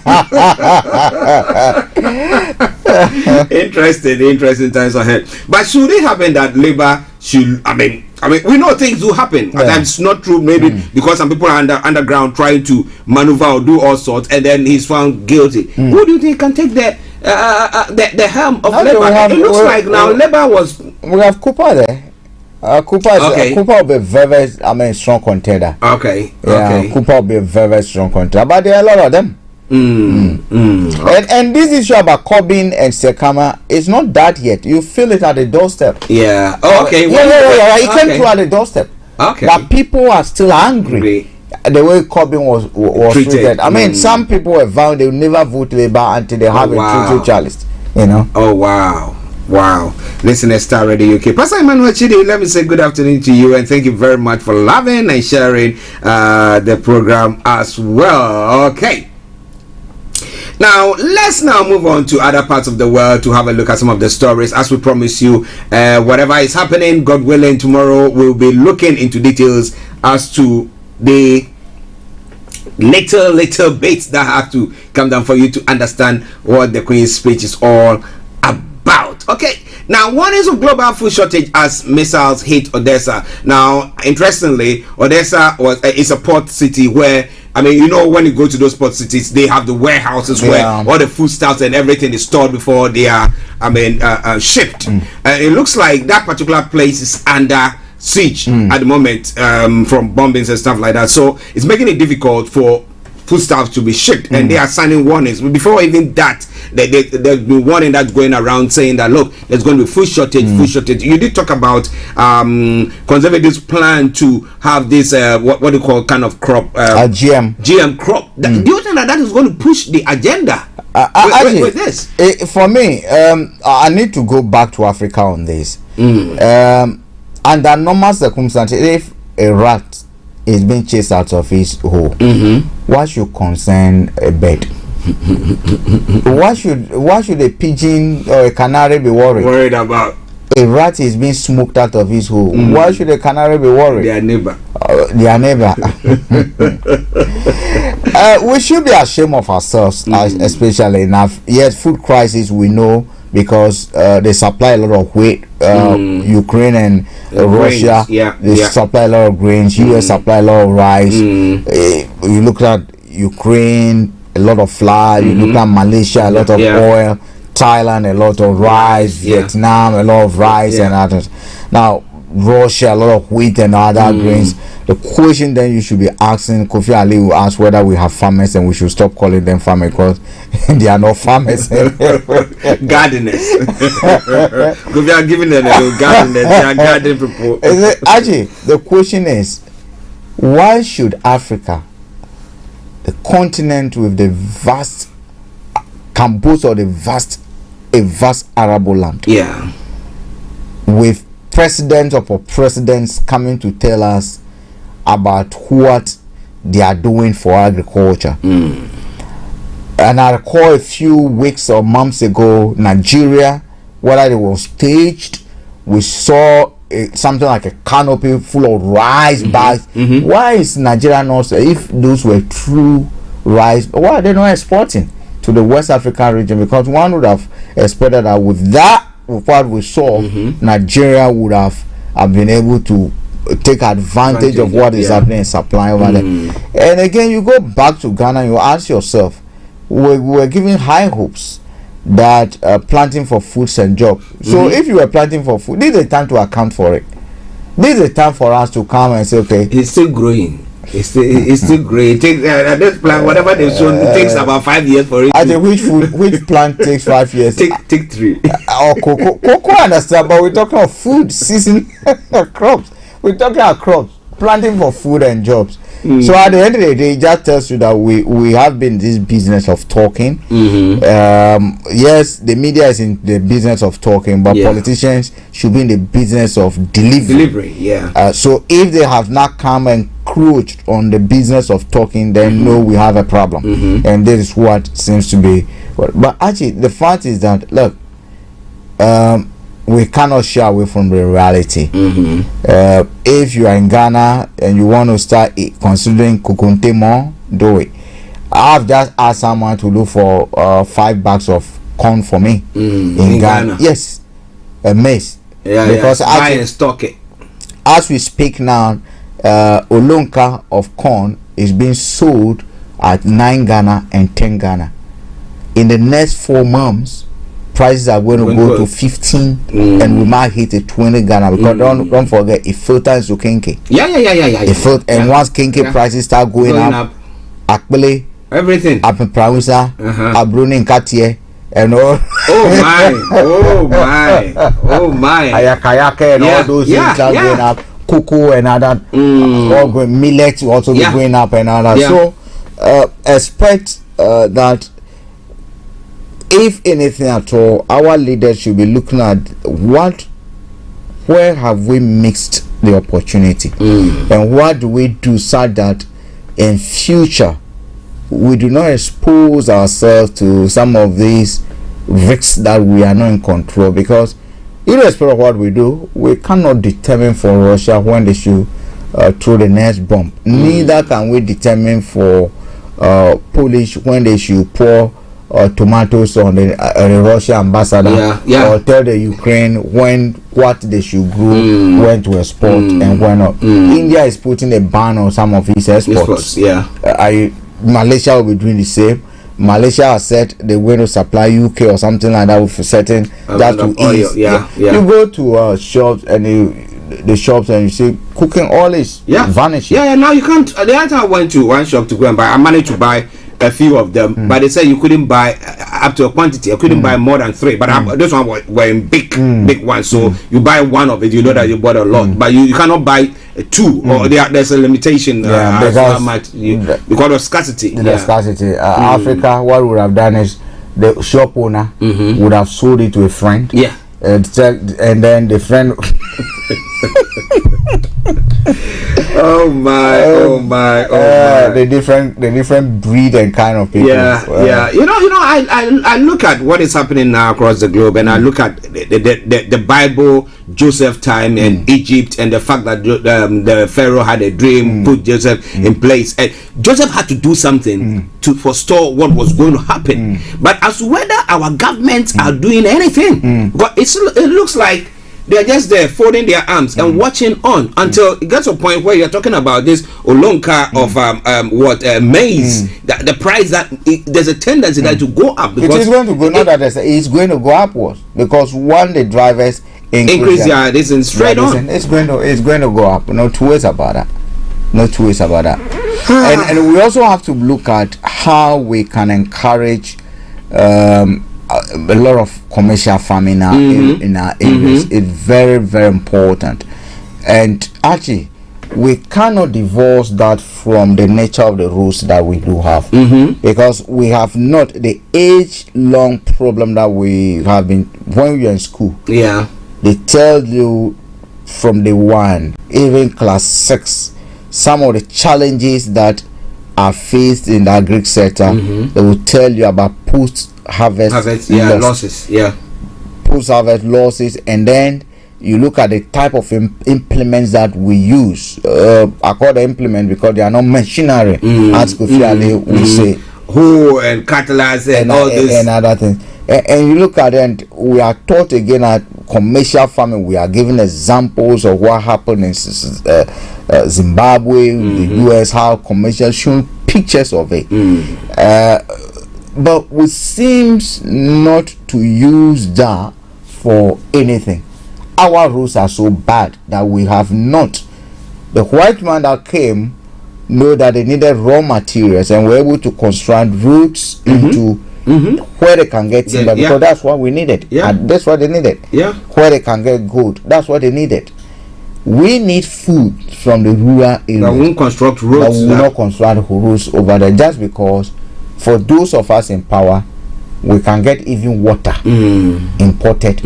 Interesting times ahead. But should it happen that Labour should? I mean, we know things do happen. Yeah. That's not true. Maybe because some people are underground trying to maneuver or do all sorts, and then he's found guilty. Who do you think can take the helm of Labour? It looks like now Labour was. We have Cooper there. Cooper will be very strong contender. Okay. Cooper will be a very strong contender, but there are a lot of them. And this issue about Corbyn and Sekama is not that yet. You feel it at the doorstep. Yeah. Okay. It came through at the doorstep. Okay. That people are still angry the way Corbyn was treated. I mean, some people were vowing they will never vote Labour until they have a true chalice. Oh wow. Listen to Starr Radio UK. Pastor Emmanuel Chidi, let me say good afternoon to you, and thank you very much for loving and sharing the program as well. Okay. Now, let's move on to other parts of the world to have a look at some of the stories. As we promise you, whatever is happening, God willing, tomorrow we'll be looking into details as to the little bits that have to come down for you to understand what the Queen's speech is all about. Okay. Now, warnings of global food shortage as missiles hit Odessa. Now, interestingly, Odessa is a port city where I mean, you know, when you go to those port cities, they have the warehouses where all the foodstuffs and everything is stored before they are, shipped. It looks like that particular place is under siege at the moment from bombings and stuff like that. So it's making it difficult for foodstuffs to be shipped, and they are signing warnings. Before even that, there's been warning that's going around saying that, look, there's going to be food shortage. You did talk about Conservatives' plan to have this what do you call kind of crop, GM crop. Do you think that is going to push the agenda with this? For me, I need to go back to Africa on this. Under normal circumstances, if a rat is being chased out of his hole, what should concern a bird? Why should a pigeon or a canary be worried about? A rat is being smoked out of his hole. Why should a canary be worried? Their neighbor. We should be ashamed of ourselves, especially enough. Yes, food crisis we know, because they supply a lot of wheat. Ukraine and Russia, they supply a lot of grains. US supply a lot of rice. You look at Ukraine, a lot of flour. You look at Malaysia, a lot of oil. Thailand, a lot of rice. Vietnam, a lot of rice and others. Now Russia, a lot of wheat and other grains. The question then you should be asking, Kofi Ali will ask whether we have farmers and we should stop calling them farmers, because they are not farmers. Gardeners. Kofi are giving them gardeners. They are garden people. Actually, the question is, why should Africa, the continent with the vast, can boast of a vast arable land, with presidents or presidents coming to tell us about what they are doing for agriculture. And I recall a few weeks or months ago, Nigeria, whether it was staged, we saw something like a canopy full of rice bags. Why is Nigeria not, if those were true rice, why are they not exporting to the West African region? Because one would have expected that with what we saw, Nigeria would have been able to take advantage of what is happening in supply over there. And again, you go back to Ghana, you ask yourself, we're giving high hopes that planting for foods and jobs. So if you were planting for food, this is a time to account for it. This is a time for us to come and say, okay, it's still growing. It's still growing. This plant, whatever they've shown, it takes about 5 years for it. I think which plant takes 5 years? Take 3. Or cocoa, I understand, but we're talking of food, season crops. We're talking about crops, planting for food and jobs. So at the end of the day, it just tells you that we have been in this business of talking. Yes, the media is in the business of talking, but politicians should be in the business of delivery. So if they have not come and encroached on the business of talking, then no, we have a problem. And this is what seems to be. But actually, the fact is that, look, we cannot shy away from the reality. If you are in Ghana and you want to start considering kukunte more, do it. I've just asked someone to look for 5 bags of corn for me in Ghana. Yes, a maize. Because buy and stock it. As we speak now, Olonka of corn is being sold at 9 Ghana and 10 Ghana. In the next 4 months, prices are going to go to 15 and we might hit a 20 Ghana, because don't forget, it filters to Kenke. And once Kenke prices start going up, Akbele, everything, up in Prawisa, Abruni and Katie, and all. Oh my. Ayakayaka and all those things are going up. Cocoa and other, all going, millet will also be going up and other. So expect that, if anything at all, our leaders should be looking at where have we mixed the opportunity, and what do we do so that in future we do not expose ourselves to some of these risks that we are not in control. Because irrespective of what we do, we cannot determine for Russia when they should throw the next bomb. Neither can we determine for Polish when they should pour tomatoes on the Russian ambassador, or tell the Ukraine what they should grow, when to export and when not. India is putting a ban on some of its exports. Malaysia will be doing the same. Malaysia has said they're going to supply UK or something like that with certain that to ease. You go to shops and the shops and you see cooking oil is vanishing. Now you can't. The other time I went to one shop to go and buy, I managed to buy a few of them, but they said you couldn't buy up to a quantity. I couldn't buy more than 3, but this one were in big ones. So you buy one of it, you know that you bought a lot, but you cannot buy 2, or there's a limitation because how much because of scarcity. Africa, what would have done is the shop owner would have sold it to a friend. And then the friend. Oh my. The different breed and kind of people. You know. I look at what is happening now across the globe, and I look at the Bible, Joseph time, and Egypt, and the fact that the Pharaoh had a dream, put Joseph in place, and Joseph had to do something to forestall what was going to happen. But as to whether our governments are doing anything, but it looks like they're just there folding their arms and watching on until it gets to a point where you're talking about this olonka of maize, the price that there's a tendency that to go up. It is going to go, not that it's going to go upwards, because the drivers increase this is straight on. It's going to go up. No two ways about that. And we also have to look at how we can encourage a lot of commercial farming now in our areas. It's very, very important. And Archie, we cannot divorce that from the nature of the roads that we do have, because we have not the age-long problem that we have been when we are in school. They tell you from the 1, even class 6, some of the challenges that are faced in the agri sector. They will tell you about post-harvest losses. Post-harvest losses, and then you look at the type of implements that we use. I call the implement because they are not machinery, as Kofi Ali will say. Hoe and catalyze and all this and other things. And you look at it, and we are taught again at commercial farming. We are given examples of what happened in Zimbabwe, the US, how commercial, showing pictures of it. But we seems not to use that for anything. Our roads are so bad that we have not. The white man that came know that they needed raw materials and were able to construct routes into where they can get timber, because that's what we needed. And that's what they needed. Where they can get gold, that's what they needed. We need food from the rural areas. That won't construct roads. That will not construct roads over there, just because for those of us in power, we can get even water imported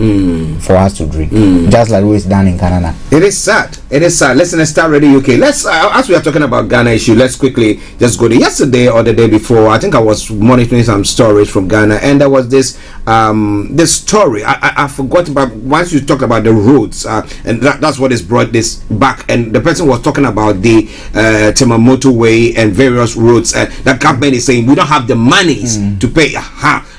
for us to drink, just like it's done in Canada. It is sad. Listen to Starr Radio UK. Let's as we are talking about Ghana issue, let's quickly just go to yesterday or the day before. I think I was monitoring some stories from Ghana, and there was this story. I forgot about, once you talked about the roads, and that's what has brought this back. And the person was talking about the Tema motorway and various roads. The government is saying we don't have the monies to pay.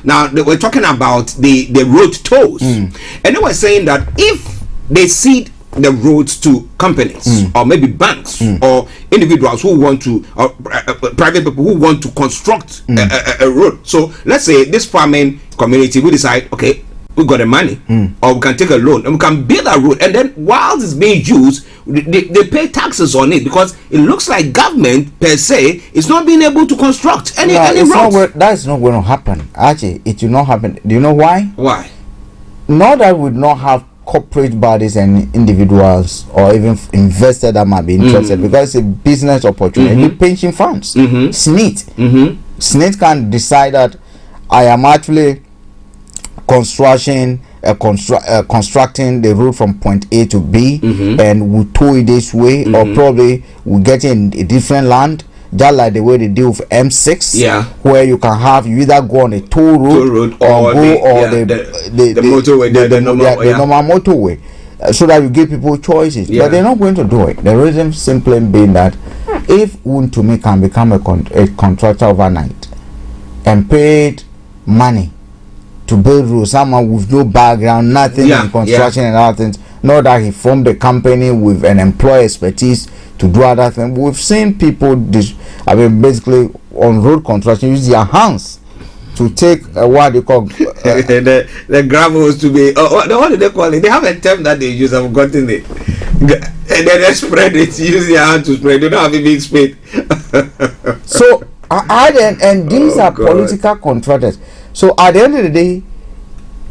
Now they were talking about the road tolls, and they were saying that if they cede the roads to companies or maybe banks or individuals who want to, or private people who want to construct a road. So let's say this farming community, we decide, okay, we got the money, or we can take a loan and we can build a road, and then while it's being used, they pay taxes on it, because it looks like government per se is not being able to construct any roads. That is not going to happen. Actually, it will not happen. Do you know why? Why? Not that we would not have corporate bodies and individuals or even investors that might be interested, because it's a business opportunity. Pension funds, SNIT can decide that I am actually constructing the road from point A to B, and we tow it this way, or probably we get in a different land, just like the way they do with M6, where you can have, you either go on a toll road or the motorway, the normal motorway, so that you give people choices. But they're not going to do it. The reason simply being that if Untumi can become a contractor overnight and paid money to build roads. Someone with no background, nothing in construction and other things. Not that he formed a company with an employee expertise to do other things. We've seen people, basically on road construction, use their hands to take what they call the gravels to be. What do they call it? They have a term that they use. I've forgotten it. And then they spread it. Use their hand to spread. They don't have a big spade. So and these are political contractors. So at the end of the day,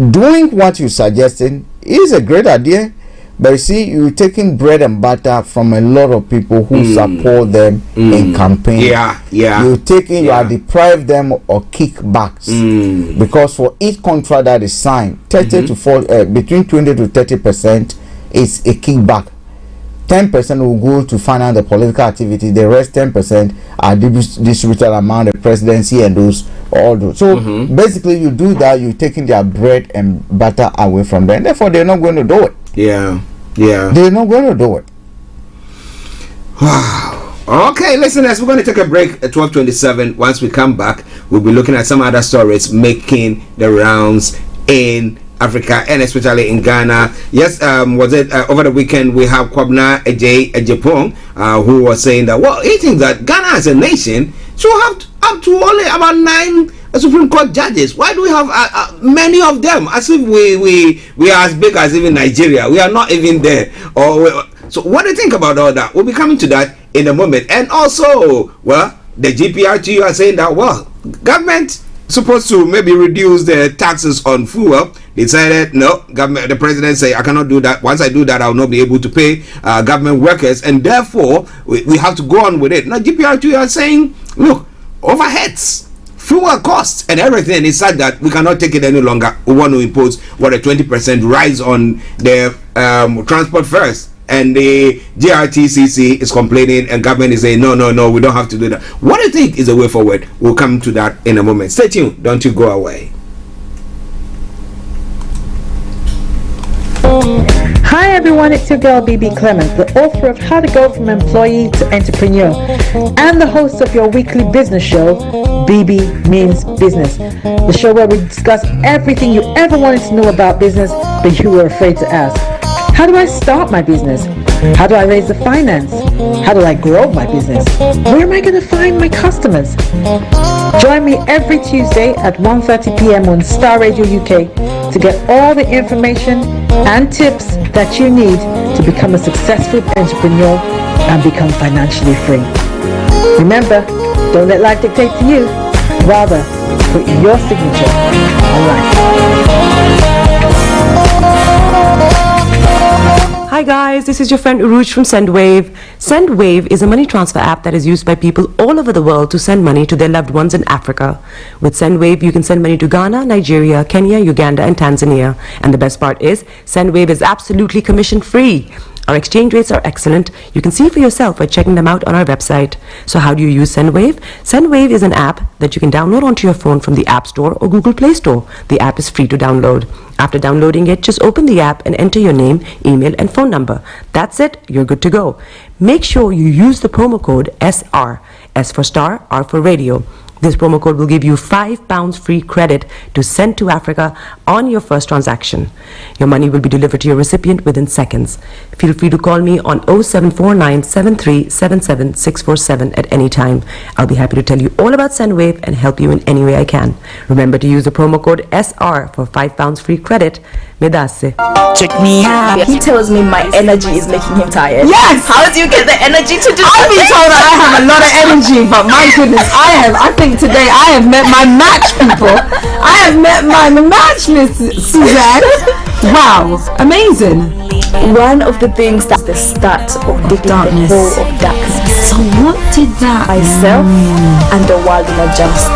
doing what you're suggesting is a great idea. But you see, you're taking bread and butter from a lot of people who support them in campaign. You are deprived them of kickbacks because for each contract that is signed, 30 to 40, between 20 to 30% is a kickback. 10% will go to finance the political activity. The rest 10% are distributed among the presidency and all those. So basically, you do that, you're taking their bread and butter away from them. Therefore, they're not going to do it. They're not going to do it. Wow. Okay, listeners, we're going to take a break at 12:27. Once we come back, we'll be looking at some other stories making the rounds in Africa and especially in Ghana. Yes, was it over the weekend we have Kwabna Ejepong who was saying that, well, he thinks that Ghana as a nation should have up to only about 9 Supreme Court judges. Why do we have many of them? As if we are as big as even Nigeria. We are not even there. So what do you think about all that? We'll be coming to that in a moment. And also, well, the GPRT are saying that, well, government supposed to maybe reduce the taxes on fuel. Decided no, government, the president say I cannot do that. Once I do that, I will not be able to pay government workers, and therefore we have to go on with it. Now GPRT are saying, look, overheads, fuel costs and everything is such that we cannot take it any longer. We want to impose a 20% rise on the transport fares. And the GRTCC is complaining, and government is saying, no, we don't have to do that. What do you think is the way forward? We'll come to that in a moment. Stay tuned. Don't you go away. Hi everyone, it's your girl BB Clement, the author of How to Go From Employee to Entrepreneur and the host of your weekly business show, BB Means Business, the show where we discuss everything you ever wanted to know about business but you were afraid to ask. How do I start my business? How do I raise the finance? How do I grow my business? Where am I going to find my customers? Join me every Tuesday at 1:30 p.m. on Starr Radio UK to get all the information and tips that you need to become a successful entrepreneur and become financially free. Remember, don't let life dictate to you. Rather, put your signature on life. Hi guys, this is your friend Uruj from SendWave. SendWave is a money transfer app that is used by people all over the world to send money to their loved ones in Africa. With SendWave, you can send money to Ghana, Nigeria, Kenya, Uganda, and Tanzania. And the best part is, SendWave is absolutely commission free. Our exchange rates are excellent. You can see for yourself by checking them out on our website. So how do you use SendWave? SendWave is an app that you can download onto your phone from the App Store or Google Play Store. The app is free to download. After downloading it, just open the app and enter your name, email, and phone number. That's it. You're good to go. Make sure you use the promo code SR. S for Star, R for Radio. This promo code will give you £5 free credit to send to Africa on your first transaction. Your money will be delivered to your recipient within seconds. Feel free to call me on 0749 7377 647 at any time. I'll be happy to tell you all about SendWave and help you in any way I can. Remember to use the promo code SR for £5 free credit. Medasse. Check me out. He tells me my energy is making him tired. Yes! How do you get the energy to do I've been told that I have a lot of energy, but my goodness, I think today I have met my match, people. I have met my match, Miss Suzanne. Wow, amazing. One of the things that's the start of the darkness. Of darkness. So what did that myself and the world in a just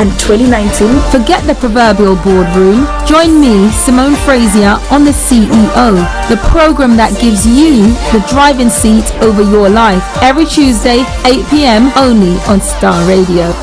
and 2019. Forget the proverbial boardroom. Join me, Simone Frazier, on the CEO, the program that gives you the driving seat over your life. Every Tuesday, 8 p.m. only on Starr Radio.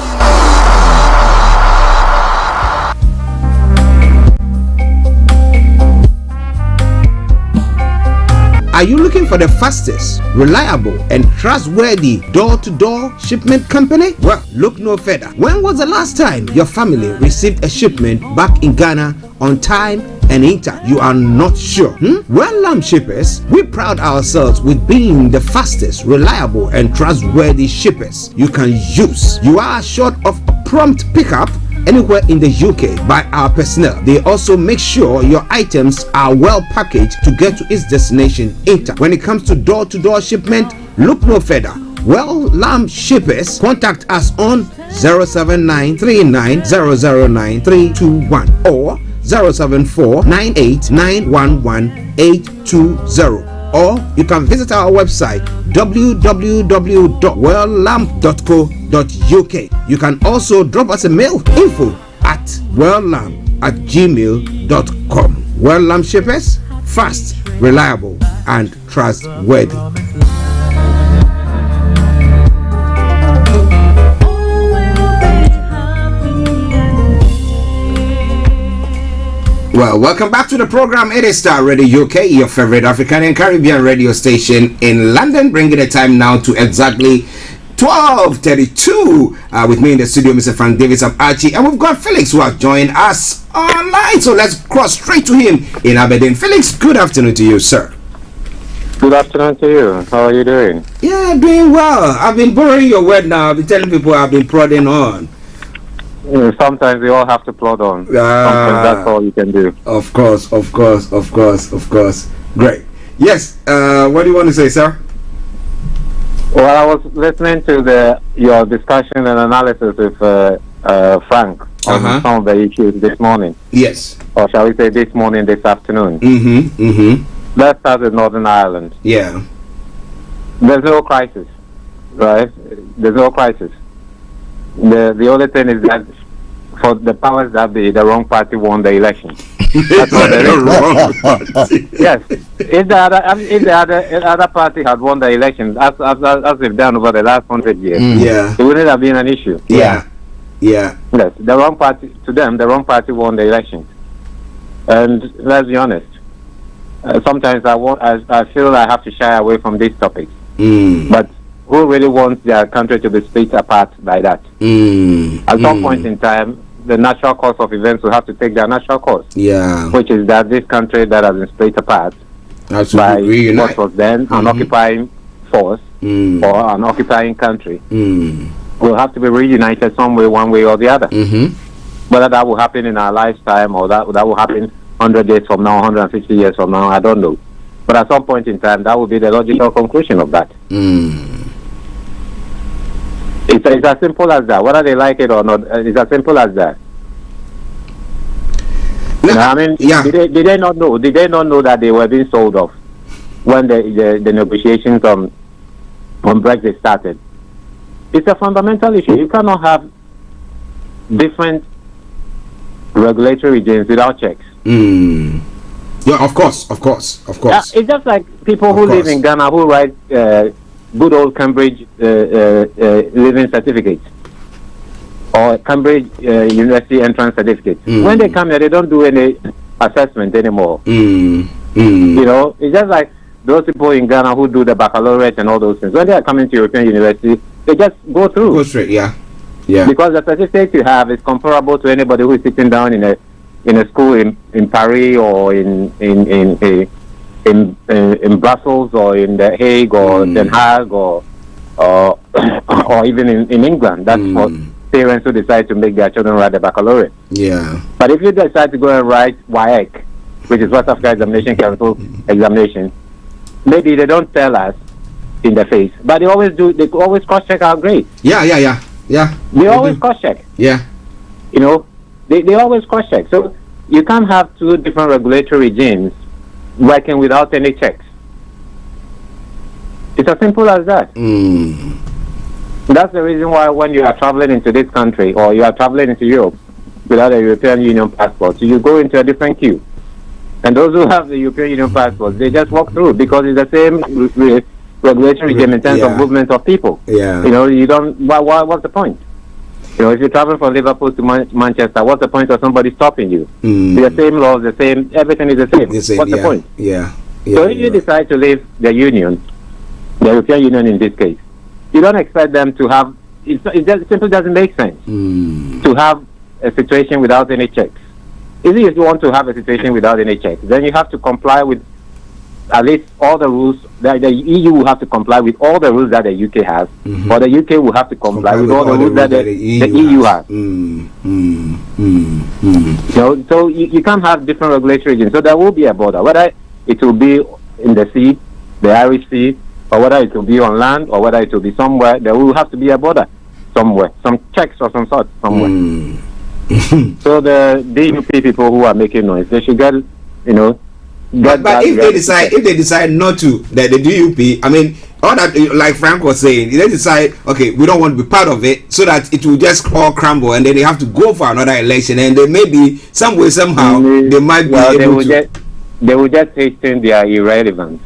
Are you looking for the fastest, reliable, and trustworthy door-to-door shipment company? Well, look no further. When was the last time your family received a shipment back in Ghana on time and in time? You are not sure? Well, Lamb Shippers, we pride ourselves with being the fastest, reliable, and trustworthy shippers you can use. You are assured of a prompt pickup anywhere in the UK by our personnel. They also make sure your items are well packaged to get to its destination in time. When it comes to door-to-door shipment, look no further. Well, Lamb Shippers, contact us on 07939009321 or 07498911820, or you can visit our website www.welllamp.co.uk. You can also drop us a mail, info@welllamp@gmail.com. Well Lamb Shippers, fast, reliable, and trustworthy. Well, welcome back to the program. It is Starr Radio UK, your favorite African and Caribbean radio station in London, bringing the time now to exactly 12:32. With me in the studio, Mr. Frank Davis of Archie, and we've got Felix who has joined us online. So let's cross straight to him in Aberdeen. Felix, good afternoon to you, sir. Good afternoon to you. How are you doing? Yeah, doing well. I've been borrowing your word now. I've been telling people I've been prodding on. Sometimes we all have to plod on. Sometimes that's all you can do. Of course. Great. Yes, what do you want to say, sir? Well, I was listening to your discussion and analysis with Frank on some of the issues this morning. Yes. Or shall we say this morning, this afternoon. Let's start with Northern Ireland. Yeah. There's no crisis, right? There's no crisis. The only thing is that for the powers that be, the wrong party won the election. That's all there is. Wrong party. Yes. If the other party had won the election, as they've done over the last 100 years, yeah, it wouldn't have been an issue. Yeah. Yes. The wrong party, to them, the wrong party won the election. And let's be honest. Sometimes I feel I have to shy away from these topics. But who really wants their country to be split apart like that? At some point in time, the natural course of events will have to take their natural course. Yeah. Which is that this country that has been split apart by what was then an occupying force or an occupying country will have to be reunited some way, one way or the other. Whether that will happen in our lifetime or that will happen 100 years from now, 150 years from now, I don't know. But at some point in time, that will be the logical conclusion of that. It's as simple as that. Whether they like it or not, it's as simple as that. I mean, did they not know? Did they not know that they were being sold off when the negotiations on Brexit started? It's a fundamental issue. You cannot have different regulatory regimes without checks. Yeah, of course. It's just like people who live in Ghana who write good old Cambridge living certificates or Cambridge University entrance certificates. When they come here, they don't do any assessment anymore. You know, it's just like those people in Ghana who do the baccalaureate and all those things. When they are coming to European University, they just go through. Go straight, yeah. Because the certificate you have is comparable to anybody who is sitting down in a school in Paris or in Brussels or in The Hague or Den Haag or even in England. That's for parents who decide to make their children write the baccalaureate. Yeah. But if you decide to go and write WAEC, which is West Africa Examination Council examination, maybe they don't tell us in the face, but they always do. They always cross-check our grades. Yeah. They always cross-check. Yeah. You know, they always cross-check. So you can't have two different regulatory regimes working without any checks. It's as simple as that. That's the reason why when you are traveling into this country or you are traveling into Europe without a European Union passport, you go into a different queue. And those who have the European Union passports, they just walk through because it's the same regulatory regime in terms of movement of people. Yeah. You know, you don't. What's the point? You know, if you're traveling from Liverpool to Manchester, what's the point of somebody stopping you? The same laws, the same, everything is the same. What's the point? Yeah. So if you decide to leave the Union, the European Union in this case, you don't expect them to have, it just simply doesn't make sense to have a situation without any checks. Even if you want to have a situation without any checks, then you have to comply with at least all the rules. That the EU will have to comply with all the rules that the UK has, or the UK will have to comply with all the rules that the EU has. So you can't have different regulatory regimes. So there will be a border, whether it will be in the sea, the Irish Sea, or whether it will be on land, or whether it will be somewhere. There will have to be a border somewhere, some checks or some sort somewhere. So the DUP people who are making noise, they should get, But if they decide not to, the DUP, I mean, all that, like Frank was saying, they decide, okay, we don't want to be part of it, so that it will just all crumble, and then they have to go for another election, and then maybe some way somehow they might be able to. They will just hasten their irrelevance.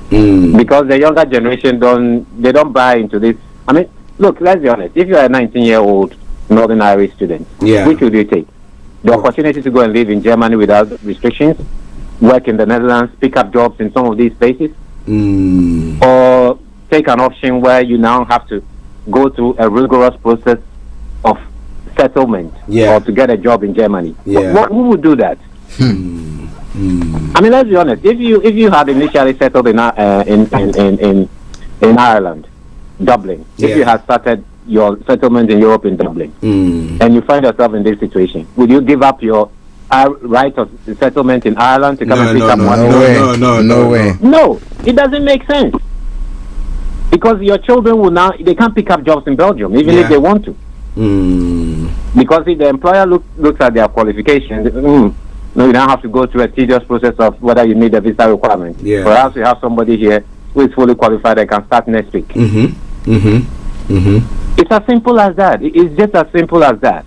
Because the younger generation don't buy into this. I mean, look, let's be honest. If you are a 19-year-old Northern Irish student, which would you take? The opportunity to go and live in Germany without restrictions, work in the Netherlands, pick up jobs in some of these places, or take an option where you now have to go through a rigorous process of settlement or to get a job in Germany. Who would do that? I mean, let's be honest. If you had initially settled in Ireland, Dublin, if you had started your settlement in Europe in Dublin, and you find yourself in this situation, would you give up your right of settlement in Ireland to come and pick up money? No way. No, it doesn't make sense. Because your children will now, they can't pick up jobs in Belgium, even if they want to. Because if the employer looks at their qualifications, you don't have to go through a tedious process of whether you meet the visa requirement. Perhaps you have somebody here who is fully qualified that can start next week. It's as simple as that. It's just as simple as that.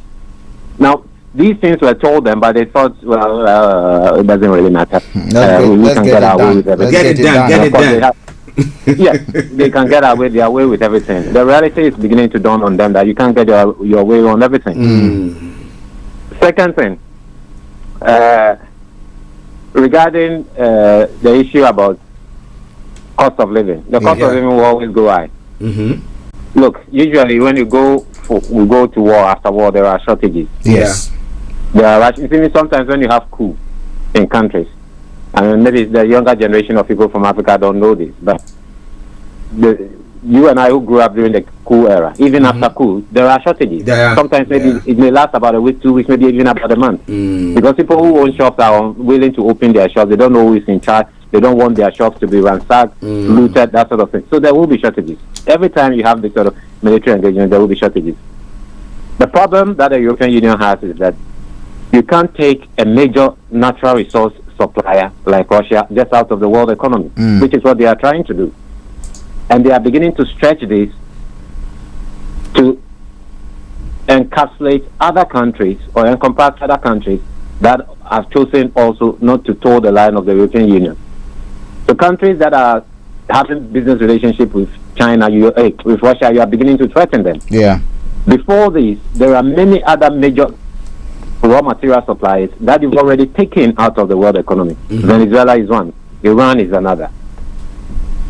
Now, these things were told them, but they thought, well, it doesn't really matter. We can get away with everything. Get it done. Yes, they can get their way with everything. The reality is beginning to dawn on them that you can't get your way on everything. Second thing, regarding the issue about cost of living. The cost of living will always go high. Look, usually when we go to war, after war, there are shortages. Yes. There are even sometimes when you have coup in countries, and maybe the younger generation of people from Africa don't know this, but you and I who grew up during the coup era, even after coup, there are shortages. Sometimes maybe it may last about a week, 2 weeks, maybe even about a month. Because people who own shops are unwilling to open their shops. They don't know who is in charge. They don't want their shops to be ransacked, looted, that sort of thing. So there will be shortages. Every time you have this sort of military engagement, there will be shortages. The problem that the European Union has is that you can't take a major natural resource supplier like Russia just out of the world economy, which is what they are trying to do. And they are beginning to stretch this to encapsulate other countries or encompass other countries that have chosen also not to toe the line of the European Union. So countries that are having business relationship with China, with Russia, you are beginning to threaten them. Before this, there are many other major raw material suppliers that you've already taken out of the world economy. Venezuela is one. Iran is another.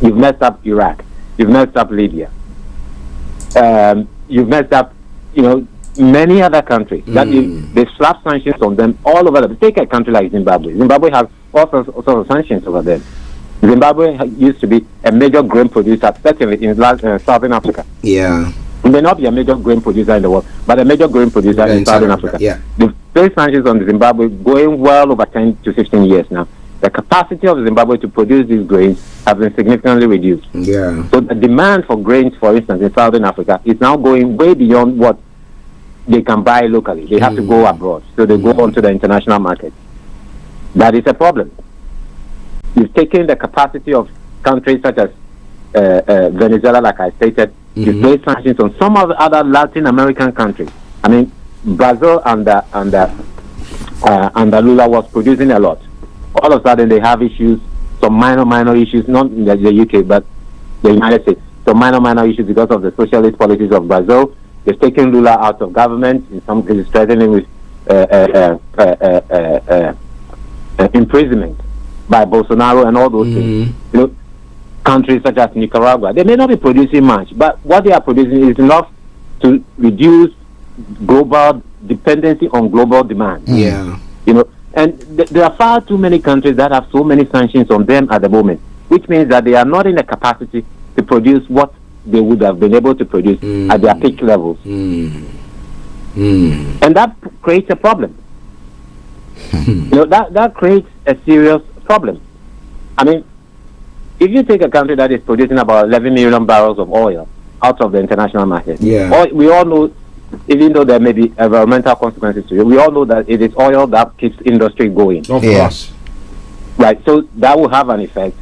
You've messed up Iraq. You've messed up Libya. You've messed up, many other countries. That they slap sanctions on them all over. Take a country like Zimbabwe. Zimbabwe has all sorts of sanctions over them. Zimbabwe used to be a major grain producer, certainly in Southern Africa. It may not be a major grain producer in the world, but a major grain producer in Southern Africa. The trade sanctions on Zimbabwe going well over 10 to 15 years now. The capacity of Zimbabwe to produce these grains has been significantly reduced. So the demand for grains, for instance, in Southern Africa is now going way beyond what they can buy locally. They have to go abroad. So they go onto the international market. That is a problem. You've taken the capacity of countries such as Venezuela, like I stated. You've placed sanctions on some of the other Latin American countries. I mean, Brazil under Lula was producing a lot. All of a sudden, they have issues, some minor issues, not in the UK, but the United States. Some minor issues because of the socialist policies of Brazil. They've taken Lula out of government, in some cases threatening with imprisonment. by Bolsonaro and all those things. You know, countries such as Nicaragua, they may not be producing much, but what they are producing is enough to reduce global dependency on global demand. Yeah. You know, and there are far too many countries that have so many sanctions on them at the moment, which means that they are not in the capacity to produce what they would have been able to produce at their peak levels. And that creates a problem. You know, that creates a serious problem. I mean, if you take a country that is producing about 11 million barrels of oil out of the international market, we all know, even though there may be environmental consequences to it, we all know that it is oil that keeps industry going. Of course. Right, so that will have an effect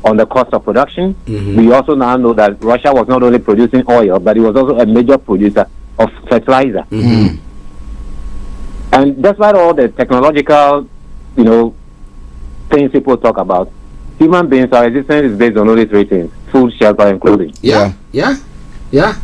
on the cost of production. We also now know that Russia was not only producing oil, but it was also a major producer of fertilizer. And despite all the technological, you know, things people talk about, human beings, our existence is based on only three things: food, shelter, and clothing. Yeah.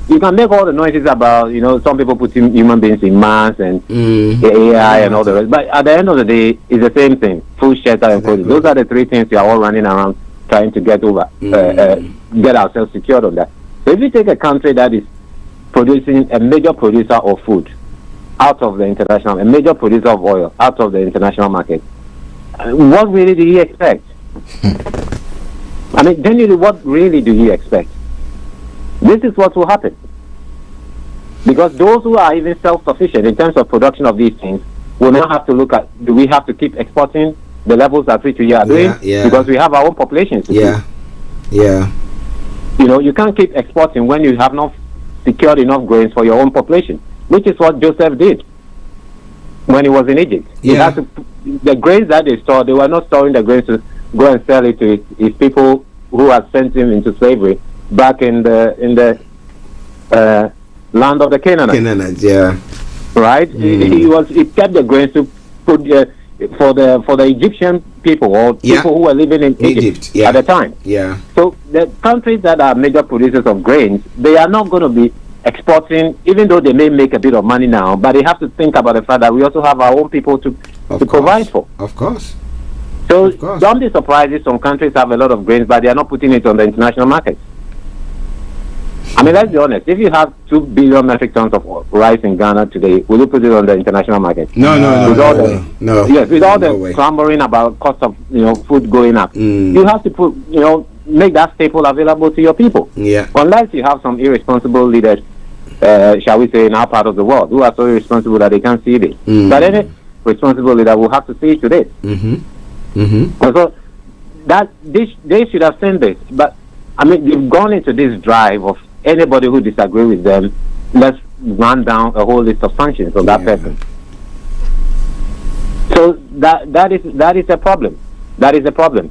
You can make all the noises about, you know, some people putting human beings in Mars and AI and all the rest, but at the end of the day, it's the same thing: food, shelter, and clothing. Those are the three things we are all running around trying to get over, get ourselves secured on that. So if you take a country that is producing a major producer of food out of the international, a major producer of oil out of the international market, what really do you expect? I mean, genuinely, what really do you expect? This is what will happen. Because those who are even self-sufficient in terms of production of these things will now have to look at, do we have to keep exporting the levels at which we are doing? Because we have our own populations to feed. You know, you can't keep exporting when you have not secured enough grains for your own population, which is what Joseph did when he was in Egypt. He had to, the grains that they stored, they were not storing the grains to go and sell it to his people who had sent him into slavery back in the land of the Canaanites. Right? He kept the grains to put for the Egyptian people or people who were living in Egypt at the time. So the countries that are major producers of grains, they are not going to be exporting, even though they may make a bit of money now, but they have to think about the fact that we also have our own people to provide for. Of course. So don't be surprised if some countries have a lot of grains, but they are not putting it on the international market. I mean, let's be honest. If you have 2 billion metric tons of rice in Ghana today, will you put it on the international market? No. Yes, with all the clamoring about cost of food going up, you have to put make that staple available to your people. Unless you have some irresponsible leaders, shall we say, in our part of the world, who are so irresponsible that they can't see this. But any responsible leader will have to see to this. So that they should have seen this, but I mean, they've gone into this drive of anybody who disagrees with them, let's run down a whole list of sanctions on that person. So that is a problem. That is a problem.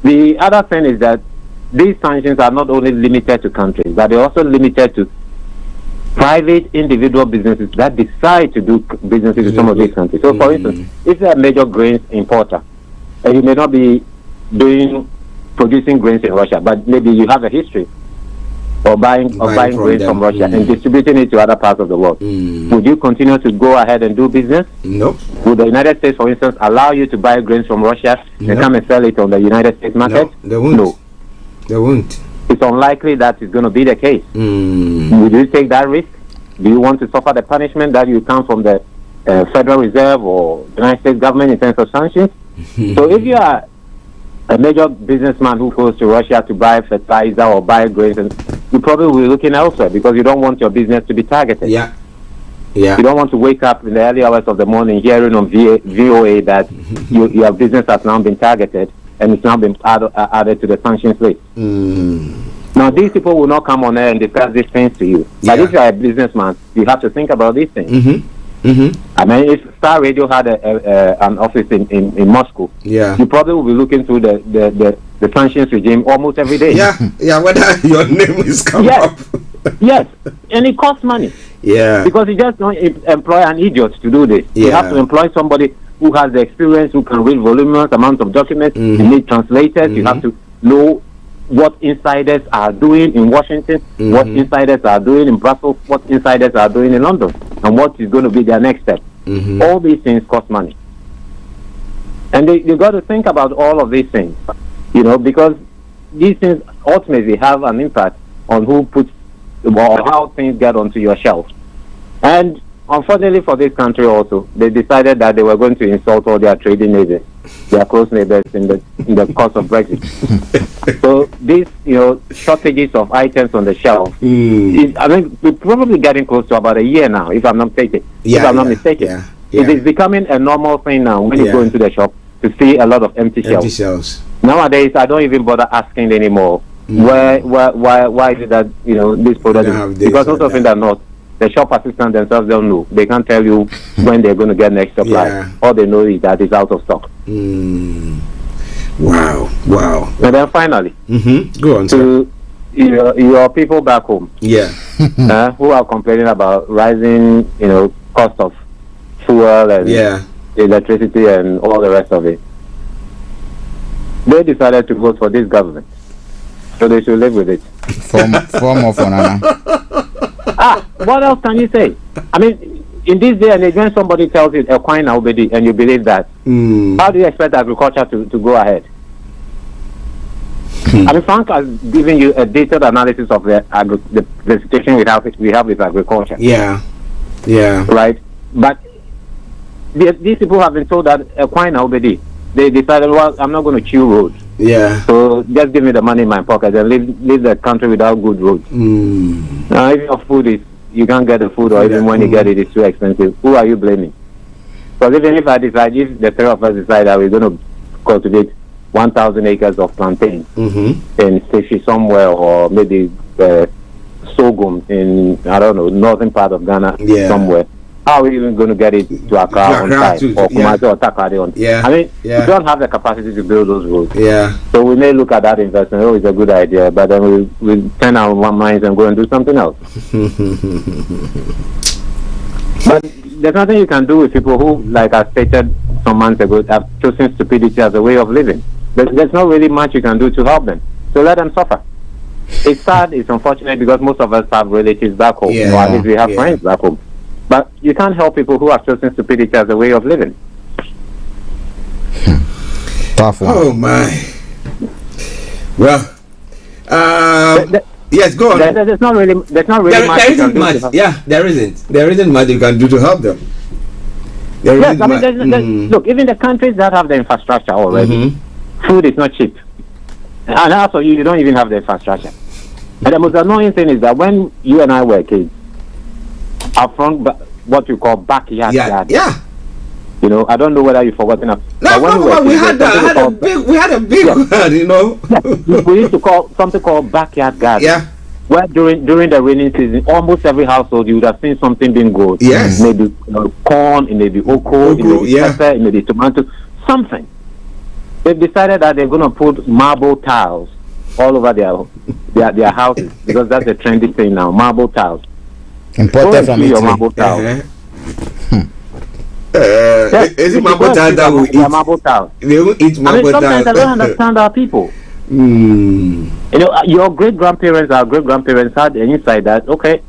The other thing is that these sanctions are not only limited to countries, but they're also limited to private individual businesses that decide to do businesses in some of these countries. So, for instance, if you're a major grains importer, and you may not be producing grains in Russia, but maybe you have a history of buying grains from Russia and distributing it to other parts of the world. Would you continue to go ahead and do business? No. Would the United States, for instance, allow you to buy grains from Russia and come and sell it on the United States market? No, they won't. No. They won't. It's unlikely that is going to be the case. Would you take that risk? Do you want to suffer the punishment that you come from the Federal Reserve or the United States government in terms of sanctions? So if you are a major businessman who goes to Russia to buy fertilizer or buy grains, and you probably will be looking elsewhere because you don't want your business to be targeted. You don't want to wake up in the early hours of the morning hearing on VOA that your business has now been targeted and it's now been added to the sanctions list. Now, these people will not come on air and discuss these things to you. But if you are a businessman, you have to think about these things. I mean, if Starr Radio had an office in Moscow, you probably will be looking through the sanctions regime almost every day. Whether your name is come up. Yes, and it costs money. Because you just don't employ an idiot to do this. You have to employ somebody who has the experience, who can read voluminous amounts of documents. You need translators. You have to know what insiders are doing in Washington, what insiders are doing in Brussels, what insiders are doing in London, and what is going to be their next step. All these things cost money. And you got to think about all of these things, because these things ultimately have an impact on who puts or how things get onto your shelf. And unfortunately for this country also, they decided that they were going to insult all their trading neighbors, their close neighbors in the course of Brexit. So these, shortages of items on the shelf, we're probably getting close to about a year now, if I'm not mistaken. Yeah. It is becoming a normal thing now when you go into the shop to see a lot of empty shelves. Nowadays, I don't even bother asking anymore. Why is it that this product? Because most often than not, the shop assistants themselves don't know. They can't tell you when they're going to get next supply. Yeah. All they know is that it's out of stock. Wow. And then finally, go on. To your people back home, who are complaining about rising, cost of fuel and electricity and all the rest of it. They decided to vote for this government, so they should live with it. Form of banana. What else can you say? I mean, in this day and age, when somebody tells you a coin obedi and you believe that, how do you expect agriculture to go ahead? I mean, Frank has given you a detailed analysis of the situation we have with agriculture. Yeah. Right, but these people have been told that a coin obedi. They decided, well, I'm not going to chew roads. Yeah. So just give me the money in my pocket and leave the country without good roads. Now, if your food is, you can't get the food, or even when you get it, it's too expensive. Who are you blaming? Because even if the three of us decide that we're going to cultivate 1,000 acres of plantain in Seshi somewhere, or maybe sorghum in, I don't know, northern part of Ghana somewhere. How are we even going to get it to Accra on time, or Kumasi or Takade on time? I mean, we don't have the capacity to build those roads. Yeah. So we may look at that investment, it's a good idea, but then we turn our minds and go and do something else. But there's nothing you can do with people who, like I stated some months ago, have chosen stupidity as a way of living. There's not really much you can do to help them. So let them suffer. It's sad, it's unfortunate, because most of us have relatives back home, or at least we have friends back home. But you can't help people who have chosen stupidity as a way of living. Tough one. Oh my. Well, yes, go on. There's not really much. There isn't much. Yeah, there isn't. There isn't much you can do to help them. Yes, I mean, look, even the countries that have the infrastructure already, food is not cheap, and also you don't even have the infrastructure. And the most annoying thing is that when you and I were kids, up front, what you call backyard garden. Yeah. I don't know whether you've forgotten. We had a big one, we used to call something called backyard garden. Yeah. Where during the rainy season, almost every household you would have seen something being grown. Yes. Maybe corn, it may be okra, it may be pepper, it may be tomato, something. They've decided that they're going to put marble tiles all over their houses, because that's a trendy thing now. Marble tiles. Imported from Italy. Marble tile. Is it marble tile that we eat? Marble tile. They will eat marble tile. Sometimes I don't understand our people. Your great-grandparents, our great-grandparents had an insight that, okay,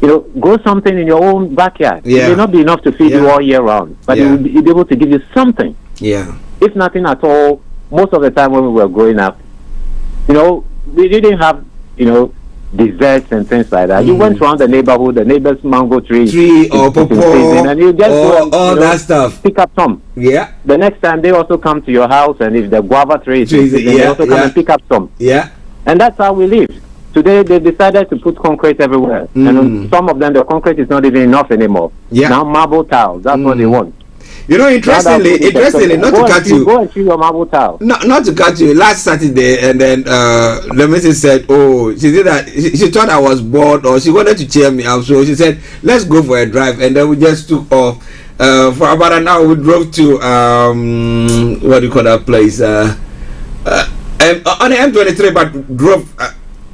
grow something in your own backyard. It may not be enough to feed you all year round, but it will be able to give you something. Yeah. If nothing at all, most of the time when we were growing up, we didn't have, desserts and things like that. You went around the neighborhood, the neighbor's mango tree or pawpaw, and you just go and, all that stuff. Pick up some. Yeah. The next time they also come to your house, and if the guava tree is they also come and pick up some. Yeah. And that's how we live. Today they decided to put concrete everywhere, and some of them the concrete is not even enough anymore. Yeah. Now marble tiles, that's what they want. Interestingly, not to cut you. Go and chew your marble tile. Not to cut you. Last Saturday, and then the missus said, "Oh, she did that. She thought I was bored, or she wanted to cheer me up. So she said, let's go for a drive." And then we just took off. For about an hour, we drove to what do you call that place? On the M23, but drove.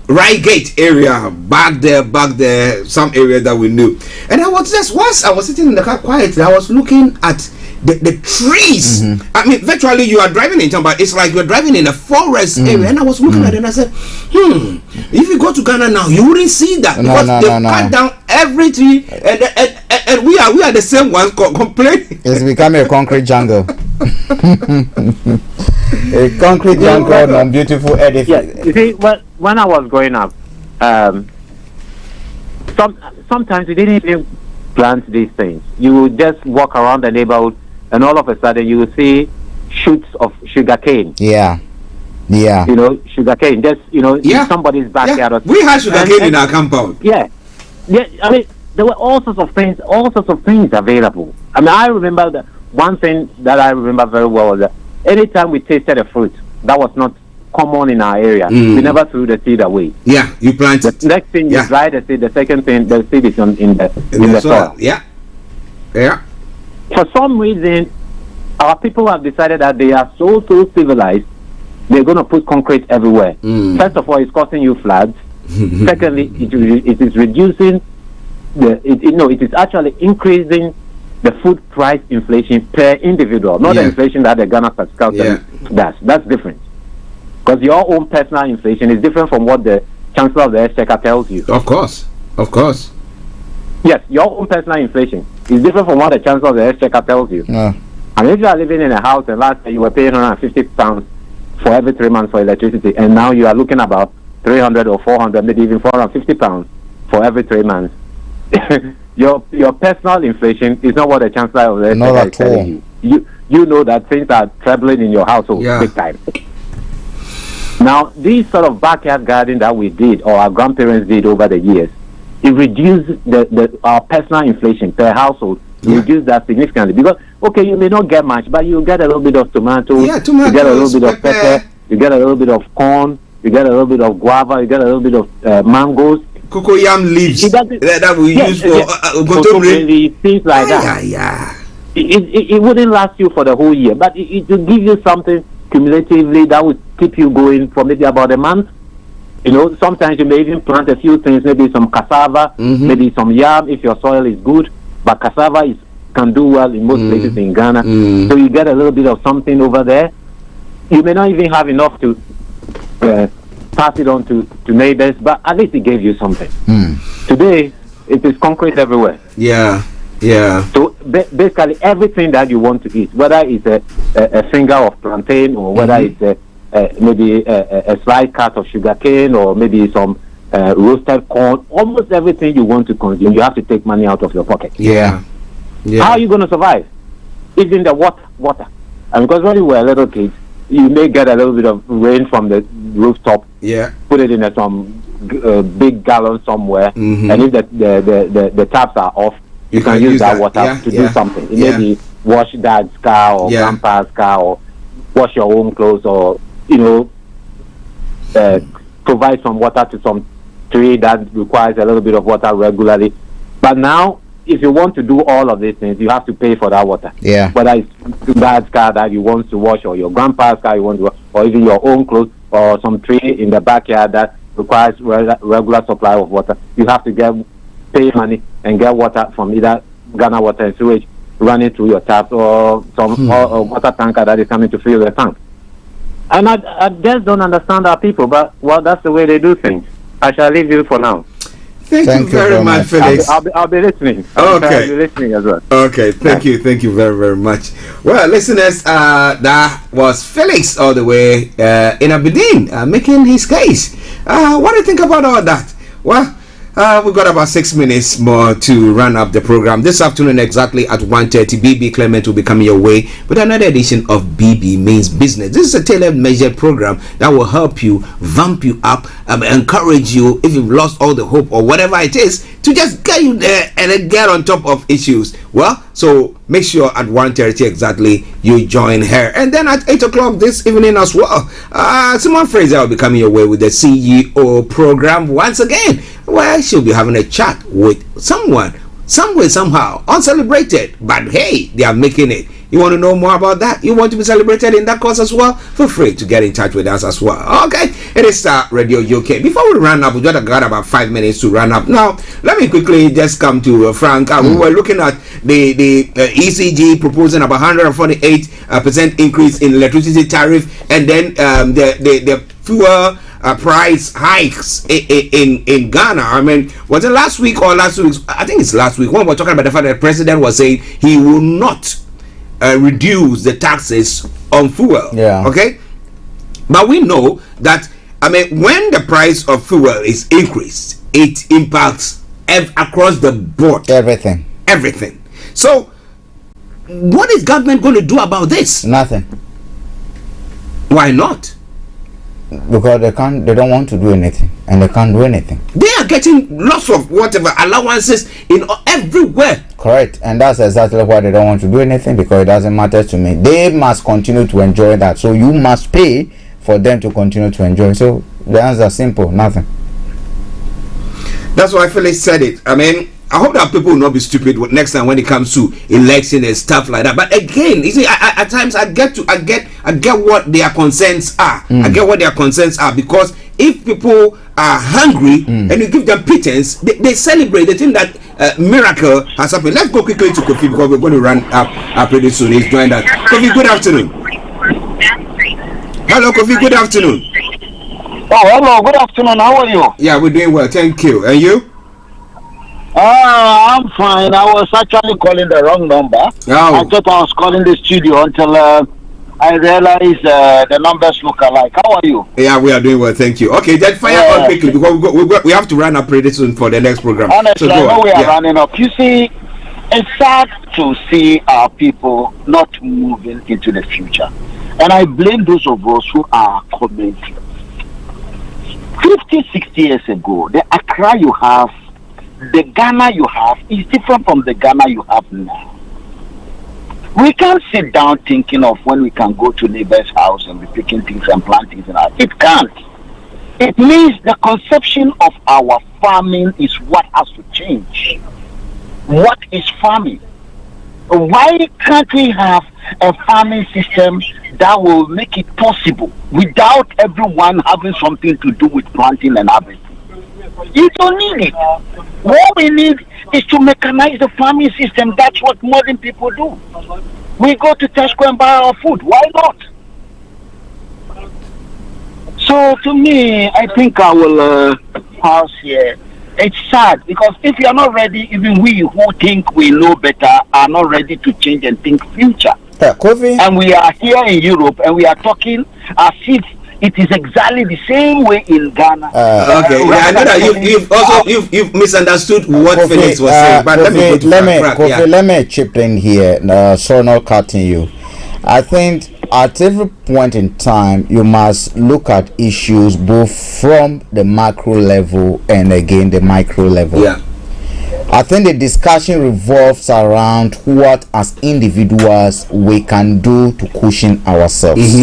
Reigate area, back there, some area that we knew. And I was just, once I was sitting in the car quietly, I was looking at the trees. I mean, virtually you are driving in town, but it's like you're driving in a forest area. And I was looking at it and I said, if you go to Ghana now, you wouldn't see that. Because they cut down every tree, and we are the same ones complaining. It's becoming a concrete jungle. A concrete junkyard on beautiful edifice. Yeah, you see, when I was growing up, sometimes we didn't even plant these things. You would just walk around the neighborhood, and all of a sudden you will see shoots of sugarcane. Yeah. Yeah. You know, sugarcane. Just, in somebody's backyard. Yeah. We had sugarcane in our compound. Yeah. Yeah, I mean, there were all sorts of things available. I mean, I remember that one thing that I remember very well was that anytime we tasted a fruit that was not common in our area, we never threw the seed away. Yeah, you plant it. The next thing you dry the seed. The second thing, the seed is in the soil. Yeah. Yeah. For some reason, our people have decided that they are so civilized, they're going to put concrete everywhere. First of all, it's causing you floods. Secondly, it is reducing it is actually increasing the food price inflation per individual, not the inflation that the Ghana Fiscal Service does. That's different. Because your own personal inflation is different from what the Chancellor of the Exchequer tells you. Of course. Yes, your own personal inflation is different from what the Chancellor of the Exchequer tells you. And if you are living in a house and last year you were paying £150 for every 3 months for electricity, and now you are looking about 300 or 400, maybe even £450 for every 3 months. your personal inflation is not what the Chancellor of the Exchequer is telling you. You know that things are troubling in your household big time. Now, these sort of backyard garden that we did, or our grandparents did over the years, it reduced our personal inflation per household. Reduce that significantly, because you may not get much, but you get a little bit of tomato, you get a little bit of pepper, you get a little bit of corn, you get a little bit of guava, you get a little bit of mangoes, cocoyam leaves that we use for things like that. It wouldn't last you for the whole year, but it will give you something cumulatively that would keep you going for maybe about a month. Sometimes you may even plant a few things, maybe some cassava, maybe some yam if your soil is good. But cassava can do well in most places in Ghana. So you get a little bit of something over there. You may not even have enough to pass it on to neighbors, but at least it gave you something. Today, it is concrete everywhere. Yeah. So basically everything that you want to eat, whether it's a finger of plantain, or whether it's maybe a slice cut of sugarcane, or maybe some roasted corn, almost everything you want to consume, you have to take money out of your pocket. Yeah. How are you going to survive? Even the water. And because when you were a little kid, you may get a little bit of rain from the rooftop. Yeah. Put it in some big gallon somewhere, and if the taps are off, you can use that water to do something. Maybe wash dad's car or grandpa's car, or wash your own clothes, or provide some water to some tree that requires a little bit of water regularly. But now, if you want to do all of these things, you have to pay for that water. Yeah. Whether it's dad's car that you want to wash, or your grandpa's car you want to wash, or even your own clothes, or some tree in the backyard that requires regular supply of water, you have to pay money and get water from either Ghana Water and Sewage running through your taps, or some or water tanker that is coming to fill the tank. And I just don't understand our people, but that's the way they do things. I shall leave you for now. Thank you very much, Felix. I'll be listening. I'll be listening as well. Okay, thank you very, very much. Well, listeners, that was Felix all the way in Aberdeen making his case. What do you think about all that? Well, we've got about 6 minutes more to run up the program. This afternoon, exactly at 1:30, BB Clement will be coming your way with another edition of BB Means Business. This is a tailored measured program that will help you, vamp you up, encourage you if you've lost all the hope or whatever it is, to just get you there and then get on top of issues. Well, so make sure at 1:30 exactly you join her. And then at 8 o'clock this evening as well, Simon Fraser will be coming your way with the CEO program once again, where she'll be having a chat with someone, somewhere, somehow, uncelebrated. But hey, they are making it. You want to know more about that? You want to be celebrated in that cause as well? Feel free to get in touch with us as well. Okay, it is Starr Radio UK. Before we run up, we just got about 5 minutes to run up. Now, let me quickly just come to Frank. We were looking at the ECG proposing about 148% increase in electricity tariff, and then the fuel price hikes in Ghana. I mean, was it last week or last week? I think it's last week when we were talking about the fact that the president was saying he will not reduce the taxes on fuel. Yeah. Okay, but we know that when the price of fuel is increased, it impacts across the board. Everything. So, what is government going to do about this? Nothing. Why not? Because they don't want to do anything, and they can't do anything. They are getting lots of whatever allowances everywhere. Correct, and that's exactly why they don't want to do anything, because it doesn't matter to me. They must continue to enjoy that, so you must pay for them to continue to enjoy. So the answer is simple: nothing. That's why Felix said it. I hope that people will not be stupid next time when it comes to election and stuff like that. But again, you see, at times I get what their concerns are. I get what their concerns are, because if people are hungry and you give them pittance, they celebrate. They think that miracle has happened. Let's go quickly to Kofi, because we're going to run up pretty soon. He's joined us. Kofi, good afternoon. Hello, Kofi. Good afternoon. Oh, hello. Good afternoon. How are you? Yeah, we're doing well. Thank you. And you? I'm fine. I was actually calling the wrong number. I thought I was calling the studio until I realized the numbers look alike. How are you? Yeah, we are doing well. Thank you. Okay, then fire on quickly, because we have to run up pretty soon for the next program. Honestly, I know we are running up. You see, it's sad to see our people not moving into the future. And I blame those of us who are commenting. 50, 60 years ago, the Accra you have, the Ghana you have is different from the Ghana you have now. We can't sit down thinking of when we can go to neighbor's house and be picking things and planting things. It can't. It means the conception of our farming is what has to change. What is farming? Why can't we have a farming system that will make it possible without everyone having something to do with planting and harvesting? You don't need it. What we need is to mechanize the farming system. That's what modern people do. We go to Tesco and buy our food. Why not? So to me, I think I will pause here. It's sad, because if you are not ready, even we who think we know better are not ready to change and think future. And we are here in Europe and we are talking as if it is exactly the same way in Ghana. Okay, I know that you've misunderstood what Kofi, Felix was saying. But Kofi, let me chip in here. So not cutting you. I think at every point in time, you must look at issues both from the macro level and again the micro level. Yeah. I think the discussion revolves around what as individuals we can do to cushion ourselves.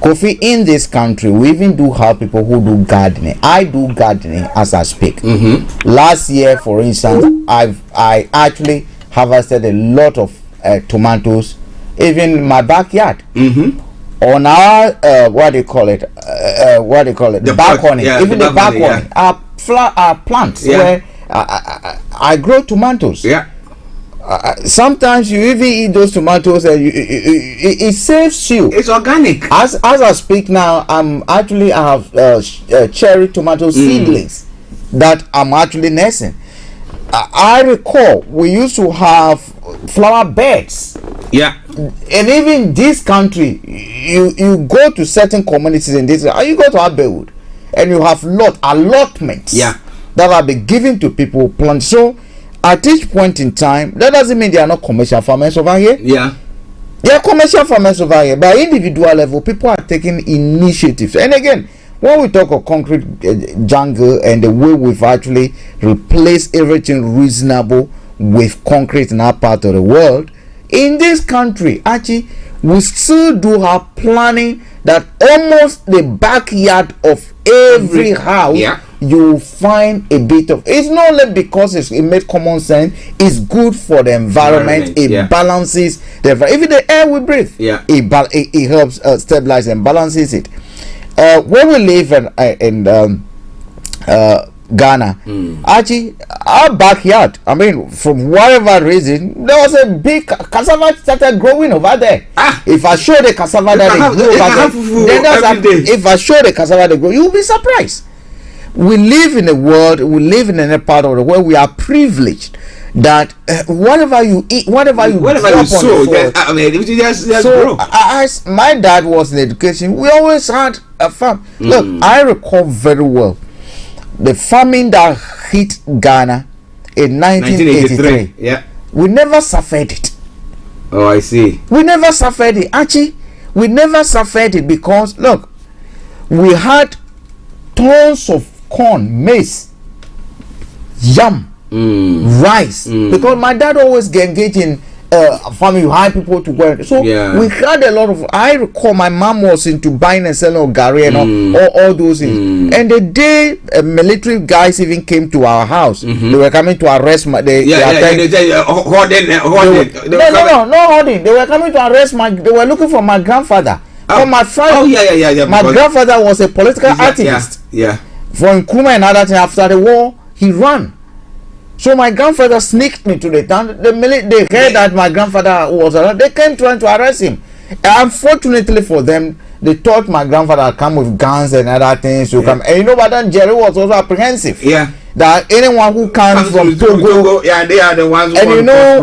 Kofi, in this country, we even do have people who do gardening. I do gardening as I speak. Last year, for instance, I actually harvested a lot of tomatoes, even in my backyard. On our what do you call it? The balcony. Even the balcony. Our plants where I grow tomatoes. Sometimes you even eat those tomatoes and it saves you. It's organic. As I speak now, I have cherry tomato seedlings that I'm actually nursing. I recall we used to have flower beds. And even this country, you go to certain communities in this, you go to Abewood and you have allotments that have been given to people plant. So at each point in time, that doesn't mean they are not commercial farmers over here. They are commercial farmers over here. By individual level, people are taking initiatives. And again, when we talk of concrete jungle and the way we've actually replaced everything reasonable with concrete in our part of the world, in this country, Archie, we still do have planning that almost the backyard of every house you find a bit of. It's not only because it makes common sense, it's good for the environment. It balances the even the air we breathe. It helps stabilize and balances it. When we live in Ghana, Archie, our backyard, I mean, from whatever reason, there was a big cassava started growing over there. If I show the cassava that they grow over there, if I show the cassava they grow, you'll be surprised. We live in a world, we live in a part of the world we are privileged that whatever you eat, whatever you sow, so as my dad was in education, we always had a farm. Look, I recall very well the famine that hit Ghana in 1983. Yeah, we never suffered it. Oh, I see. We never suffered it. Actually, we never suffered it because look, we had tons of corn, maize, yam, rice, because my dad always engaged in farming. You hire people to work, so we had a lot of. I recall my mom was into buying and selling gari and all those things. And the day military guys even came to our house, they were coming to arrest my. Not hoarding. They were coming to arrest my. They were looking for my grandfather. My friend. My grandfather was a political activist. For Nkrumah and other things. After the war, he ran. So my grandfather sneaked me to the town. They heard that my grandfather was around. They came trying to arrest him. Unfortunately for them, they thought my grandfather had come with guns and other things to come. And you know, but then Jerry was also apprehensive. That anyone who comes from Togo, they are the ones. And you know,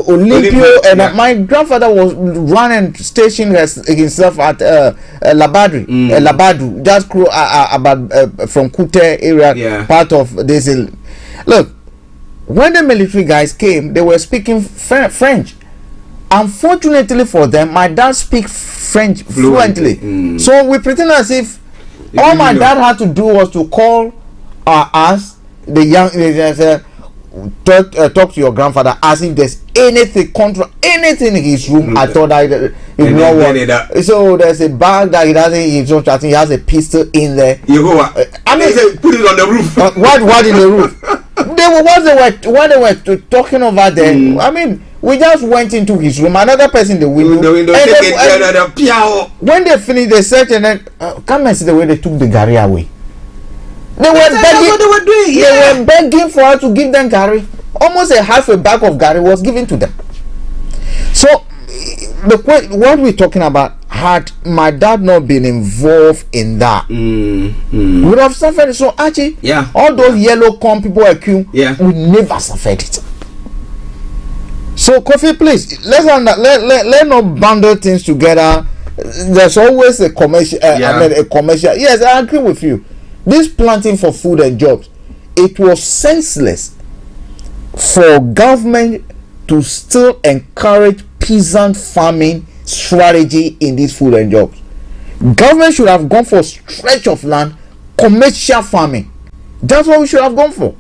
Olympio and my grandfather was running, stationed himself at Labadu, just about from Kute area, part of this. Look, when the military guys came, they were speaking French. Unfortunately for them, my dad speaks French fluently. So we pretend as if all my dad had to do was to call us, the young, talk to your grandfather as if there's anything anything in his room. I thought that you know what. So there's a bag that he doesn't. I think he has a pistol in there. I mean, put it on the roof. What in the roof? When they were talking over there. I mean, we just went into his room. Another person in the window. When they finished, they said, and then come and see the way they took the gari away. They were begging. What they were doing. They were begging for us to give them gari. Almost a half a bag of gari was given to them. So, what we're talking about, had my dad not been involved in that, we would have suffered. So, Archie, all those yellow corn people accuse, we never suffered it. So, Kofi, please, let's not bundle things together. There's always a commercial. A commercial. Yes, I agree with you. This planting for food and jobs, it was senseless for government to still encourage peasant farming strategy in these food and jobs. Government should have gone for stretch of land, commercial farming. That's what we should have gone for.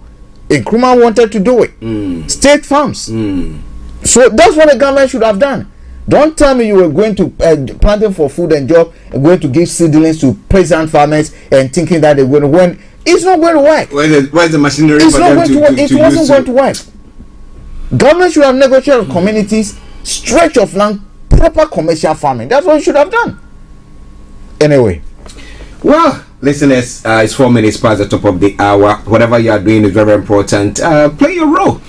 Nkrumah wanted to do it. State farms. So that's what the government should have done. Don't tell me you were going to planting for food and job and going to give seedlings to peasant farmers and thinking that they're going to win. It's not going to work. Where's the machinery? It's for not them going to work. It wasn't going to work. Government should have negotiated with communities, stretch of land, proper commercial farming. That's what you should have done. Anyway. Well, listeners, it's 4 minutes past the top of the hour. Whatever you are doing is very important. Play your role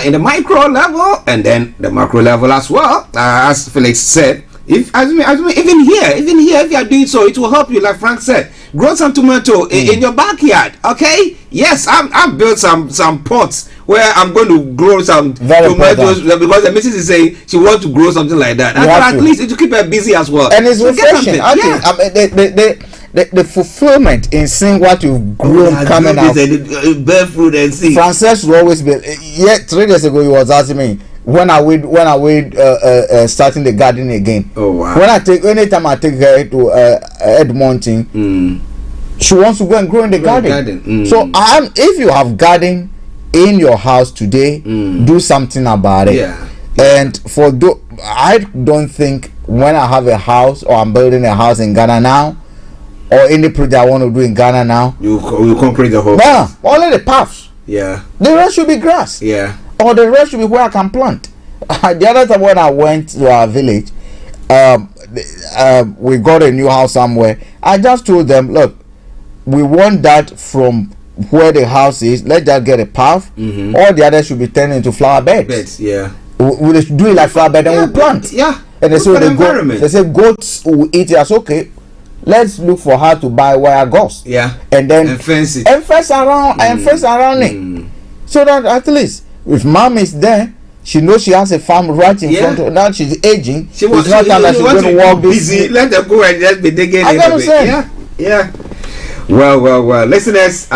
in the micro level and then the macro level as well. As Felix said, even here, if you are doing so, it will help you. Like Frank said, grow some tomato in your backyard. Okay? Yes, I've built some pots where I'm going to grow some tomatoes because the missus is saying she wants to grow something like that. At least it will keep her busy as well. And it's refreshing. The fulfillment in seeing what you've grown coming out. Bear fruit and see. Frances will always be. 3 days ago, he was asking me when I would starting the garden again. Oh wow! Anytime I take her to Edmonton, she wants to go and grow in the garden. So if you have garden in your house today, do something about it. And I don't think when I have a house or I'm building a house in Ghana now, or any project I want to do in Ghana now, you concrete the whole. No, only the paths. The rest should be grass. Or the rest should be where I can plant. The other time when I went to our village, we got a new house somewhere. I just told them, look, we want that from where the house is. Let's just get a path. All the others should be turned into flower beds. We'll do it like flower bed and we'll plant. And they say goats will eat it. That's okay. Let's look for her to buy wire gauze. And then fence it. And fence around it. So that at least If mom is there, she knows she has a farm right in front of her. Now she's aging. It's not time that she's going to walk busy. Let her go and just be digging. I got to say. Yeah. Well. Listeners,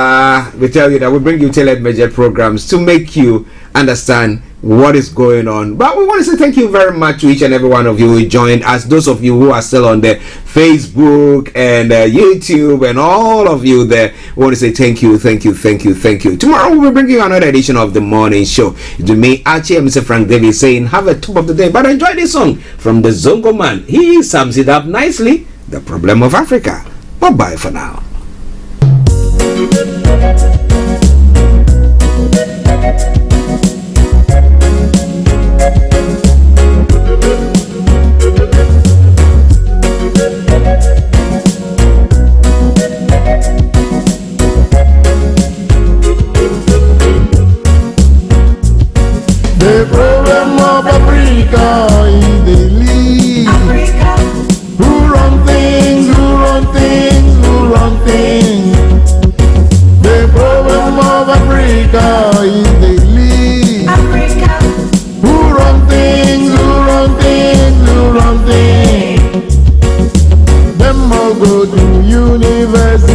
we tell you that we bring you tailored measured programs to make you understand what is going on. But we want to say thank you very much to each and every one of you who joined us. Those of you who are still on the Facebook and YouTube and all of you there, we want to say thank you. Tomorrow we'll bring you another edition of the morning show. To me, Archie and Mr. Frank Davis saying have a top of the day. But enjoy this song from the Zongo Man. He sums it up nicely. The Problem of Africa. Bye-bye for now. The problem of Africa is the lead. Africa. Who run things? The problem of Africa is the lead. Africa. Who run things? Them all go to university.